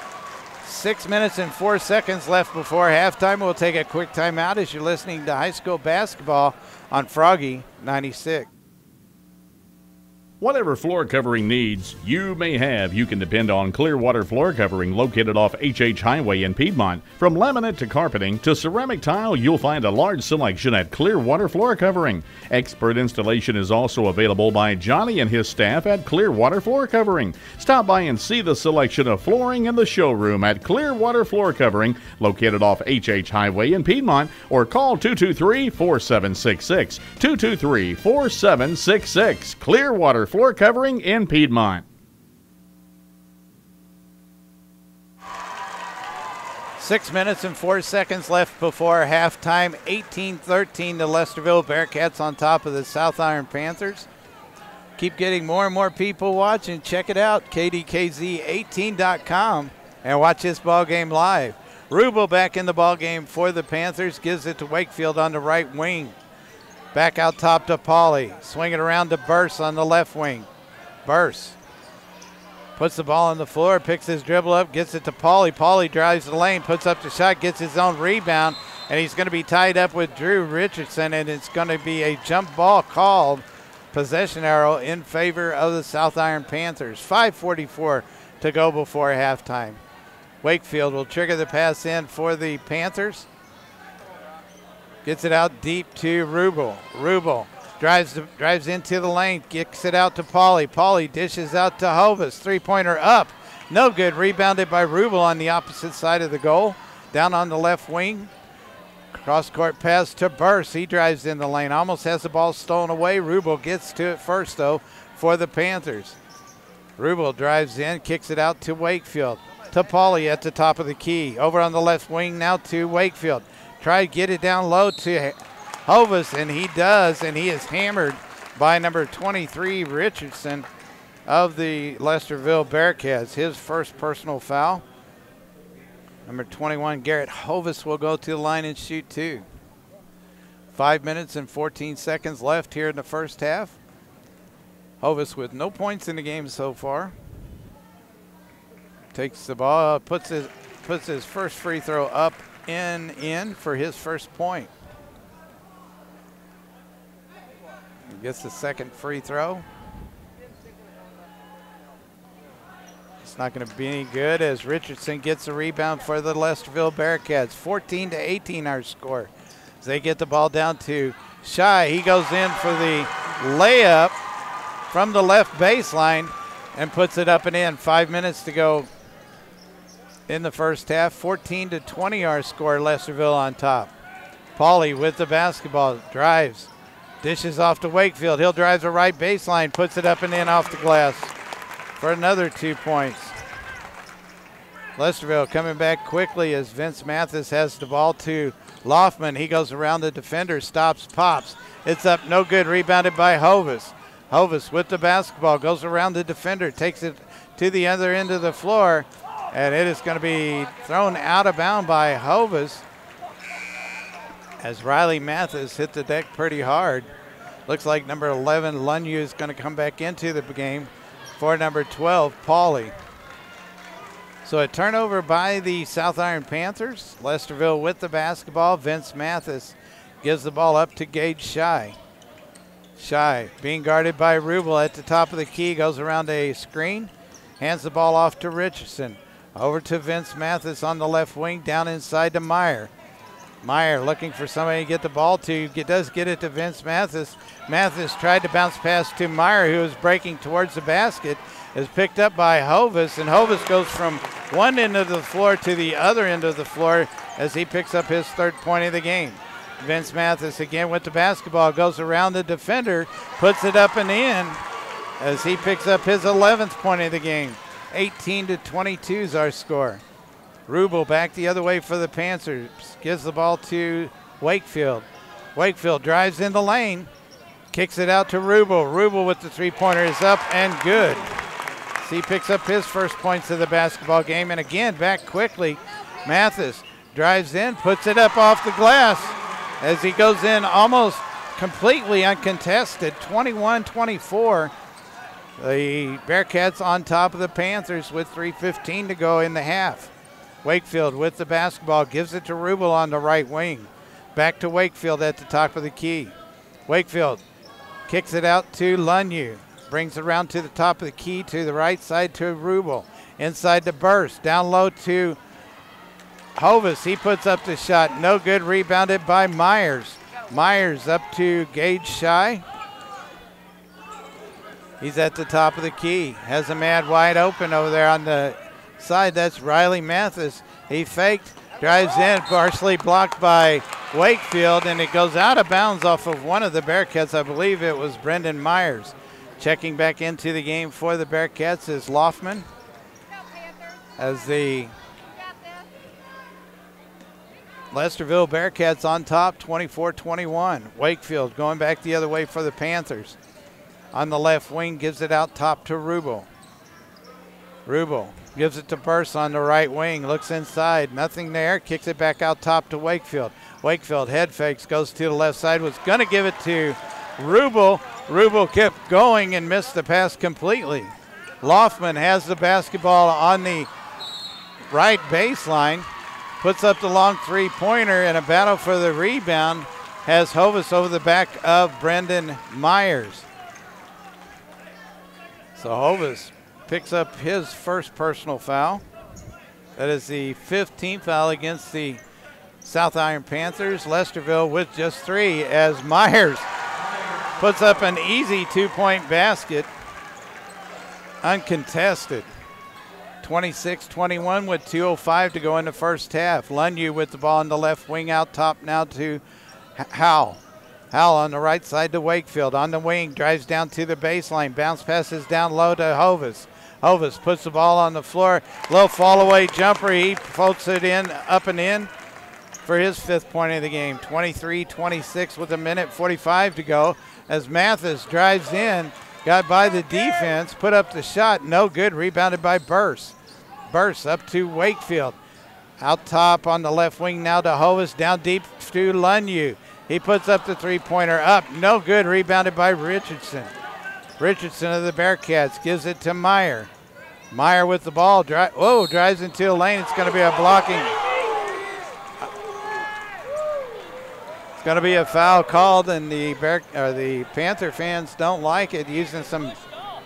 6 minutes and 4 seconds left before halftime. We'll take a quick timeout as you're listening to high school basketball on Froggy 96. Whatever floor covering needs you may have, you can depend on Clearwater Floor Covering, located off H.H. Highway in Piedmont. From laminate to carpeting to ceramic tile, you'll find a large selection at Clearwater Floor Covering. Expert installation is also available by Johnny and his staff at Clearwater Floor Covering. Stop by and see the selection of flooring in the showroom at Clearwater Floor Covering, located off H.H. Highway in Piedmont, or call 223-4766. 223-4766. Clearwater Floor Covering in Piedmont. 6 minutes and 4 seconds left before halftime. 18-13, the Lesterville Bearcats on top of the South Iron Panthers. Keep getting more and more people watching. Check it out, KDKZ18.com, and watch this ball game live. Rubel back in the ball game for the Panthers. Gives it to Wakefield on the right wing. Back out top to Pauly. Swing it around to Burst on the left wing. Burst puts the ball on the floor, picks his dribble up, gets it to Pauly. Pauly drives the lane, puts up the shot, gets his own rebound, and he's going to be tied up with Drew Richardson, and it's going to be a jump ball called. Possession arrow in favor of the South Iron Panthers. 5:44 to go before halftime. Wakefield will trigger the pass in for the Panthers. Gets it out deep to Rubel. Rubel drives into the lane, kicks it out to Pauly. Pauly dishes out to Hovis. Three-pointer up. No good. Rebounded by Rubel on the opposite side of the goal. Down on the left wing. Cross-court pass to Burst. He drives in the lane. Almost has the ball stolen away. Rubel gets to it first, though, for the Panthers. Rubel drives in, kicks it out to Wakefield. To Pauly at the top of the key. Over on the left wing now to Wakefield. Try to get it down low to Hovis, and he does, and he is hammered by number 23, Richardson of the Lesterville Bearcats. His first personal foul. Number 21, Garrett Hovis, will go to the line and shoot two. 5 minutes and 14 seconds left here in the first half. Hovis with no points in the game so far. Takes the ball, puts his first free throw up in for his first point. He gets the second free throw. It's not going to be any good as Richardson gets the rebound for the Lesterville Bearcats. 14-18 our score. As they get the ball down to Shy. He goes in for the layup from the left baseline and puts it up and in. 5 minutes to go in the first half. 14-20 our score. Lesterville on top. Pauly with the basketball. Drives. Dishes off to Wakefield. He'll drive the right baseline. Puts it up and in off the glass for another 2 points. Lesterville coming back quickly as Vince Mathis has the ball to Loftman. He goes around the defender. Stops. Pops. It's up. No good. Rebounded by Hovis. Hovis with the basketball, goes around the defender, takes it to the other end of the floor, and it is going to be thrown out of bounds by Hovis as Riley Mathis hit the deck pretty hard. Looks like number 11, Lunyu, is going to come back into the game for number 12, Pauly. So a turnover by the South Iron Panthers. Lesterville with the basketball. Vince Mathis gives the ball up to Gage Shy. Shy being guarded by Rubel at the top of the key, goes around a screen, hands the ball off to Richardson. Over to Vince Mathis on the left wing, down inside to Meyer. Meyer looking for somebody to get the ball to. Does get it to Vince Mathis. Mathis tried to bounce pass to Meyer, who was breaking towards the basket. Is picked up by Hovis, and Hovis goes from one end of the floor to the other end of the floor as he picks up his 3rd point of the game. Vince Mathis again with the basketball, goes around the defender, puts it up and in as he picks up his 11th point of the game. 18-22 is our score. Rubel back the other way for the Panthers, gives the ball to Wakefield. Wakefield drives in the lane, kicks it out to Rubel. Rubel with the 3-pointer is up and good. So he picks up his 1st points of the basketball game, and again back quickly. Mathis drives in, puts it up off the glass as he goes in almost completely uncontested. 21-24. The Bearcats on top of the Panthers with 3:15 to go in the half. Wakefield with the basketball, gives it to Rubel on the right wing. Back to Wakefield at the top of the key. Wakefield kicks it out to Lunyu. Brings it around to the top of the key to the right side to Rubel. Inside to Burst. Down low to Hovis. He puts up the shot. No good. Rebounded by Myers. Myers up to Gage Shy. He's at the top of the key. Has a man wide open over there on the side. That's Riley Mathis. He faked. Drives in. Partially blocked by Wakefield. And it goes out of bounds off of one of the Bearcats. I believe it was Brendan Myers. Checking back into the game for the Bearcats is Loftman. As the Lesterville Bearcats on top, 24-21. Wakefield going back the other way for the Panthers. On the left wing, gives it out top to Rubel. Rubel gives it to Burst on the right wing, looks inside, nothing there, kicks it back out top to Wakefield. Wakefield head fakes, goes to the left side, was going to give it to Rubel. Rubel kept going and missed the pass completely. Loftman has the basketball on the right baseline, puts up the long 3-pointer, and a battle for the rebound has Hovis over the back of Brendan Myers. So Hovis picks up his 1st personal foul. That is the 15th foul against the South Iron Panthers. Lesterville with just 3 as Myers puts up an easy 2-point basket, uncontested. 26-21 with 2:05 to go in the 1st half. Lunyu with the ball on the left wing, out top now to Howell. Howell on the right side to Wakefield. On the wing, drives down to the baseline. Bounce passes down low to Hovis. Hovis puts the ball on the floor. Low fall-away jumper. He floats it in, up and in for his 5th point of the game. 23-26 with 1:45 to go as Mathis drives in. Got by the defense, put up the shot. No good. Rebounded by Burst. Burst up to Wakefield. Out top on the left wing now to Hovis. Down deep to Lunyu. He puts up the 3-pointer up. No good. Rebounded by Richardson. Richardson of the Bearcats gives it to Meyer. Meyer with the ball. Drives into a lane. It's going to be a blocking. It's going to be a foul called, and the Panther fans don't like it, using some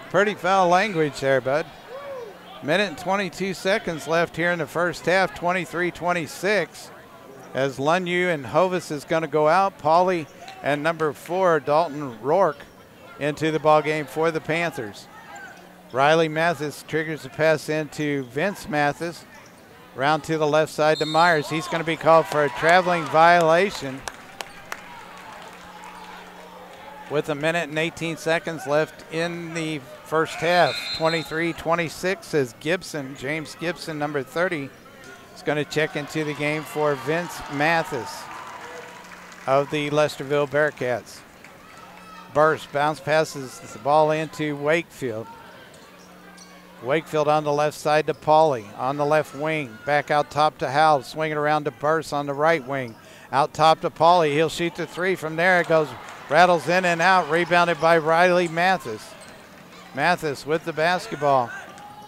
pretty foul language there, bud. 1:22 left here in the 1st half, 23-26. As Lunyu and Hovis is going to go out, Pauly and number 4, Dalton Rourke, into the ball game for the Panthers. Riley Mathis triggers the pass into Vince Mathis. Round to the left side to Myers. He's going to be called for a traveling violation. With 1:18 left in the 1st half. 23-26 as Gibson, James Gibson, number 30, is going to check into the game for Vince Mathis of the Lesterville Bearcats. Burst bounce passes the ball into Wakefield. Wakefield on the left side to Pauly on the left wing. Back out top to Howell, swinging around to Burst on the right wing. Out top to Pauly. He'll shoot the three. From there it goes, rattles in and out. Rebounded by Riley Mathis. Mathis with the basketball.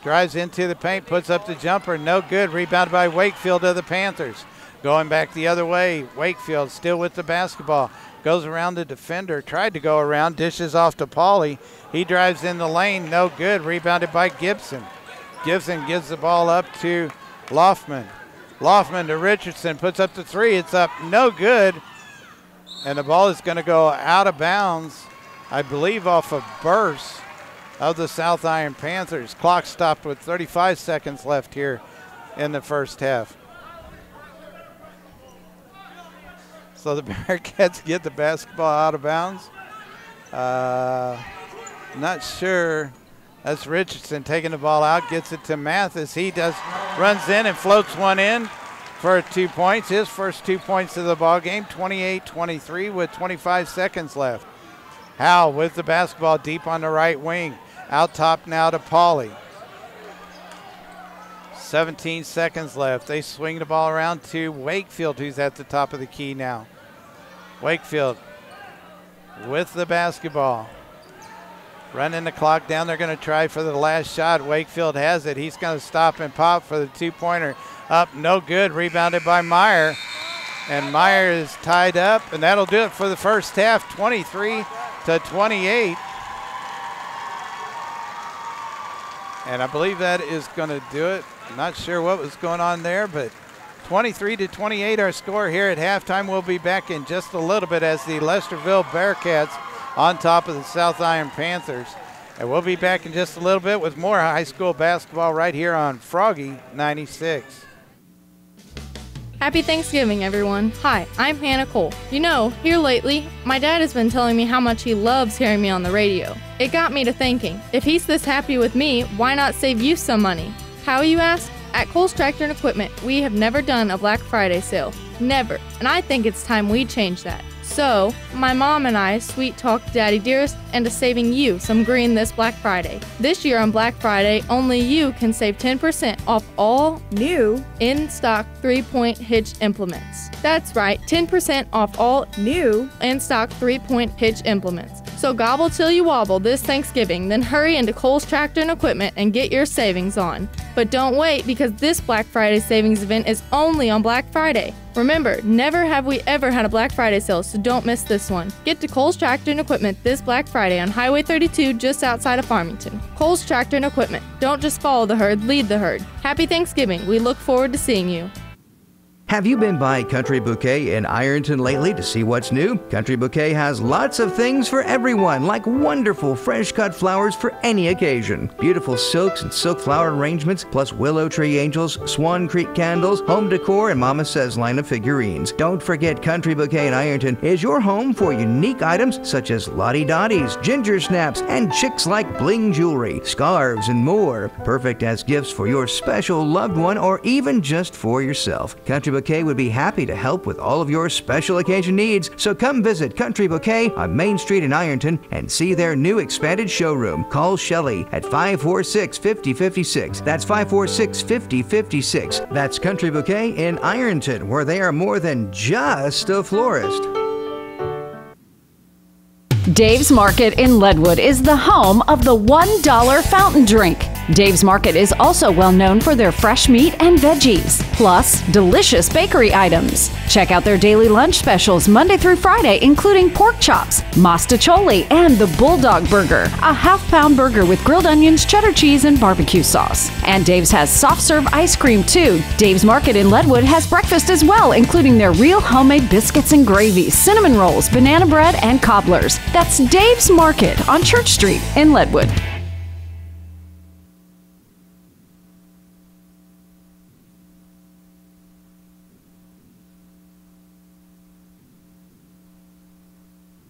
Drives into the paint, puts up the jumper. No good. Rebounded by Wakefield of the Panthers. Going back the other way. Wakefield still with the basketball. Goes around the defender. Tried to go around. Dishes off to Pauly. He drives in the lane. No good. Rebounded by Gibson. Gibson gives the ball up to Loftman. Loftman to Richardson. Puts up the three. It's up. No good. And the ball is going to go out of bounds, I believe, off of Burst of the South Iron Panthers. Clock stopped with 35 seconds left here in the first half. So the Bearcats get the basketball out of bounds. Not sure. That's Richardson taking the ball out, gets it to Mathis. He runs in and floats one in for 2 points. His first 2 points of the ball game, 28-23 with 25 seconds left. Howell with the basketball deep on the right wing. Out top now to Pauly. 17 seconds left. They swing the ball around to Wakefield, who's at the top of the key now. Wakefield with the basketball. Running the clock down. They're going to try for the last shot. Wakefield has it. He's going to stop and pop for the two-pointer. Up, no good. Rebounded by Meyer. And Meyer is tied up, and that'll do it for the first half, 23-28. And I believe that is going to do it. Not sure what was going on there, but 23-28 our score here at halftime. We'll be back in just a little bit as the Lesterville Bearcats on top of the South Iron Panthers. And we'll be back in just a little bit with more high school basketball right here on Froggy 96. Happy Thanksgiving, everyone. Hi, I'm Hannah Cole. You know, here lately, my dad has been telling me how much he loves hearing me on the radio. It got me to thinking, if he's this happy with me, why not save you some money? How, you ask? At Cole's Tractor and Equipment, we have never done a Black Friday sale. Never. And I think it's time we change that. So, my mom and I sweet-talked Daddy Dearest into saving you some green this Black Friday. This year on Black Friday, only you can save 10% off all new in-stock 3-point hitch implements. That's right, 10% off all new in-stock 3-point hitch implements. So gobble till you wobble this Thanksgiving, then hurry into Cole's Tractor and Equipment and get your savings on. But don't wait, because this Black Friday savings event is only on Black Friday. Remember, never have we ever had a Black Friday sale, so don't miss this one. Get to Cole's Tractor and Equipment this Black Friday on Highway 32 just outside of Farmington. Cole's Tractor and Equipment. Don't just follow the herd, lead the herd. Happy Thanksgiving. We look forward to seeing you. Have you been by Country Bouquet in Ironton lately to see what's new? Country Bouquet has lots of things for everyone, like wonderful fresh-cut flowers for any occasion, beautiful silks and silk flower arrangements, plus willow tree angels, Swan Creek candles, home decor, and Mama Says line of figurines. Don't forget Country Bouquet in Ironton is your home for unique items such as Lottie Dotties, ginger snaps, and chicks-like bling jewelry, scarves, and more. Perfect as gifts for your special loved one or even just for yourself. Country Bouquet would be happy to help with all of your special occasion needs, so come visit Country Bouquet on Main Street in Ironton and see their new expanded showroom. Call Shelley at 546-5056. That's 546-5056. That's Country Bouquet in Ironton, where they are more than just a florist. Dave's Market in Leadwood is the home of the $1 fountain drink. Dave's Market is also well known for their fresh meat and veggies, plus delicious bakery items. Check out their daily lunch specials Monday through Friday, including pork chops, mostaccioli, and the Bulldog Burger, a half-pound burger with grilled onions, cheddar cheese, and barbecue sauce. And Dave's has soft-serve ice cream, too. Dave's Market in Leadwood has breakfast as well, including their real homemade biscuits and gravy, cinnamon rolls, banana bread, and cobblers. That's Dave's Market on Church Street in Leadwood.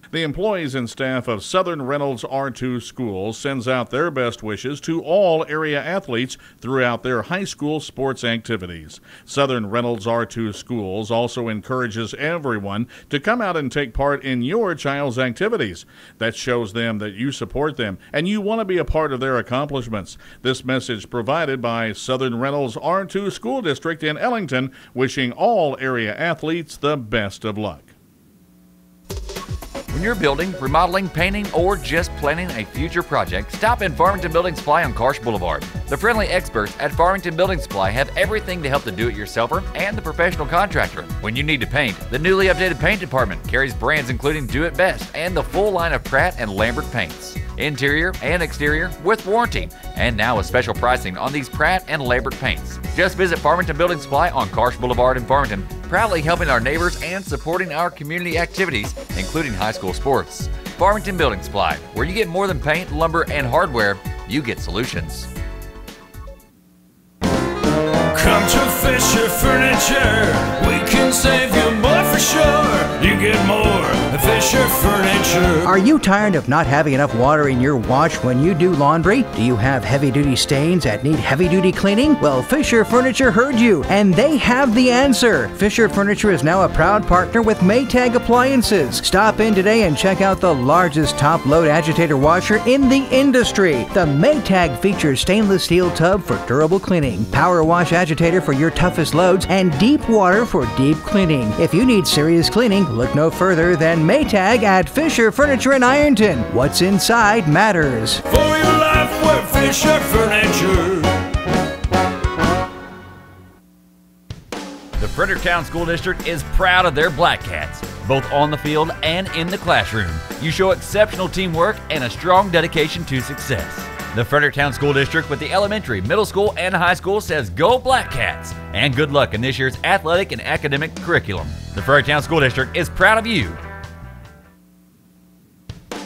The employees and staff of Southern Reynolds R2 Schools sends out their best wishes to all area athletes throughout their high school sports activities. Southern Reynolds R2 Schools also encourages everyone to come out and take part in your child's activities. That shows them that you support them and you want to be a part of their accomplishments. This message provided by Southern Reynolds R2 School District in Ellington, wishing all area athletes the best of luck. When you're building, remodeling, painting, or just planning a future project, stop in Farmington Building Supply on Karsh Boulevard. The friendly experts at Farmington Building Supply have everything to help the do-it-yourselfer and the professional contractor. When you need to paint, the newly updated paint department carries brands including Do It Best and the full line of Pratt and Lambert paints. Interior and exterior with warranty, and now with special pricing on these Pratt and Lambert paints. Just visit Farmington Building Supply on Karsh Boulevard in Farmington, proudly helping our neighbors and supporting our community activities, including high school sports. Farmington Building Supply, where you get more than paint, lumber, and hardware, you get solutions. Come to Fisher Furniture, we can save you more for sure. You get more at Fisher Furniture. Are you tired of not having enough water in your wash when you do laundry? Do you have heavy-duty stains that need heavy-duty cleaning? Well, Fisher Furniture heard you, and they have the answer. Fisher Furniture is now a proud partner with Maytag Appliances. Stop in today and check out the largest top-load agitator washer in the industry. The Maytag features stainless steel tub for durable cleaning, power wash agitator for your toughest loads, and deep water for deep cleaning. If you need serious cleaning, look no further than Maytag at Fisher Furniture in Ironton. What's inside matters. For your life, we're Fisher Furniture. The Fredericktown School District is proud of their Black Cats, both on the field and in the classroom. You show exceptional teamwork and a strong dedication to success. The Fredericktown School District with the elementary, middle school, and high school says go Black Cats, and good luck in this year's athletic and academic curriculum. The Fredericktown School District is proud of you.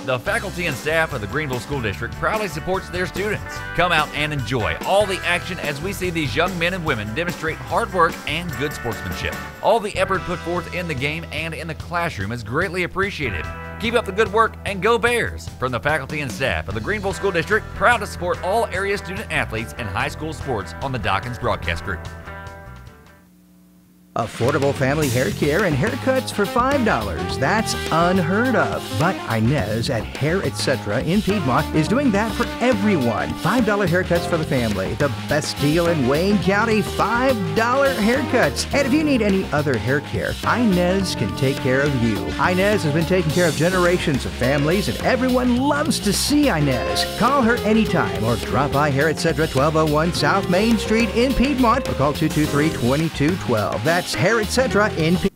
The faculty and staff of the Greenville School District proudly supports their students. Come out and enjoy all the action as we see these young men and women demonstrate hard work and good sportsmanship. All the effort put forth in the game and in the classroom is greatly appreciated. Keep up the good work and go Bears! From the faculty and staff of the Greenville School District, proud to support all area student athletes and high school sports on the Dawkins Broadcast Group. Affordable family hair care and haircuts for $5. That's unheard of. But Inez at Hair Etc. in Piedmont is doing that for everyone. $5 haircuts for the family. The best deal in Wayne County, $5 haircuts. And if you need any other hair care, Inez can take care of you. Inez has been taking care of generations of families, and everyone loves to see Inez. Call her anytime or drop by Hair Etc. 1201 South Main Street in Piedmont or call 223-2212. That's Hair Etc. in Piedmont.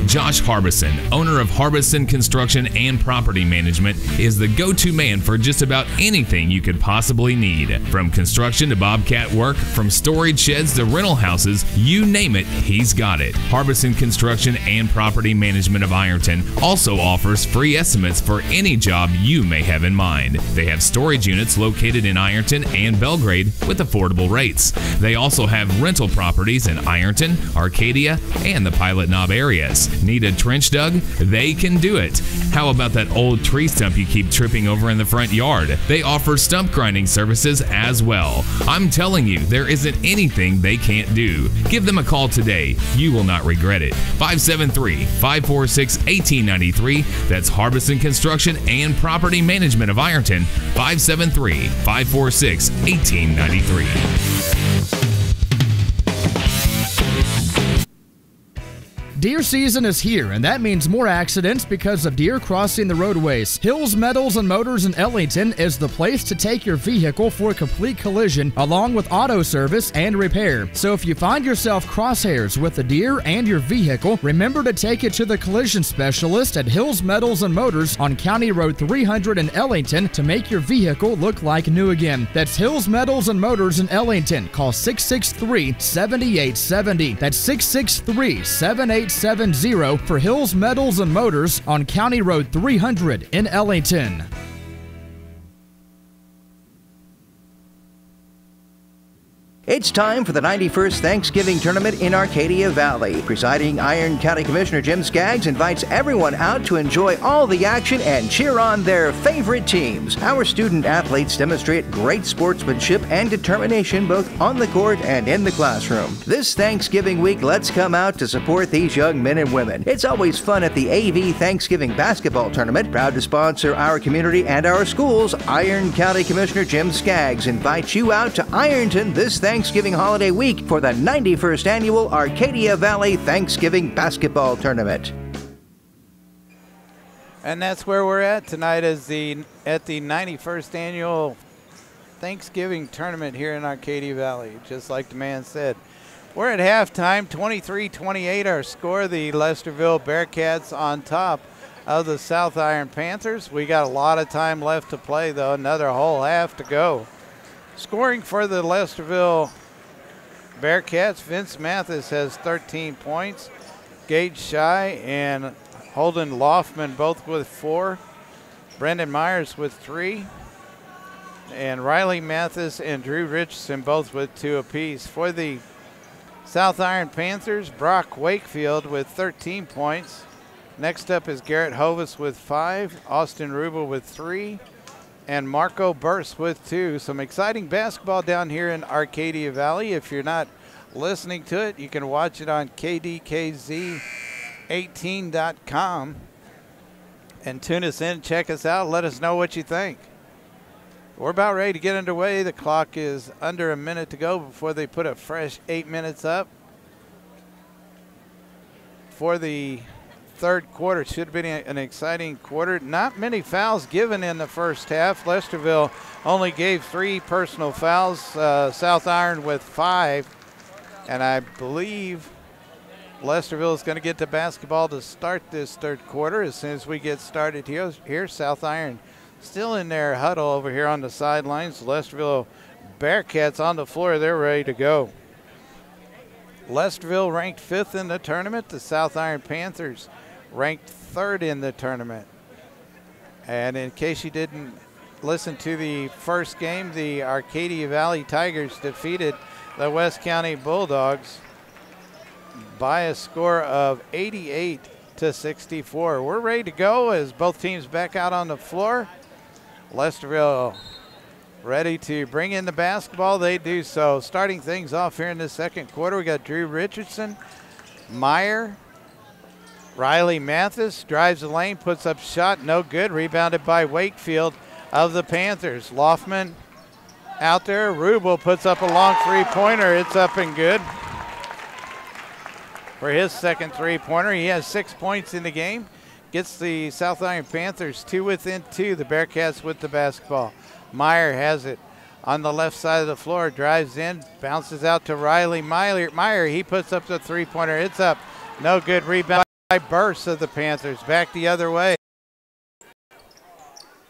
Josh Harbison, owner of Harbison Construction and Property Management, is the go-to man for just about anything you could possibly need. From construction to bobcat work, from storage sheds to rental houses, you name it, he's got it. Harbison Construction and Property Management of Ironton also offers free estimates for any job you may have in mind. They have storage units located in Ironton and Belgrade with affordable rates. They also have rental properties in Ironton, Arcadia, and the Pilot Knob areas. Need a trench dug? They can do it. How about that old tree stump you keep tripping over in the front yard? They offer stump grinding services as well. I'm telling you, there isn't anything they can't do. Give them a call today. You will not regret it. 573-546-1893. That's Harbison Construction and Property Management of Ironton. 573-546-1893. Deer season is here, and that means more accidents because of deer crossing the roadways. Hills Metals and Motors in Ellington is the place to take your vehicle for a complete collision, along with auto service and repair. So if you find yourself crosshairs with a deer and your vehicle, remember to take it to the collision specialist at Hills Metals and Motors on County Road 300 in Ellington to make your vehicle look like new again. That's Hills Metals and Motors in Ellington. Call 663-7870. That's 663-7870 for Hills Metals and Motors on County Road 300 in Ellington. It's time for the 91st Thanksgiving Tournament in Arcadia Valley. Presiding Iron County Commissioner Jim Skaggs invites everyone out to enjoy all the action and cheer on their favorite teams. Our student athletes demonstrate great sportsmanship and determination both on the court and in the classroom. This Thanksgiving week, let's come out to support these young men and women. It's always fun at the AV Thanksgiving Basketball Tournament. Proud to sponsor our community and our schools, Iron County Commissioner Jim Skaggs invites you out to Ironton this Thanksgiving holiday week for the 91st Annual Arcadia Valley Thanksgiving Basketball Tournament. And that's where we're at tonight at the 91st Annual Thanksgiving Tournament here in Arcadia Valley. Just like the man said, we're at halftime, 23-28 our score. The Lesterville Bearcats on top of the South Iron Panthers. We got a lot of time left to play, though. Another whole half to go. Scoring for the Lesterville Bearcats, Vince Mathis has 13 points. Gage Shy and Holden Loftman both with 4. Brendan Myers with 3. And Riley Mathis and Drew Richardson both with 2 apiece. For the South Iron Panthers, Brock Wakefield with 13 points. Next up is Garrett Hovis with 5. Austin Rubel with 3. And Marco Burst with 2. Some exciting basketball down here in Arcadia Valley. If you're not listening to it, you can watch it on KDKZ18.com and tune us in, check us out, let us know what you think. We're about ready to get underway. The clock is under a minute to go before they put a fresh 8 minutes up. For the third quarter, should have been an exciting quarter. Not many fouls given in the first half. Lesterville only gave 3 personal fouls. South Iron with 5. And I believe Lesterville is going to get the basketball to start this third quarter as soon as we get started here. South Iron still in their huddle over here on the sidelines. Lesterville Bearcats on the floor. They're ready to go. Lesterville ranked 5th in the tournament. The South Iron Panthers ranked 3rd in the tournament. And in case you didn't listen to the first game, the Arcadia Valley Tigers defeated the West County Bulldogs by a score of 88-64. We're ready to go as both teams back out on the floor. Lesterville ready to bring in the basketball. They do so. Starting things off here in the second quarter, we got Drew Richardson, Meyer, Riley Mathis drives the lane, puts up shot, no good. Rebounded by Wakefield of the Panthers. Loftman out there. Rubel puts up a long three-pointer. It's up and good for his second three-pointer. He has 6 points in the game. Gets the South Iron Panthers 2 within 2. The Bearcats with the basketball. Meyer has it on the left side of the floor. Drives in, bounces out to Riley Meyer. He puts up the three-pointer. It's up. No good. Rebound by Burst of the Panthers. Back the other way.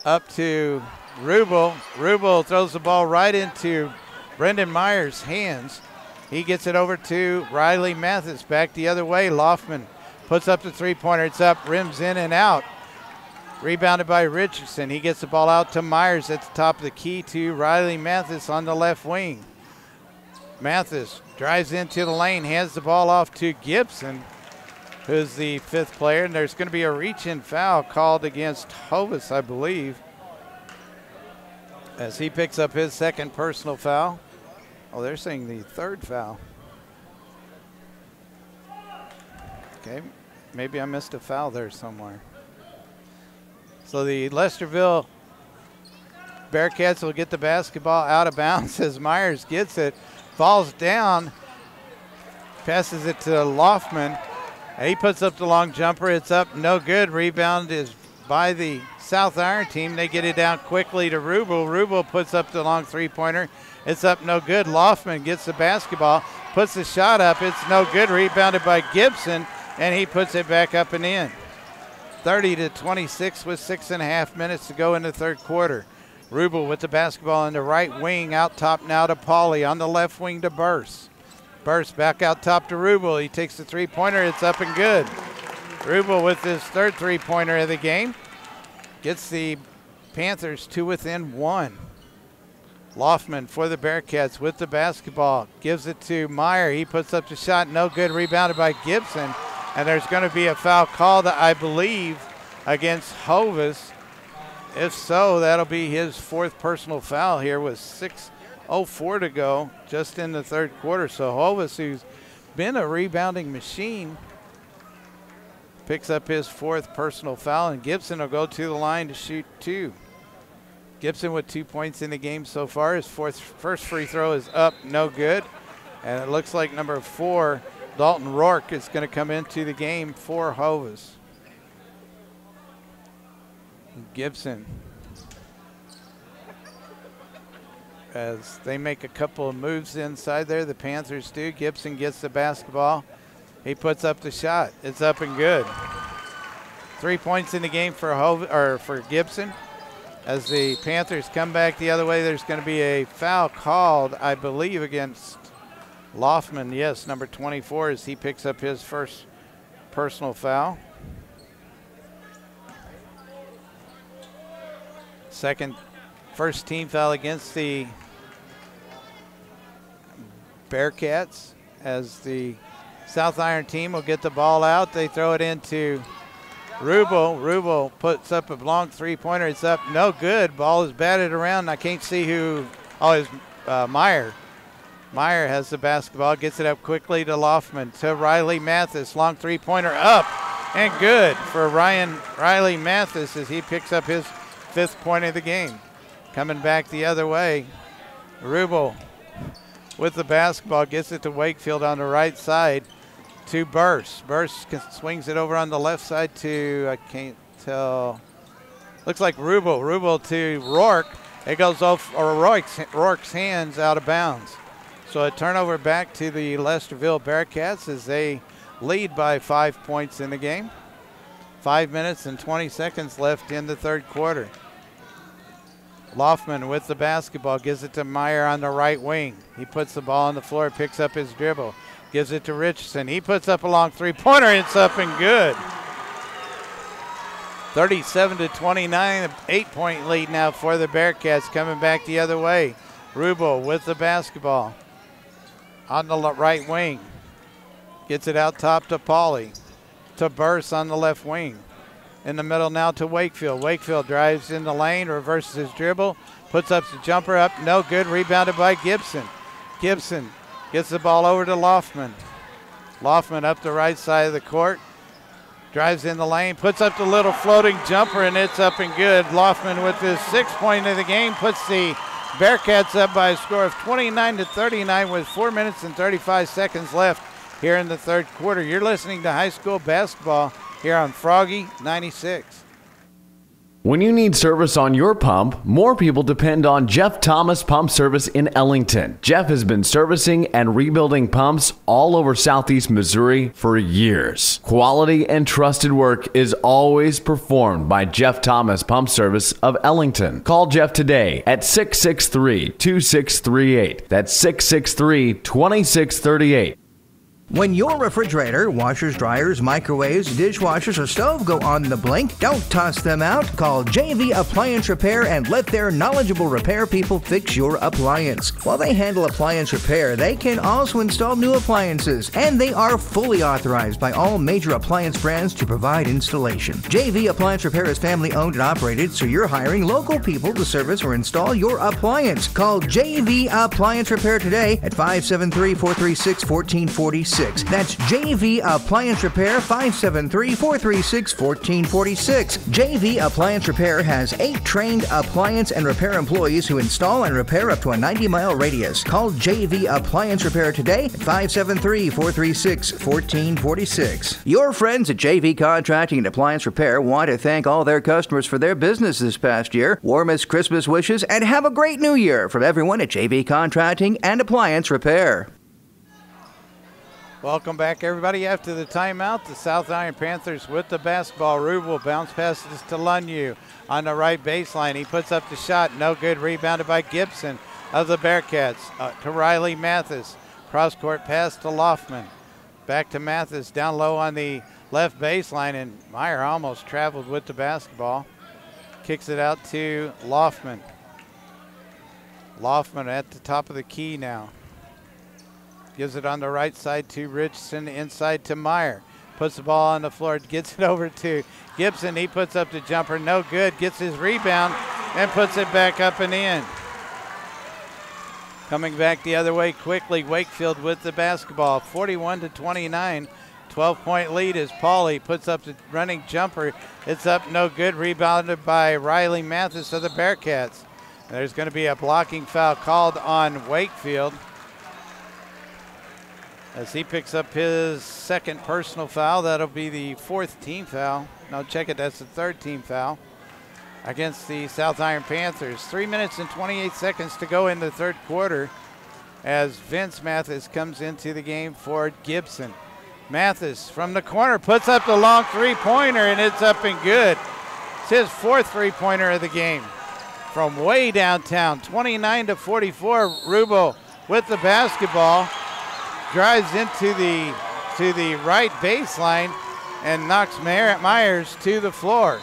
Up to Rubel. Rubel throws the ball right into Brendan Meyer's hands. He gets it over to Riley Mathis. Back the other way. Loftman puts up the three-pointer. It's up, rims in and out. Rebounded by Richardson. He gets the ball out to Myers at the top of the key to Riley Mathis on the left wing. Mathis drives into the lane, hands the ball off to Gibson, who's the 5th player, and there's going to be a reach-in foul called against Hovis, I believe, as he picks up his second personal foul. Oh, they're saying the 3rd foul. Okay, maybe I missed a foul there somewhere. So the Lesterville Bearcats will get the basketball out of bounds as Myers gets it, falls down, passes it to Loftman. And he puts up the long jumper. It's up, no good. Rebound is by the South Iron team. They get it down quickly to Rubel. Rubel puts up the long three-pointer. It's up, no good. Loftman gets the basketball, puts the shot up. It's no good. Rebounded by Gibson, and he puts it back up and in. 30-26 with 6.5 minutes to go in the third quarter. Rubel with the basketball in the right wing, out top now to Pauly. On the left wing to Burst. Burst back out top to Rubel. He takes the three-pointer. It's up and good. Rubel with his 3rd three-pointer of the game. Gets the Panthers 2 within 1. Loftman for the Bearcats with the basketball. Gives it to Meyer. He puts up the shot. No good. Rebounded by Gibson. And there's going to be a foul called, I believe, against Hovis. If so, that'll be his 4th personal foul here with 6:04 to go just in the third quarter. So Hovis, who's been a rebounding machine, picks up his 4th personal foul, and Gibson will go to the line to shoot 2. Gibson with 2 points in the game so far. His first free throw is up, no good. And it looks like number 4, Dalton Rourke, is going to come into the game for Hovis. Gibson, as they make a couple of moves inside there, the Panthers do. Gibson gets the basketball. He puts up the shot. It's up and good. 3 points in the game for Gibson. As the Panthers come back the other way, there's going to be a foul called, I believe, against Loftman. Yes, number 24, as he picks up his first personal foul. First team foul against the Bearcats, as the South Iron team will get the ball out. They throw it into Rubel. Rubel puts up a long three-pointer. It's up, no good. Ball is batted around. I can't see who. Oh, it's Meyer. Meyer has the basketball, gets it up quickly to Loftman, to Riley Mathis. Long three-pointer up and good for Riley Mathis as he picks up his 5th point of the game. Coming back the other way, Rubel with the basketball, gets it to Wakefield on the right side to Burse. Burse swings it over on the left side to, I can't tell, looks like Rubel. Rubel to Rourke. It goes off Rourke's hands out of bounds. So a turnover back to the Lesterville Bearcats as they lead by 5 points in the game. 5 minutes and 20 seconds left in the third quarter. Loftman with the basketball, gives it to Meyer on the right wing. He puts the ball on the floor, picks up his dribble, gives it to Richardson. He puts up a long three-pointer. It's up and good. 37-29, 8-point lead now for the Bearcats, coming back the other way. Rubel with the basketball on the right wing. Gets it out top to Pauly, to Burse on the left wing. In the middle now to Wakefield. Wakefield drives in the lane, reverses his dribble, puts up the jumper up, no good, rebounded by Gibson. Gibson gets the ball over to Loftman. Loftman up the right side of the court, drives in the lane, puts up the little floating jumper, and it's up and good. Loftman with his 6th point of the game puts the Bearcats up by a score of 29-39 with 4 minutes and 35 seconds left here in the third quarter. You're listening to high school basketball here on Froggy 96. When you need service on your pump, more people depend on Jeff Thomas Pump Service in Ellington. Jeff has been servicing and rebuilding pumps all over southeast Missouri for years. Quality and trusted work is always performed by Jeff Thomas Pump Service of Ellington. Call Jeff today at 663-2638. That's 663-2638. When your refrigerator, washers, dryers, microwaves, dishwashers, or stove go on the blink, don't toss them out. Call JV Appliance Repair and let their knowledgeable repair people fix your appliance. While they handle appliance repair, they can also install new appliances, and they are fully authorized by all major appliance brands to provide installation. JV Appliance Repair is family owned and operated, so you're hiring local people to service or install your appliance. Call JV Appliance Repair today at 573-436-1446. That's JV Appliance Repair, 573-436-1446. JV Appliance Repair has 8 trained appliance and repair employees who install and repair up to a 90-mile radius. Call JV Appliance Repair today at 573-436-1446. Your friends at JV Contracting and Appliance Repair want to thank all their customers for their business this past year. Warmest Christmas wishes and have a great new year from everyone at JV Contracting and Appliance Repair. Welcome back, everybody. After the timeout, the South Iron Panthers with the basketball. Rubel bounce passes to Lunyu on the right baseline. He puts up the shot. No good. Rebounded by Gibson of the Bearcats to Riley Mathis. Cross-court pass to Loftman. Back to Mathis down low on the left baseline, and Meyer almost traveled with the basketball. Kicks it out to Loftman. Loftman at the top of the key now. Gives it on the right side to Richardson, inside to Meyer. Puts the ball on the floor, gets it over to Gibson. He puts up the jumper, no good. Gets his rebound and puts it back up and in. Coming back the other way quickly, Wakefield with the basketball, 41-29. 12-point lead as Pauly puts up the running jumper. It's up, no good. Rebounded by Riley Mathis of the Bearcats. There's going to be a blocking foul called on Wakefield as he picks up his second personal foul. That'll be the fourth team foul. No, check it, that's the third team foul against the South Iron Panthers. 3 minutes and 28 seconds to go in the third quarter as Vince Mathis comes into the game for Gibson. Mathis from the corner puts up the long three-pointer, and it's up and good. It's his fourth three-pointer of the game. From way downtown, 29-44, Rubo with the basketball, drives into the right baseline and knocks Myers to the floor.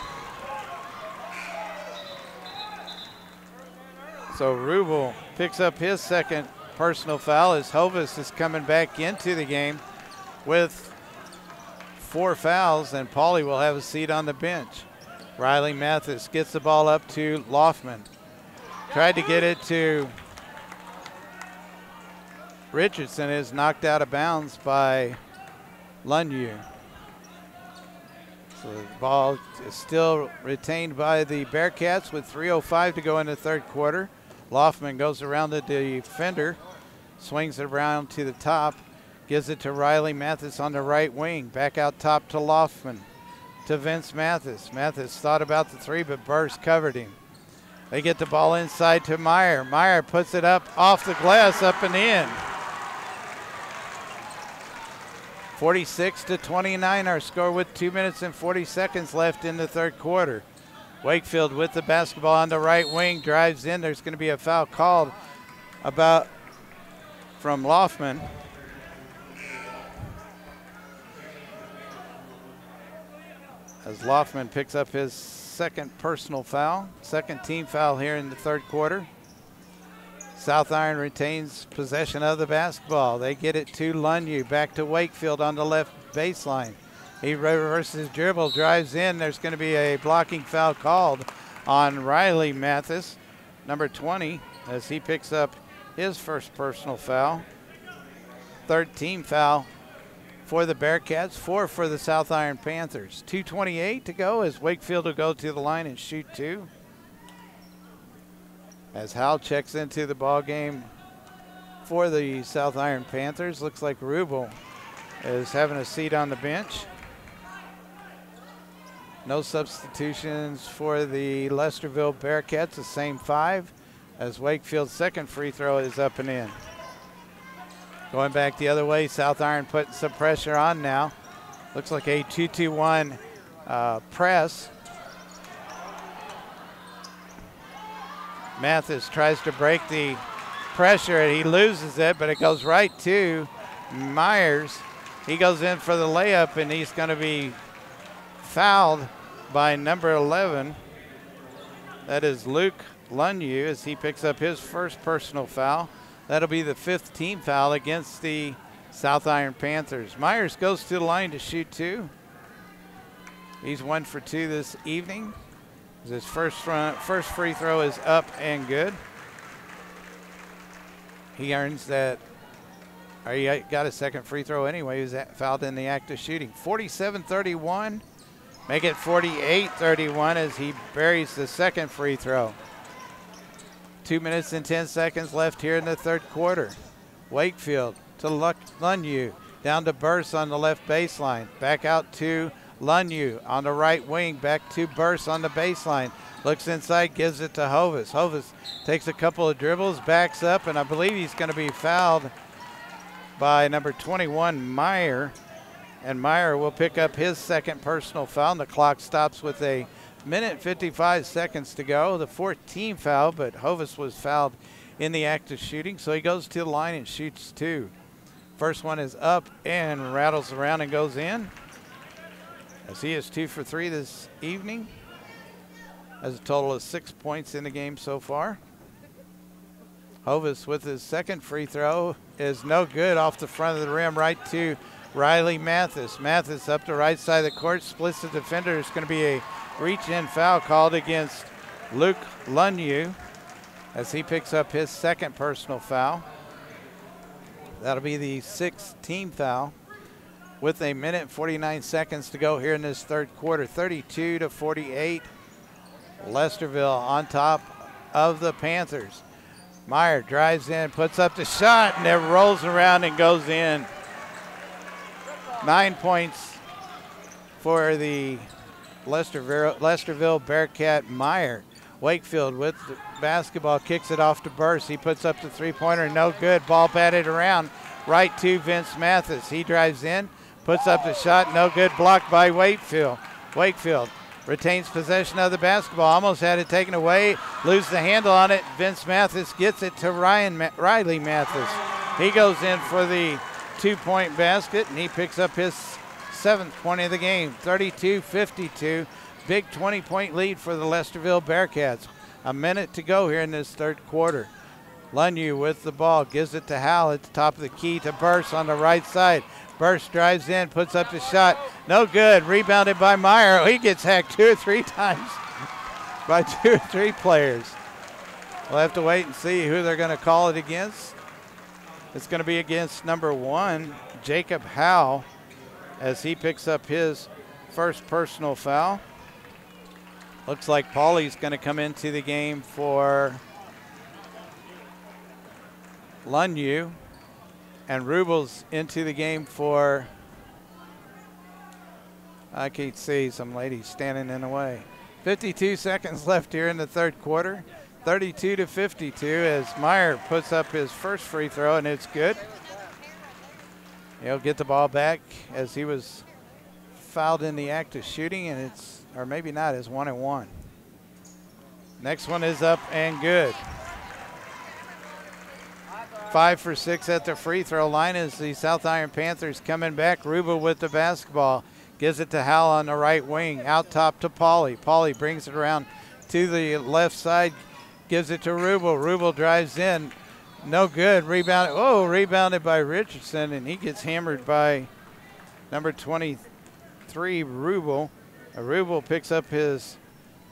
So Ruble picks up his second personal foul as Hovis is coming back into the game with 4 fouls, and Pauly will have a seat on the bench. Riley Mathis gets the ball up to Loftman. Tried to get it to Richardson, is knocked out of bounds by Lunyu. So the ball is still retained by the Bearcats with 3:05 to go in the third quarter. Loftman goes around the defender, swings it around to the top, gives it to Riley Mathis on the right wing. Back out top to Loftman, to Vince Mathis. Mathis thought about the three, but Burst covered him. They get the ball inside to Meyer. Meyer puts it up off the glass, up and in. 46-29 our score with 2 minutes and 40 seconds left in the third quarter. Wakefield with the basketball on the right wing, drives in. There's going to be a foul called from Loftman. As Loftman picks up his second personal foul, second team foul here in the third quarter. South Iron retains possession of the basketball. They get it to Lunyu, back to Wakefield on the left baseline. He reverses dribble, drives in. There's going to be a blocking foul called on Riley Mathis, number 20, as he picks up his first personal foul. Third team foul for the Bearcats, 4 for the South Iron Panthers. 2:28 to go as Wakefield will go to the line and shoot 2. As Howell checks into the ball game for the South Iron Panthers, looks like Rubel is having a seat on the bench. No substitutions for the Lesterville Bearcats, the same 5, as Wakefield's second free throw is up and in. Going back the other way, South Iron putting some pressure on now. Looks like a 2-2-1 press. Mathis tries to break the pressure and he loses it, but it goes right to Myers. He goes in for the layup and he's going to be fouled by number 11. That is Luke Lunyu as he picks up his first personal foul. That'll be the 5th team foul against the South Iron Panthers. Myers goes to the line to shoot 2. He's 1 for 2 this evening. His first free throw is up and good. He earns that, or he got a second free throw anyway. He was fouled in the act of shooting. 47-31, make it 48-31 as he buries the second free throw. 2 minutes and 10 seconds left here in the third quarter. Wakefield to Lunyu, down to Burst on the left baseline. Back out to Lunyu on the right wing, back to Burst on the baseline. Looks inside, gives it to Hovis. Hovis takes a couple of dribbles, backs up, and I believe he's going to be fouled by number 21, Meyer. And Meyer will pick up his second personal foul, and the clock stops with a minute and 55 seconds to go. The 14th foul, but Hovis was fouled in the act of shooting, so he goes to the line and shoots 2. First one is up and rattles around and goes in, as he is 2 for 3 this evening. Has a total of 6 points in the game so far. Hovis with his second free throw is no good, off the front of the rim, right to Riley Mathis. Mathis up the right side of the court, splits the defender. It's going to be a reach-in foul called against Luke Lunyu as he picks up his second personal foul. That'll be the 6th team foul with a minute and 49 seconds to go here in this third quarter. 32-48. Lesterville on top of the Panthers. Meyer drives in, puts up the shot, and it rolls around and goes in. 9 points for the Lesterville Bearcat. Meyer. Wakefield with the basketball, kicks it off to Burst. He puts up the three-pointer, no good. Ball batted around right to Vince Mathis. He drives in, puts up the shot, no good. Blocked by Wakefield. Wakefield retains possession of the basketball, almost had it taken away, loses the handle on it. Vince Mathis gets it to Riley Mathis. He goes in for the 2-point basket, and he picks up his 7th point of the game. 32-52. Big 20-point lead for the Lesterville Bearcats. A minute to go here in this third quarter. Lunyu with the ball, gives it to Howell at the top of the key to Burst on the right side. Burst drives in, puts up the shot. No good. Rebounded by Meyer. He gets hacked 2 or 3 times by 2 or 3 players. We'll have to wait and see who they're going to call it against. It's going to be against number 1, Jacob Howell, as he picks up his first personal foul. Looks like Paulie's going to come into the game for Lunyu, and Rubel's into the game for, I can't see, some lady standing in the way. 52 seconds left here in the third quarter. 32-52 as Meyer puts up his first free throw, and it's good. He'll get the ball back as he was fouled in the act of shooting, and it's, or maybe not, it's 1-1. Next one is up and good. 5 for 6 at the free throw line as the South Iron Panthers coming back. Rubel with the basketball. Gives it to Howell on the right wing. Out top to Paulie. Paulie brings it around to the left side. Gives it to Rubel. Rubel drives in. No good. Rebounded. Oh, rebounded by Richardson, and he gets hammered by number 23, Rubel. Rubel picks up his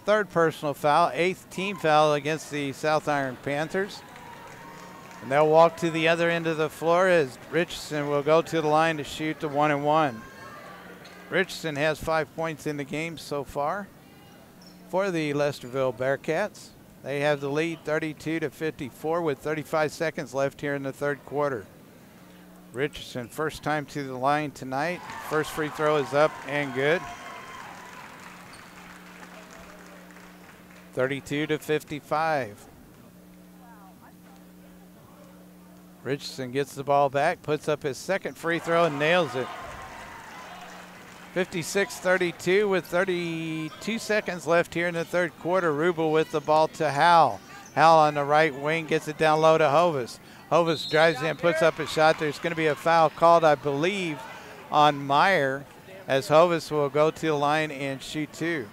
3rd personal foul, 8th team foul against the South Iron Panthers. And they'll walk to the other end of the floor as Richardson will go to the line to shoot the 1-1. Richardson has 5 points in the game so far for the Lesterville Bearcats. They have the lead 32-54 with 35 seconds left here in the third quarter. Richardson, first time to the line tonight. First free throw is up and good. 32-55. Richardson gets the ball back, puts up his second free throw and nails it. 56-32 with 32 seconds left here in the third quarter. Rubel with the ball to Howell. Howell on the right wing gets it down low to Hovis. Hovis drives in, puts up a shot. There's going to be a foul called, I believe, on Meyer, as Hovis will go to the line and shoot 2.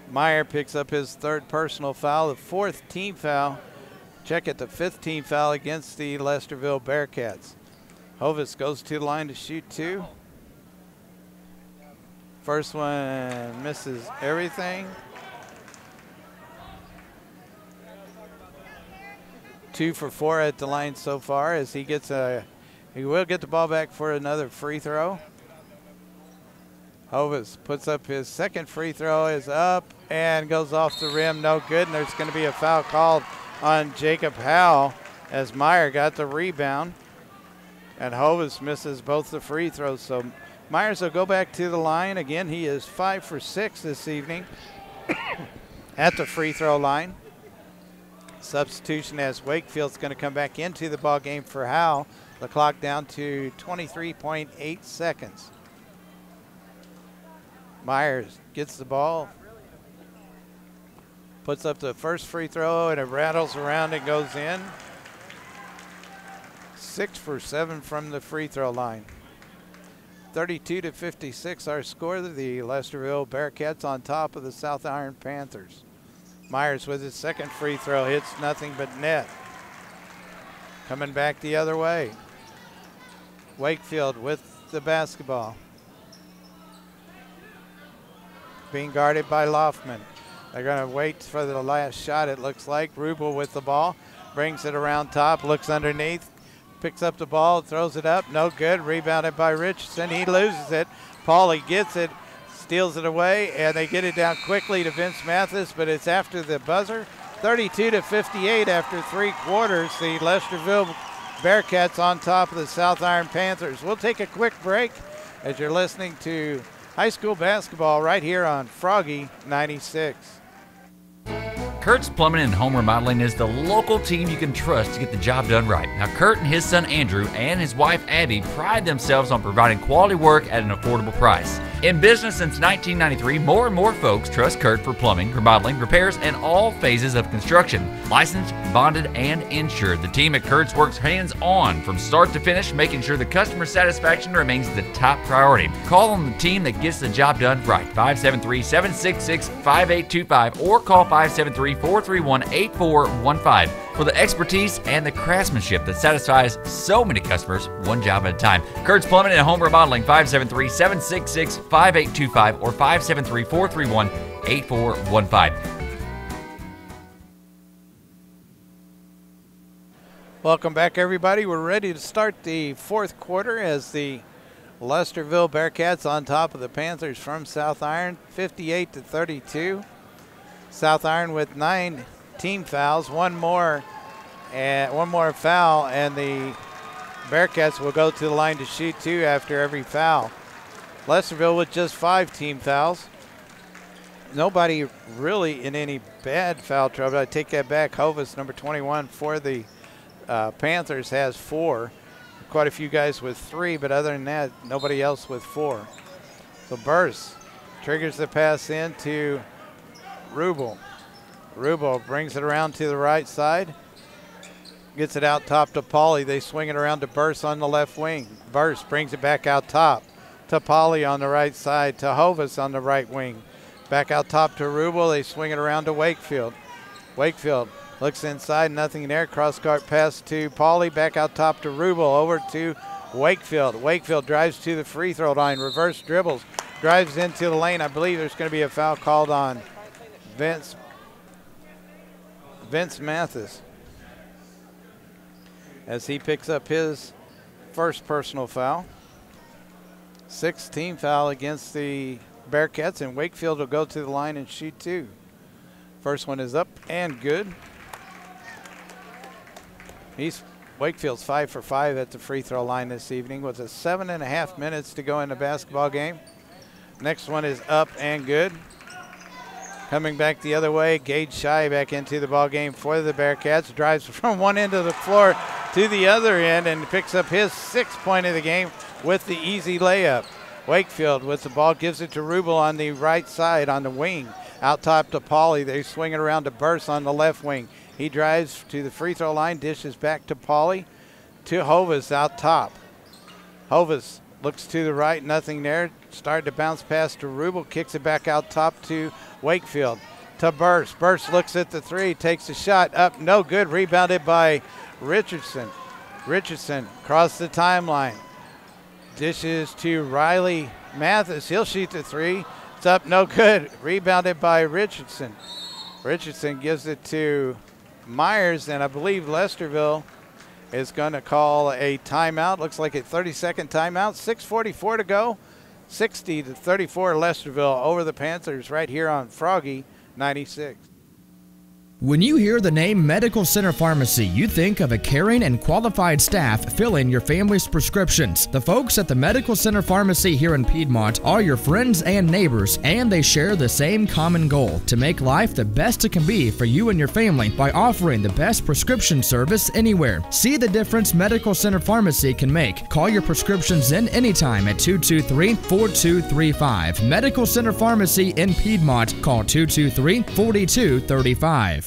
Meyer picks up his 3rd personal foul, the 4th team foul. Check it, the 5th team foul against the Lesterville Bearcats. Hovis goes to the line to shoot 2. First one misses everything. 2 for 4 at the line so far as he will get the ball back for another free throw. Hovis puts up his second free throw, is up and goes off the rim, no good, and there's going to be a foul called on Jacob Howell as Meyer got the rebound, and Hovis misses both the free throws. So Myers will go back to the line. Again, he is 5 for 6 this evening at the free throw line. Substitution as Wakefield's going to come back into the ball game for Howell. The clock down to 23.8 seconds. Myers gets the ball, puts up the first free throw, and it rattles around and goes in. 6 for 7 from the free throw line. 32-56 our score. The Lesterville Bearcats on top of the South Iron Panthers. Myers with his second free throw hits nothing but net. Coming back the other way. Wakefield with the basketball. Being guarded by Loftman. They're going to wait for the last shot, it looks like. Rubel with the ball. Brings it around top, looks underneath. Picks up the ball, throws it up. No good. Rebounded by Richardson. He loses it. Pauly gets it, steals it away, and they get it down quickly to Vince Mathis, but it's after the buzzer. 32-58 after 3 quarters. The Lesterville Bearcats on top of the South Iron Panthers. We'll take a quick break as you're listening to high school basketball right here on Froggy 96. Kurt's Plumbing and Home Remodeling is the local team you can trust to get the job done right. Now, Kurt and his son Andrew and his wife Abby pride themselves on providing quality work at an affordable price. In business since 1993, more and more folks trust Kurt for plumbing, remodeling, repairs, and all phases of construction. Licensed, bonded, and insured. The team at Kurt's works hands-on from start to finish, making sure the customer satisfaction remains the top priority. Call on the team that gets the job done right. 573-766-5825 or call 573-431-8415 for the expertise and the craftsmanship that satisfies so many customers one job at a time. Kurt's Plumbing and Home Remodeling, 573-766-5825 or 573-431-8415. Welcome back, everybody. We're ready to start the fourth quarter as the Lesterville Bearcats on top of the Panthers from South Iron, 58-32. South Iron with 9 team fouls, one more foul, and the Bearcats will go to the line to shoot 2 after every foul. Lesterville with just 5 team fouls. Nobody really in any bad foul trouble. I take that back. Hovis, number 21 for the Panthers, has 4. Quite a few guys with 3, but other than that, nobody else with 4. So Burse triggers the pass in to Rubel. Rubel brings it around to the right side. Gets it out top to Pauly. They swing it around to Burse on the left wing. Burse brings it back out top to Pauly on the right side, to Hovis on the right wing. Back out top to Rubel. They swing it around to Wakefield. Wakefield looks inside, nothing there. Cross-court pass to Pauly. Back out top to Rubel. Over to Wakefield. Wakefield drives to the free throw line. Reverse dribbles. Drives into the lane. I believe there's going to be a foul called on Vince Mathis as he picks up his first personal foul. 6th team foul against the Bearcats, and Wakefield will go to the line and shoot 2. First one is up and good. Wakefield's 5 for 5 at the free throw line this evening with 7.5 minutes to go in the basketball game. Next one is up and good. Coming back the other way, Gage Shy back into the ball game for the Bearcats. Drives from one end of the floor to the other end and picks up his 6th point of the game with the easy layup. Wakefield with the ball, gives it to Rubel on the right side on the wing. Out top to Pauly. They swing it around to Burse on the left wing. He drives to the free throw line, dishes back to Pauly, to Hovis out top. Hovis looks to the right, nothing there. Started to bounce pass to Rubel, kicks it back out top to Wakefield. To Burse. Burse looks at the 3, takes a shot up, no good. Rebounded by Richardson. Richardson across the timeline. Dishes to Riley Mathis. He'll shoot the 3. It's up, no good. Rebounded by Richardson. Richardson gives it to Myers, and I believe Lesterville is going to call a timeout. Looks like a 30-second timeout. 6:44 to go. 60-34 Lesterville over the Panthers right here on Froggy 96. When you hear the name Medical Center Pharmacy, you think of a caring and qualified staff filling your family's prescriptions. The folks at the Medical Center Pharmacy here in Piedmont are your friends and neighbors, and they share the same common goal: to make life the best it can be for you and your family by offering the best prescription service anywhere. See the difference Medical Center Pharmacy can make. Call your prescriptions in anytime at 223-4235. Medical Center Pharmacy in Piedmont. Call 223-4235.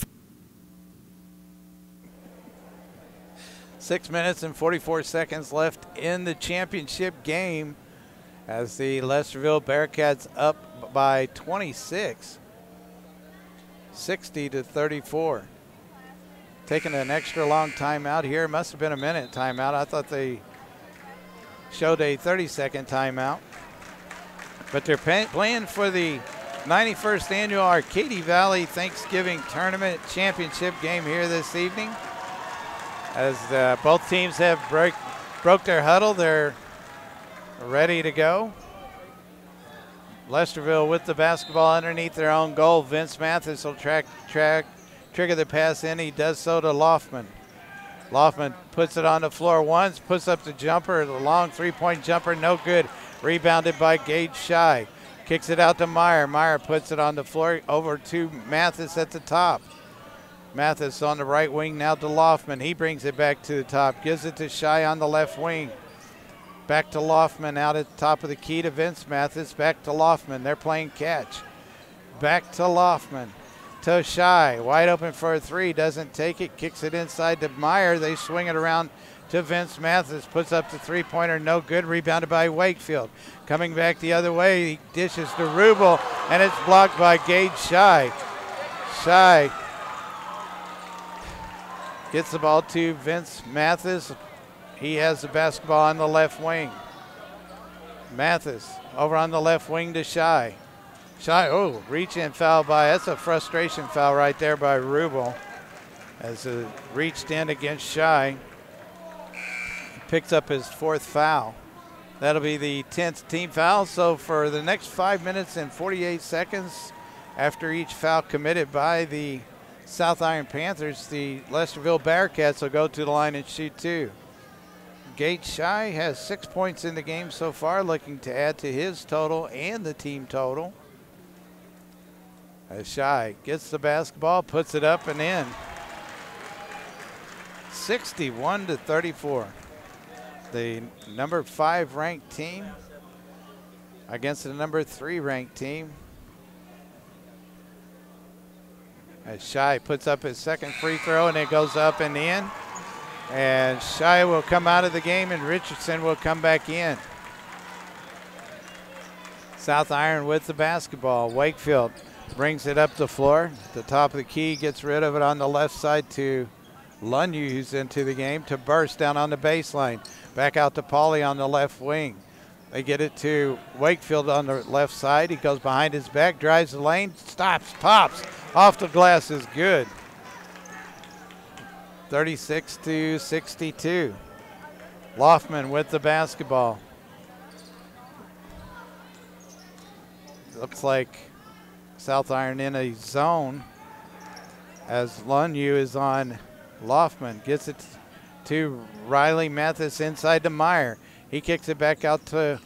6 minutes and 44 seconds left in the championship game as the Lesterville Bearcats up by 26. 60-34. Taking an extra long timeout here. Must have been a minute timeout. I thought they showed a 30-second timeout. But they're playing for the 91st Annual Arcadia Valley Thanksgiving Tournament Championship game here this evening. As both teams have broke their huddle, they're ready to go. Lesterville with the basketball underneath their own goal. Vince Mathis will trigger the pass in. He does so to Laufman. Laufman puts it on the floor once, puts up the jumper, the long three-point jumper, no good. Rebounded by Gage Shy. Kicks it out to Meyer. Meyer puts it on the floor over to Mathis at the top. Mathis on the right wing now to Laufman. He brings it back to the top, gives it to Shy on the left wing. Back to Laufman out at the top of the key to Vince Mathis. Back to Laufman. They're playing catch. Back to Laufman. To Shy. Wide open for a three. Doesn't take it. Kicks it inside to Meyer. They swing it around to Vince Mathis. Puts up the three-pointer. No good. Rebounded by Wakefield. Coming back the other way. He dishes to Rubel. And it's blocked by Gage Shy. Shy gets the ball to Vince Mathis. He has the basketball on the left wing. Mathis over on the left wing to Shy. Shy, reach-in foul that's a frustration foul right there by Rubel. As it reached in against Shy. Picks up his fourth foul. That'll be the 10th team foul. So for the next 5 minutes and 48 seconds after each foul committed by the South Iron Panthers, the Lesterville Bearcats will go to the line and shoot two. Gage Shy has 6 points in the game so far, looking to add to his total and the team total. As Shy gets the basketball, puts it up and in. 61-34. The number 5 ranked team against the number 3 ranked team. As Shy puts up his second free throw and it goes up and in. And Shy will come out of the game and Richardson will come back in. South Iron with the basketball. Wakefield brings it up the floor. The top of the key, gets rid of it on the left side to Lundy, who's into the game, to Burst down on the baseline. Back out to Pauly on the left wing. They get it to Wakefield on the left side. He goes behind his back, drives the lane, stops, pops. Off the glass is good. 36-62. Laufman with the basketball. Looks like South Iron in a zone as Lunyu is on Laufman. Gets it to Riley Mathis inside to Meyer. He kicks it back out to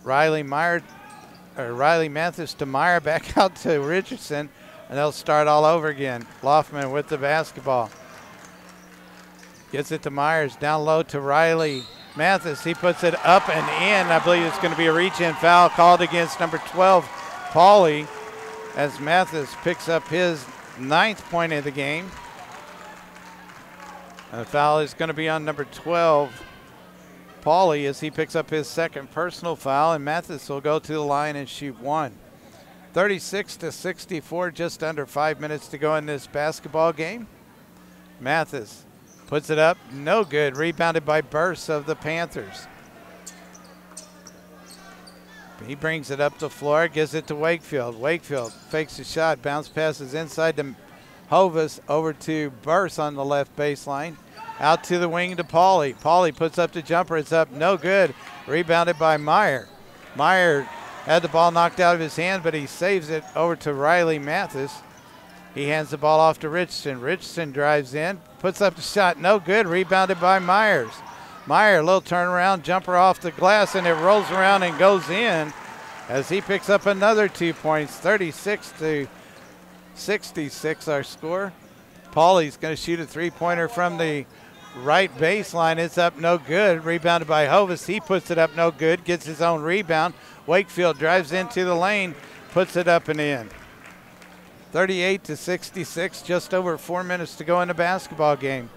Riley Mathis to Meyer, back out to Richardson, and they'll start all over again. Laufman with the basketball. Gets it to Myers, down low to Riley Mathis. He puts it up and in. I believe it's going to be a reach-in foul called against number 12, Pauly, as Mathis picks up his 9th point of the game. And the foul is going to be on number 12, Pauly, as he picks up his second personal foul, and Mathis will go to the line and shoot one. 36-64, just under 5 minutes to go in this basketball game. Mathis puts it up, no good. Rebounded by Burst of the Panthers. He brings it up the floor, gives it to Wakefield. Wakefield fakes the shot, bounce passes inside to Hovis, over to Burst on the left baseline. Out to the wing to Pauly. Pauly puts up the jumper, it's up, no good. Rebounded by Meyer. Meyer had the ball knocked out of his hand, but he saves it over to Riley Mathis. He hands the ball off to Richardson. Richardson drives in, puts up the shot, no good. Rebounded by Myers. Meyer, a little turnaround jumper off the glass, and it rolls around and goes in as he picks up another 2 points. 36-66 our score. Pauly's going to shoot a three-pointer from the right baseline. It's up, no good. Rebounded by Hovis. He puts it up, no good. Gets his own rebound. Wakefield drives into the lane, puts it up and in. 38-66, just over 4 minutes to go in the basketball game.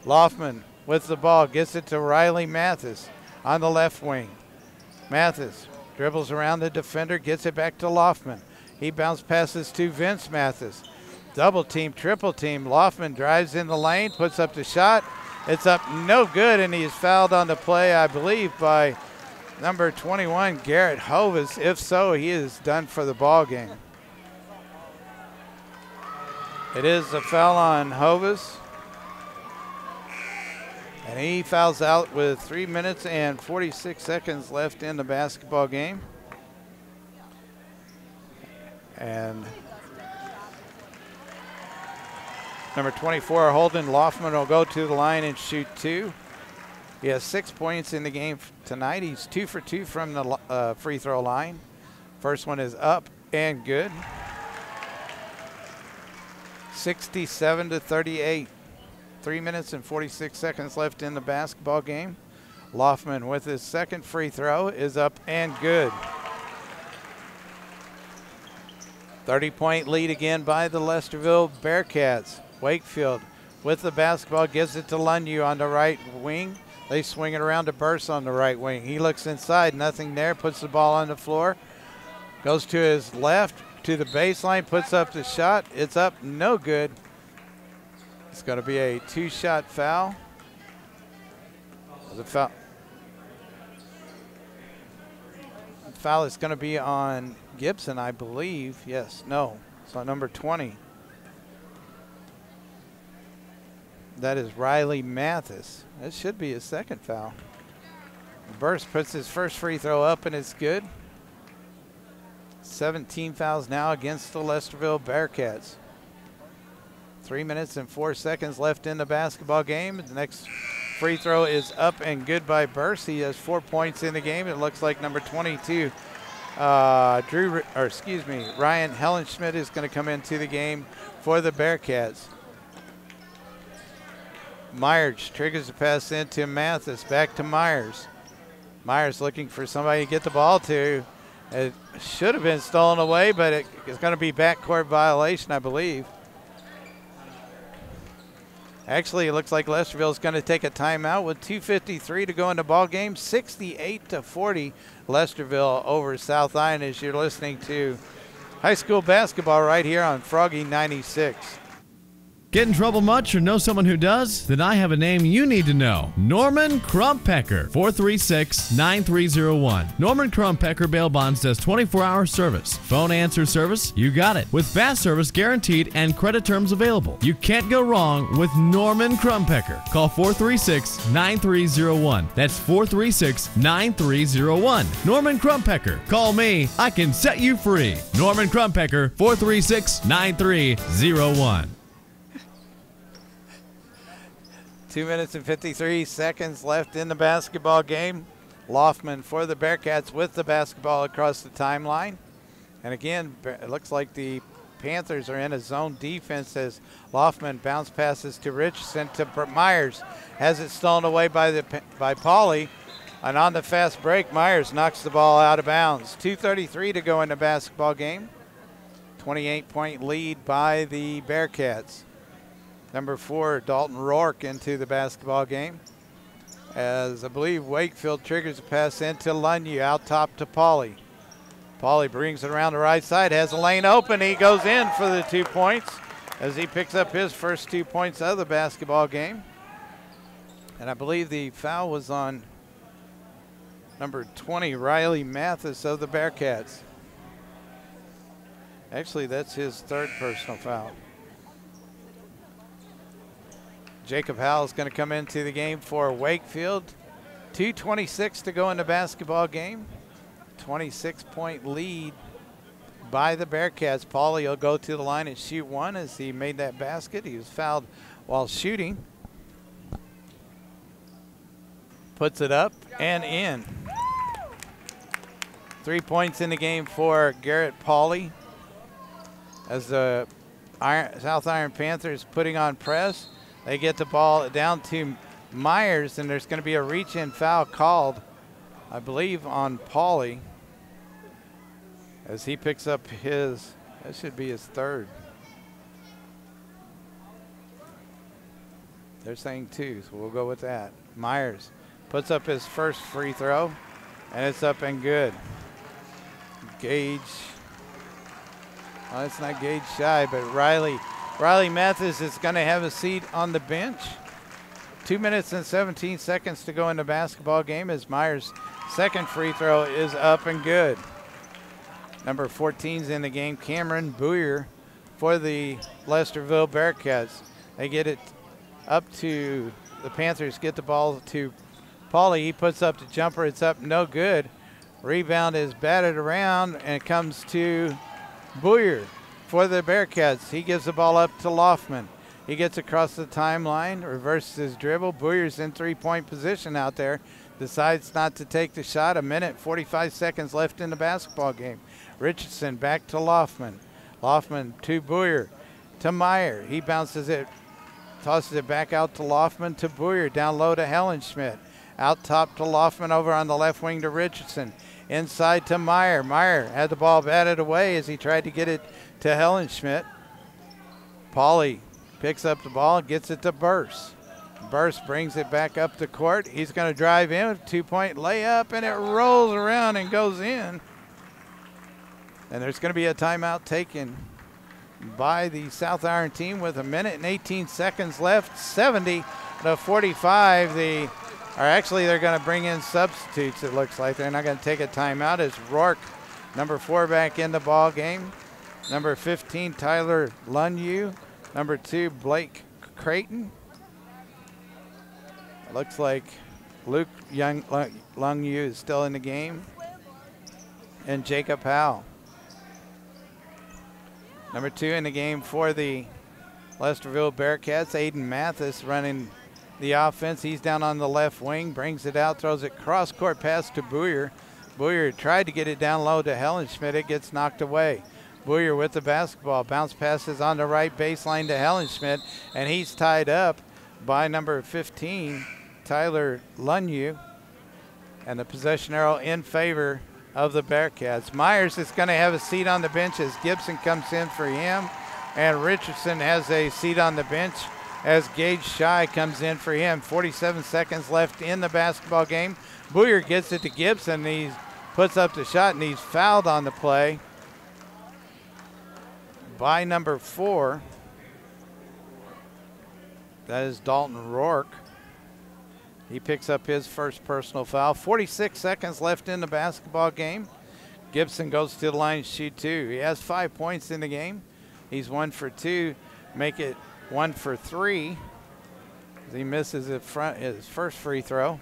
Laufman with the ball, gets it to Riley Mathis on the left wing. Mathis dribbles around the defender, gets it back to Laufman. He bounce passes to Vince Mathis. double team, triple team. Loftman drives in the lane, puts up the shot. It's up, no good, and he's fouled on the play, I believe, by number 21, Garrett Hovis. If so, he is done for the ball game. It is a foul on Hovis. And he fouls out with 3 minutes and 46 seconds left in the basketball game. And number 24, Holden Loftman, will go to the line and shoot 2. He has 6 points in the game tonight. He's 2 for 2 from the free throw line. First one is up and good. 67-38. 3 minutes and 46 seconds left in the basketball game. Loftman with his second free throw is up and good. 30-point lead again by the Lesterville Bearcats. Wakefield with the basketball gives it to Lunyu on the right wing. They swing it around to Burse on the right wing. He looks inside, nothing there, puts the ball on the floor. Goes to his left, to the baseline, puts up the shot. It's up, no good. It's going to be a 2-shot foul. The foul is going to be on Gibson, I believe. Yes, no, it's on number 20. That is Riley Mathis. That should be his second foul. Burst puts his first free throw up, and it's good. 17 fouls now against the Lesterville Bearcats. 3 minutes and 4 seconds left in the basketball game. The next free throw is up and good by Burst. He has 4 points in the game. It looks like number 22, Ryan Hellenschmidt, is going to come into the game for the Bearcats. Myers triggers the pass into Mathis. Back to Myers. Myers looking for somebody to get the ball to. It should have been stolen away, but it's going to be backcourt violation, I believe. Actually, it looks like Lesterville is going to take a timeout with 2:53 to go in the ball game. 68-40, Lesterville over South Iron, as you're listening to high school basketball right here on Froggy 96. Get in trouble much or know someone who does? Then I have a name you need to know. Norman Krumpecker, 436-9301. Norman Krumpecker Bail Bonds does 24-hour service. Phone answer service, you got it. With fast service guaranteed and credit terms available. You can't go wrong with Norman Krumpecker. Call 436-9301. That's 436-9301. Norman Krumpecker. Call me, I can set you free. Norman Krumpecker, 436-9301. 2 minutes and 53 seconds left in the basketball game. Loftman for the Bearcats with the basketball across the timeline. And again, it looks like the Panthers are in a zone defense as Loftman bounce passes to Richardson to Myers. Has it stolen away by Pauly. And on the fast break, Myers knocks the ball out of bounds. 2:33 to go in the basketball game. 28-point lead by the Bearcats. Number 4, Dalton Rourke into the basketball game. As I believe Wakefield triggers a pass into Lunyu, out top to Pauly. Pauly brings it around the right side, has a lane open. He goes in for the 2 points as he picks up his first 2 points of the basketball game. And I believe the foul was on number 20, Riley Mathis of the Bearcats. Actually, that's his third personal foul. Jacob Howell is going to come into the game for Wakefield. 2:26 to go in the basketball game. 26-point lead by the Bearcats. Pauly will go to the line and shoot one as he made that basket. He was fouled while shooting. Puts it up and in. 3 points in the game for Garrett Pauly as the South Iron Panthers putting on press. They get the ball down to Myers, and there's going to be a reach-in foul called, I believe, on Pauly as he picks up his, that should be his third. They're saying 2, so we'll go with that. Myers puts up his first free throw, and it's up and good. Gage, well, it's not Gage Shy, but Riley Riley Mathis is going to have a seat on the bench. 2 minutes and 17 seconds to go in the basketball game as Myers' second free throw is up and good. Number 14's in the game, Cameron Boyer for the Lesterville Bearcats. They get it up to the Panthers, get the ball to Pauly. He puts up the jumper. It's up, no good. Rebound is batted around, and it comes to Boyer for the Bearcats. He gives the ball up to Loftman. He gets across the timeline, reverses his dribble. Boyer's in three-point position out there. Decides not to take the shot. 1:45 seconds left in the basketball game. Richardson back to Loftman. Loftman to Boyer to Meyer. He bounces it, tosses it back out to Loftman to Boyer. Down low to Hellenschmidt. Out top to Loftman, over on the left wing to Richardson. Inside to Meyer. Meyer had the ball batted away as he tried to get it to Hellenschmidt. Pauly picks up the ball and gets it to Burse. Burse brings it back up the court. He's going to drive in with a two-point layup, and it rolls around and goes in. And there's going to be a timeout taken by the South Iron team with 1:18 seconds left. 70-45. They're going to bring in substitutes, it looks like. They're not going to take a timeout. It's Rourke, number 4, back in the ball game. Number 15, Tyler Lunyu. Number 2, Blake Creighton. It looks like Luke Lunyu is still in the game. And Jacob Howe. Number 2 in the game for the Lesterville Bearcats, Aiden Mathis running the offense. He's down on the left wing, brings it out, throws it cross-court pass to Boyer. Boyer tried to get it down low to Hellenschmidt. It gets knocked away. Boyer with the basketball. Bounce passes on the right baseline to Hellenschmidt, and he's tied up by number 15, Tyler Lunyu. And the possession arrow in favor of the Bearcats. Myers is going to have a seat on the bench as Gibson comes in for him, and Richardson has a seat on the bench as Gage Shy comes in for him. 47 seconds left in the basketball game. Boyer gets it to Gibson. He puts up the shot, and he's fouled on the play by number 4. That is Dalton Rourke. He picks up his first personal foul. 46 seconds left in the basketball game. Gibson goes to the line to shoot 2. He has 5 points in the game. He's 1 for 2. Make it 1 for 3. He misses his first free throw.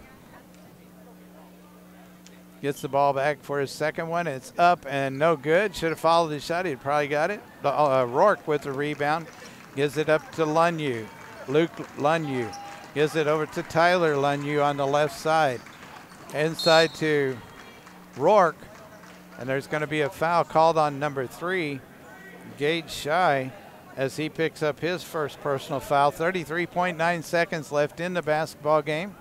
Gets the ball back for his second one. It's up and no good. Should have followed the shot. He'd probably got it. Rourke with the rebound. Gives it up to Lunyu. Luke Lunyu. Gives it over to Tyler Lunyu on the left side. Inside to Rourke. And there's going to be a foul called on number 3, Gage Shy, as he picks up his first personal foul. 33.9 seconds left in the basketball game.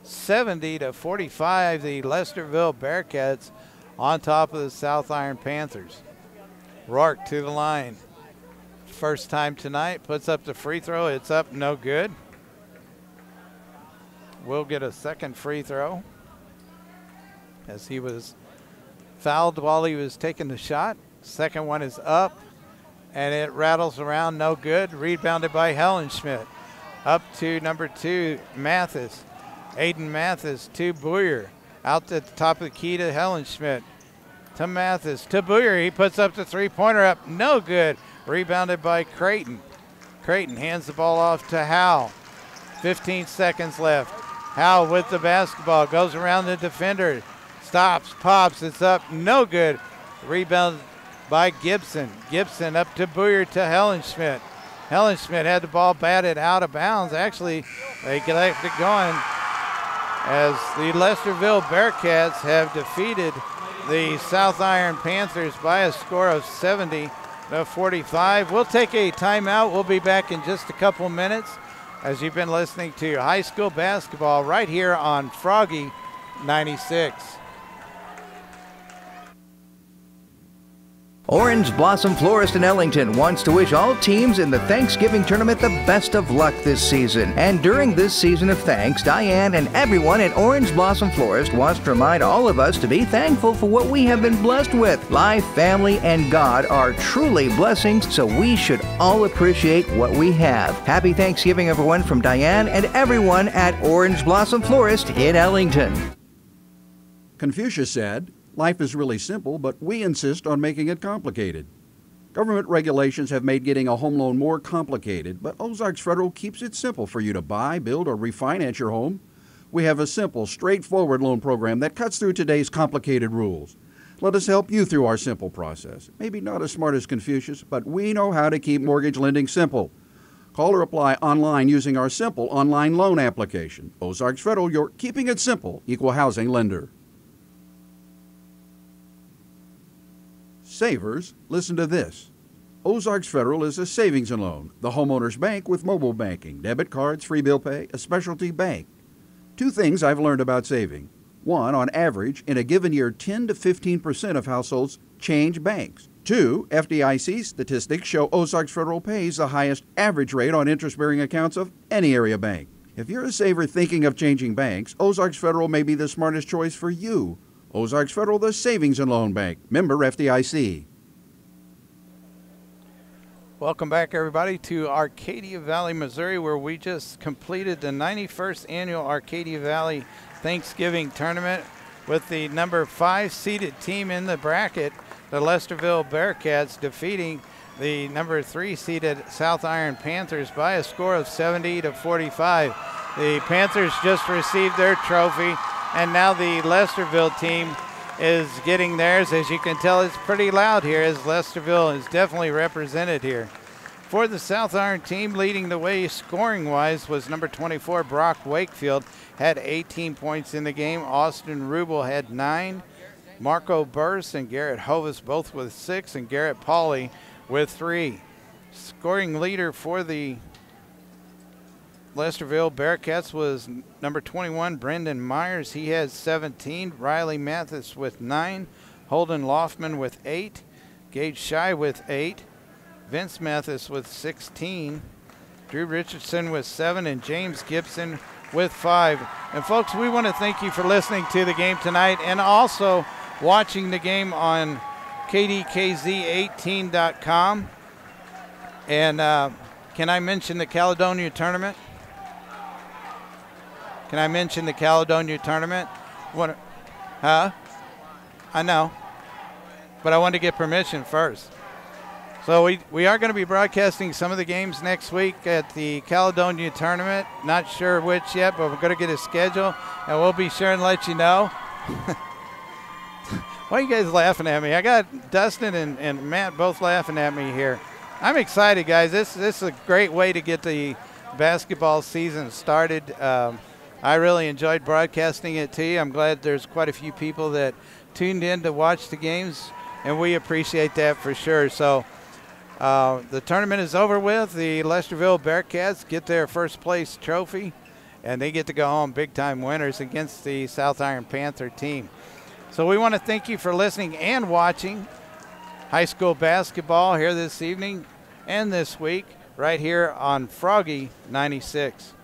70-45, the Lesterville Bearcats on top of the South Iron Panthers. Rourke to the line. First time tonight, puts up the free throw. It's up, no good. Will get a second free throw as he was fouled while he was taking the shot. Second one is up, and it rattles around, no good. Rebounded by Hellenschmidt. Up to number 2, Mathis. Aiden Mathis to Boyer. Out at the top of the key to Hellenschmidt. To Mathis, to Boyer. He puts up the three-pointer, up, no good. Rebounded by Creighton. Creighton hands the ball off to Howe. 15 seconds left. Howe with the basketball, goes around the defender. Stops, pops, it's up, no good. Rebound by Gibson. Gibson up to Boyer to Hellenschmidt. Hellenschmidt had the ball batted out of bounds. Actually, they kept it going as the Lesterville Bearcats have defeated the South Iron Panthers by a score of 70-45. We'll take a timeout. We'll be back in just a couple minutes as you've been listening to high school basketball right here on Froggy 96. Orange Blossom Florist in Ellington wants to wish all teams in the Thanksgiving tournament the best of luck this season. And during this season of thanks, Diane and everyone at Orange Blossom Florist wants to remind all of us to be thankful for what we have been blessed with. Life, family, and God are truly blessings, so we should all appreciate what we have. Happy Thanksgiving, everyone, from Diane and everyone at Orange Blossom Florist in Ellington. Confucius said, "Life is really simple, but we insist on making it complicated." Government regulations have made getting a home loan more complicated, but Ozarks Federal keeps it simple for you to buy, build, or refinance your home. We have a simple, straightforward loan program that cuts through today's complicated rules. Let us help you through our simple process. Maybe not as smart as Confucius, but we know how to keep mortgage lending simple. Call or apply online using our simple online loan application. Ozarks Federal, your keeping it simple, equal housing lender. Savers, listen to this. Ozarks Federal is a savings and loan, the homeowner's bank with mobile banking, debit cards, free bill pay, a specialty bank. Two things I've learned about saving. One, on average, in a given year, 10 to 15% of households change banks. Two, FDIC statistics show Ozarks Federal pays the highest average rate on interest-bearing accounts of any area bank. If you're a saver thinking of changing banks, Ozarks Federal may be the smartest choice for you. Ozarks Federal, the Savings and Loan Bank. Member FDIC. Welcome back, everybody, to Arcadia Valley, Missouri, where we just completed the 91st Annual Arcadia Valley Thanksgiving Tournament with the number 5 seeded team in the bracket, the Lesterville Bearcats, defeating the number 3 seeded South Iron Panthers by a score of 70-45. The Panthers just received their trophy, and now the Lesterville team is getting theirs. As you can tell, it's pretty loud here, as Lesterville is definitely represented here. For the South Iron team, leading the way scoring-wise was number 24, Brock Wakefield, had 18 points in the game. Austin Rubel had 9. Marco Burse and Garrett Hovis both with 6, and Garrett Pauley with 3. Scoring leader for the Lesterville Bearcats was number 21, Brendan Myers. He has 17. Riley Mathis with 9. Holden Loftman with 8. Gage Shy with 8. Vince Mathis with 16. Drew Richardson with 7. And James Gibson with 5. And folks, we want to thank you for listening to the game tonight and also watching the game on KDKZ18.com. And can I mention the Caledonia tournament? Can I mention the Caledonia tournament? What? Huh? I know. But I wanted to get permission first. So we are going to be broadcasting some of the games next week at the Caledonia tournament. Not sure which yet, but we're going to get a schedule, and we'll be sure and let you know. Why are you guys laughing at me? I got Dustin and Matt both laughing at me here. I'm excited, guys. This is a great way to get the basketball season started. I really enjoyed broadcasting it to you. I'm glad there's quite a few people that tuned in to watch the games, and we appreciate that for sure. So the tournament is over with. The Lesterville Bearcats get their first place trophy, and they get to go home big-time winners against the South Iron Panther team. So we want to thank you for listening and watching high school basketball here this evening and this week right here on Froggy 96.